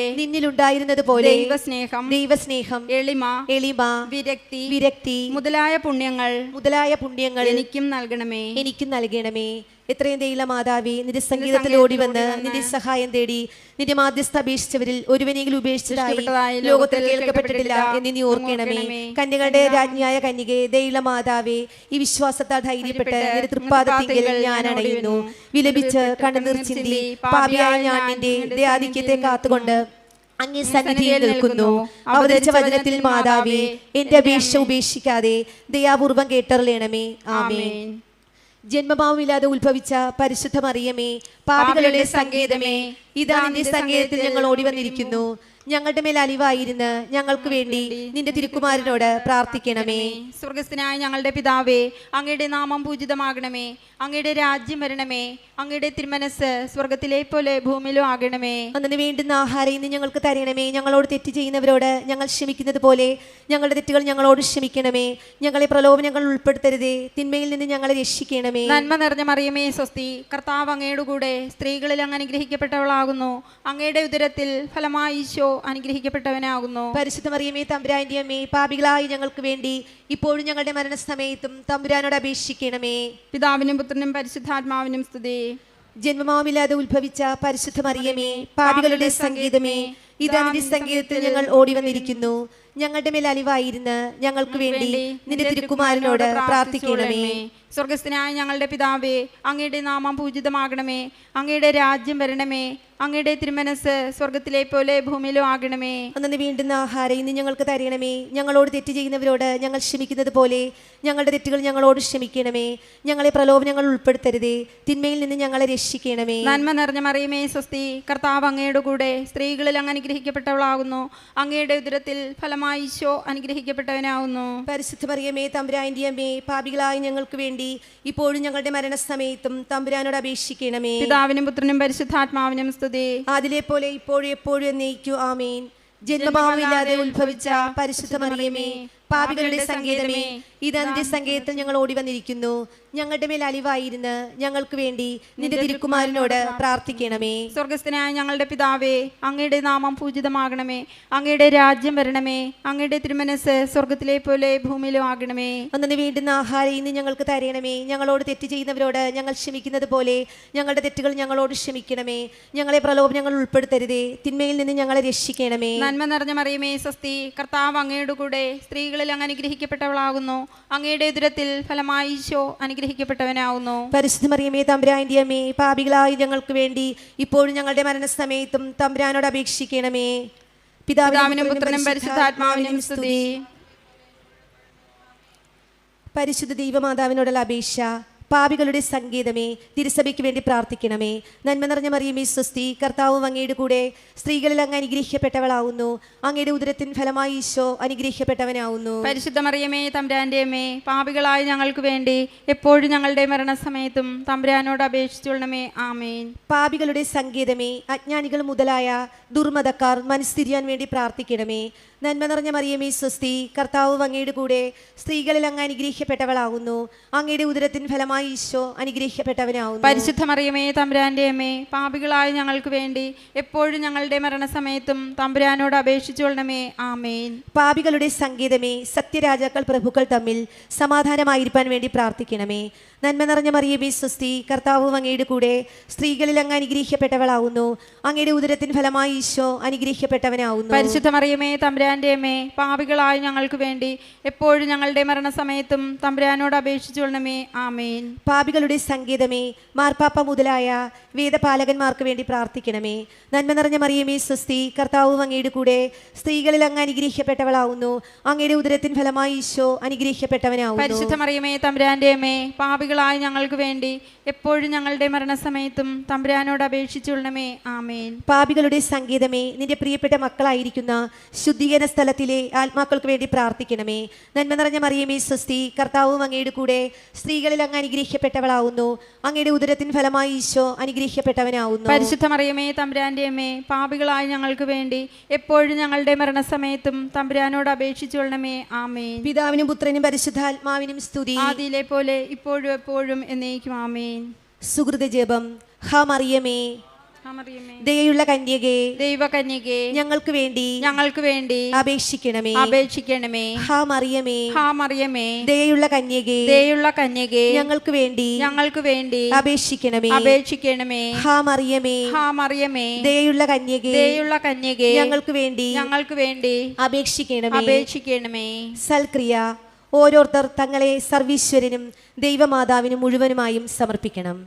ദൈവസ്നേഹം, എളിമ, വിരക്തി മുതലായ പുണ്യങ്ങൾ എനിക്കും നൽകണമേ. എത്രയും ദൈവ മാതാവേ, നിന്റെ സംഗീതത്തിൽ ഓടി വന്ന് നിന്റെ സഹായം തേടി നിന്റെ മാധ്യസ്ഥ അപേക്ഷിച്ചവരിൽ ഒരുവനെങ്കിലും ഉപേക്ഷിച്ചതായി ലോകത്തിൽ കേൾക്കപ്പെട്ടിട്ടില്ല എന്ന് നീ ഓർക്കണമേ. കന്യകളുടെ രാജ്ഞിയായ കന്യകെ, ദൈവ മാതാവേ, ഈ വിശ്വാസത്താൽ ധൈര്യപ്പെട്ട് നിന്റെ തൃപ്പാദത്തിൽ ഞാൻ അണയുന്നു. വിലപിച്ച് കണ്ണുനീർ ചിന്തി പാപിയായ ഞാൻ നിന്റെ ദയാധിക്യത്തെ കാത്തുകൊണ്ട് അങ്ങേ സന്നിധിയിൽ നിൽക്കുന്നു. അവതരിച്ച വചനത്തിൽ മാതാവേ, എന്റെ അപേക്ഷ ഉപേക്ഷിക്കാതെ ദയാപൂർവം കേട്ടറിയണമേ. ആമേൻ. ജന്മഭാവമില്ലാതെ ഉത്ഭവിച്ച പരിശുദ്ധ മറിയമേ, പാപികളുടെ സങ്കേതമേ, ഇതാ നിന്റെ സങ്കേതത്തിൽ ഞങ്ങൾ ഓടി വന്നിരിക്കുന്നു. ഞങ്ങളുടെ മേൽ അലിവായിരുന്ന് ഞങ്ങൾക്ക് വേണ്ടി നിന്റെ തിരുക്കുമാരനോട് പ്രാർത്ഥിക്കണമേ. സ്വർഗസ്ഥനായ ഞങ്ങളുടെ പിതാവേ, അങ്ങയുടെ നാമം പൂജിതമാകണമേ. അങ്ങയുടെ രാജ്യം വരണമേ. അങ്ങയുടെ തിരുമനസ് സ്വർഗത്തിലെ പോലെ ഭൂമിയിലും ആകണമേ. അന്നു വേണ്ടുന്ന ആഹാരം ഇന്ന് ഞങ്ങൾക്ക് തരണമേ. ഞങ്ങളോട് തെറ്റ് ചെയ്യുന്നവരോട് ഞങ്ങൾ ക്ഷമിക്കുന്നത് പോലെ ഞങ്ങളുടെ തെറ്റുകൾ ഞങ്ങളോട് ക്ഷമിക്കണമേ. ഞങ്ങളെ പ്രലോഭനങ്ങൾ ഉൾപ്പെടുത്തരുതേ, തിന്മയിൽ നിന്ന് ഞങ്ങളെ രക്ഷിക്കണമേ. നന്മ നിറഞ്ഞ മറിയമേ, സ്വസ്തി. കർത്താവ് അങ്ങയുടെ കൂടെ സ്ത്രീകളിൽ അങ്ങ് അനുഗ്രഹിക്കപ്പെട്ടവളാകുന്നു. അങ്ങയുടെ ഉദരത്തിൽ ഫലമായി ഈശോ അനുഗ്രഹിക്കപ്പെട്ടവനാകുന്നു. പരിശുദ്ധ മറിയമേ, തമ്പുരാന്റെ അമ്മേ, പാപികളായി ഞങ്ങൾക്ക് വേണ്ടി ഇപ്പോഴും ഞങ്ങളുടെ മരണസമയത്തും തമ്പുരാനോട് അപേക്ഷിക്കണമേ. പിതാവിനും പുത്രനും പരിശുദ്ധാത്മാവിനും സ്തുതി. ജന്മമാവില്ലാതെ ഉത്ഭവിച്ച പരിശുദ്ധ മറിയമേ, പാപികളുടെ സംഗീതമേ, ഇതാ നിന്റെ സംഗീതത്തിൽ ഞങ്ങൾ ഓടി വന്നിരിക്കുന്നു. ഞങ്ങളുടെ മേൽ അലിവായിരുന്ന് ഞങ്ങൾക്ക് വേണ്ടി നിന്റെ തിരുക്കുമാരനോട് പ്രാർത്ഥിക്കണമേ. സ്വർഗസ്ഥനായ ഞങ്ങളുടെ പിതാവേ, അങ്ങയുടെ നാമം പൂജിതമാകണമേ. അങ്ങയുടെ രാജ്യം വരണമേ. അങ്ങയുടെ തിരുമനസ് സ്വർഗത്തിലെ പോലെ ഭൂമിയിലും ആകണമേ. അന്നു വേണ്ടുന്ന ആഹാരം ഇന്ന് ഞങ്ങൾക്ക് തരണമേ. ഞങ്ങളോട് തെറ്റ് ചെയ്യുന്നവരോട് ഞങ്ങൾ ക്ഷമിക്കുന്നത് പോലെ ഞങ്ങളുടെ തെറ്റുകൾ ഞങ്ങളോട് ക്ഷമിക്കണമേ. ഞങ്ങളെ പ്രലോഭനങ്ങൾ ഉൾപ്പെടുത്തരുതേ, തിന്മയിൽ നിന്ന് ഞങ്ങളെ രക്ഷിക്കണമേ. നന്മ നിറഞ്ഞ മറിയമേ, സ്വസ്തി. കർത്താവ് അങ്ങയുടെ കൂടെ സ്ത്രീകളിൽ അങ്ങ് അനുഗ്രഹിക്കപ്പെട്ടവളാകുന്നു. അങ്ങയുടെ ഉദരത്തിൽ ഫലമായി ഈശോ അനുഗ്രഹിക്കപ്പെട്ടവനാകുന്നു. പരിശുദ്ധ മറിയമേ, തമ്പുരാന്റെ അമ്മേ, പാപികളായ ഞങ്ങൾക്ക് വേണ്ടി ഇപ്പോഴും ഞങ്ങളുടെ മരണസമയത്തും തമ്പുരാനോട് അപേക്ഷിക്കണമേ. പിതാവിനും പുത്രനും പരിശുദ്ധാത്മാവിനും സ്തുതി. അതിലെ പോലെ ഇപ്പോഴും എപ്പോഴും എന്നേക്കും ആമേൻ. ജന്മഭാവമില്ലാതെ ഉത്ഭവിച്ച പരിശുദ്ധ മറിയമേ, പാപികളുടെ സങ്കേതമേ, ഇതാ നിന്റെ സങ്കേതത്തിൽ ഞങ്ങൾ ഓടി വന്നിരിക്കുന്നു. ഞങ്ങളുടെ മേൽ അലിവായിരുന്ന് ഞങ്ങൾക്ക് വേണ്ടി നിന്റെ തിരുക്കുമാരനോട് പ്രാർത്ഥിക്കണമേ. സ്വർഗസ്ഥനായ ഞങ്ങളുടെ പിതാവേ, അങ്ങയുടെ നാമം പൂജിതമാകണമേ. അങ്ങയുടെ രാജ്യം വരണമേ. അങ്ങയുടെ തിരുമനസ് സ്വർഗത്തിലെ പോലെ ഭൂമിയിലും ആകണമേ. അന്നു വേണ്ടുന്ന ആഹാരം ഇന്ന് ഞങ്ങൾക്ക് തരണമേ. ഞങ്ങളോട് തെറ്റ് ചെയ്യുന്നവരോട് ഞങ്ങൾ ക്ഷമിക്കുന്നത് പോലെ ഞങ്ങളുടെ തെറ്റുകൾ ഞങ്ങളോട് ക്ഷമിക്കണമേ. ഞങ്ങളെ പ്രലോഭനങ്ങൾ ഉൾപ്പെടുത്തരുതേ, തിന്മയിൽ നിന്ന് ഞങ്ങളെ രക്ഷിക്കണമേ. നന്മ നിറഞ്ഞ മറിയമേ, സ്വസ്തി. കർത്താവ് അങ്ങയുടെ കൂടെ സ്ത്രീകളിൽ അങ്ങ് അനുഗ്രഹിക്കപ്പെട്ടവളാകുന്നു. അങ്ങയുടെ ഉദരത്തിൽ ഫലമായി ഈശോ അനുഗ്രഹിക്കപ്പെട്ടവനാകുന്നു. പരിശുദ്ധ മറിയമേ, തമ്പുരാന്റെ അമ്മേ, പാപികളായി ഞങ്ങൾക്ക് വേണ്ടി ഇപ്പോഴും ഞങ്ങളുടെ മരണസമയത്തും തമ്പുരാനോട് അപേക്ഷിക്കണമേ. പിതാവിനും പുത്രനും പരിശുദ്ധാത്മാവിനും സ്തുതി. പരിശുദ്ധ ദൈവമാതാവിനോടുള്ള അപേക്ഷ. പാപികളുടെ സംഗീതമേ, തിരുസഭയ്ക്ക് വേണ്ടി പ്രാർത്ഥിക്കണമേ. നന്മ നിറഞ്ഞ മറിയമേ, സ്വസ്തി. കർത്താവും അങ്ങയുടെ കൂടെ സ്ത്രീകളിൽ അങ്ങ് അനുഗ്രഹിക്കപ്പെട്ടവളാവുന്നു. അങ്ങയുടെ ഉദരത്തിൻ ഫലമായി ഈശോ അനുഗ്രഹിക്കപ്പെട്ടവനാവുന്നു. പരിശുദ്ധ മറിയമേ, തമ്പുരാന്റെ അമ്മേ, പാപികളായ ഞങ്ങൾക്ക് വേണ്ടി എപ്പോഴും ഞങ്ങളുടെ മരണസമയത്തും തമ്പുരാനോട് അപേക്ഷിച്ചുകൊള്ളണമേ. ആമേൻ. പാപികളുടെ സംഗീതമേ, അജ്ഞാനികൾ മുതലായ ദുർമതക്കാർ മനസ്തിരിയാൻ വേണ്ടി പ്രാർത്ഥിക്കണമേ. നന്മ നിറഞ്ഞ മറിയമേ, സ്വസ്തി. കർത്താവ് അങ്ങയുടെ കൂടെ സ്ത്രീകളിൽ അങ്ങ് അനുഗ്രഹിക്കപ്പെട്ടവളാവുന്നു. അങ്ങയുടെ ഉദരത്തിൻ ഫലമായി ഈശോ അനുഗ്രഹിക്കപ്പെട്ടവനാവുന്നു. പരിശുദ്ധ മറിയമേ, തമ്പുരാന്റെ അമ്മേ, പാപികളായ ഞങ്ങൾക്ക് വേണ്ടി എപ്പോഴും ഞങ്ങളുടെ മരണസമയത്തും തമ്പുരാനോട് അപേക്ഷിച്ചുകൊള്ളണമേ. ആമേൻ. പാപികളുടെ സംഗീതമേ, സത്യരാജാക്കൾ പ്രഭുക്കൾ തമ്മിൽ സമാധാനമായിരിക്കാൻ വേണ്ടി പ്രാർത്ഥിക്കണമേ. നന്മ നിറഞ്ഞ മറിയമേ സ്വസ്തി, കർത്താവ് അങ്ങയുടെ കൂടെ സ്ത്രീകളിൽ അങ്ങ് അനുഗ്രഹിക്കപ്പെട്ടവളാവുന്നു. അങ്ങയുടെ ഉദരത്തിൻ ഫലമായി ഈശോ അനുഗ്രഹിക്കപ്പെട്ടവനാവുന്നു. പരിശുദ്ധ മറിയമേ തമ്പുരാന്റെ അമ്മേ, പാപികളായ ഞങ്ങൾക്ക് വേണ്ടി എപ്പോഴും ഞങ്ങളുടെ മരണസമയത്തും തമ്പുരാനോട് അപേക്ഷിച്ചുകൊള്ളണമേ. ആമേൻ. പാപികളുടെ സങ്കേതമേ, മാർപ്പാപ്പ മുതലായ വേദപാലകന്മാർക്ക് വേണ്ടി പ്രാർത്ഥിക്കണമേ. നന്മ നിറഞ്ഞ മറിയമേ സ്വസ്തി, കർത്താവ് അങ്ങയുടെ കൂടെ സ്ത്രീകളിൽ അങ്ങ് അനുഗ്രഹിക്കപ്പെട്ടവളാവുന്നു. അങ്ങയുടെ ഉദരത്തിൻ ഫലമായി ഈശോ അനുഗ്രഹിക്കപ്പെട്ടവനാവുന്നു. പരിശുദ്ധ മറിയമേ തമ്പുരാന്റെ അമ്മേ, പാപികളായ ഞങ്ങൾക്ക് വേണ്ടി എപ്പോഴും ഞങ്ങളുടെ മരണസമയത്തും തമ്പുരാനോട് അപേക്ഷിച്ചുകൊള്ളണമേ. ആമേൻ. പാപികളുടെ സങ്കേതമേ, നിന്റെ പ്രിയപ്പെട്ട മക്കളായിരിക്കുന്ന ശുദ്ധീകരണ സ്ഥലത്തിലെ ആത്മാക്കൾക്ക് വേണ്ടി പ്രാർത്ഥിക്കണമേ. നന്മ നിറഞ്ഞ മറിയമേ സ്വസ്തി, കർത്താവും അങ്ങയുടെ കൂടെ സ്ത്രീകളിൽ അങ്ങ് അനുഗ്രഹിക്കപ്പെട്ടവളാവുന്നു. അങ്ങയുടെ ഉദരത്തിൻ ഫലമായി ഈശോ അനുഗ്രഹിക്കപ്പെട്ടവനാവുന്നു. പരിശുദ്ധ മറിയമേ തമ്പുരാന്റെ അമ്മേ, പാപികളായ ഞങ്ങൾക്ക് വേണ്ടി എപ്പോഴും ഞങ്ങളുടെ മരണസമയത്തും തമ്പുരാനോട് അപേക്ഷിച്ചുകൊള്ളണമേ. ആമേൻ. പിതാവിനും പുത്രനും പരിശുദ്ധാത്മാവിനും സ്തുതി, ആദിയിലെ പോലെ ഇപ്പോഴും എപ്പോഴും എന്നേക്കും. ആമേൻ. സുഹൃത ജപം. ഹാ മറിയമേ, ദയയുള്ള കന്യകേ, ദൈവകന്യകേ, ഞങ്ങൾക്ക് വേണ്ടി അപേക്ഷിക്കണമേ. ഹാ മറിയമേ, ദയയുള്ള കന്യകേ, ഞങ്ങൾക്ക് വേണ്ടി അപേക്ഷിക്കണമേ. ഹാ മറിയമേ, ദയയുള്ള കന്യകേ, ഞങ്ങൾക്ക് വേണ്ടി അപേക്ഷിക്കണമേ. സൽക്രിയ. ഓരോരുത്തർ തങ്ങളെ സർവീശ്വരനും ദൈവമാതാവിനും മുഴുവനുമായും സമർപ്പിക്കണം.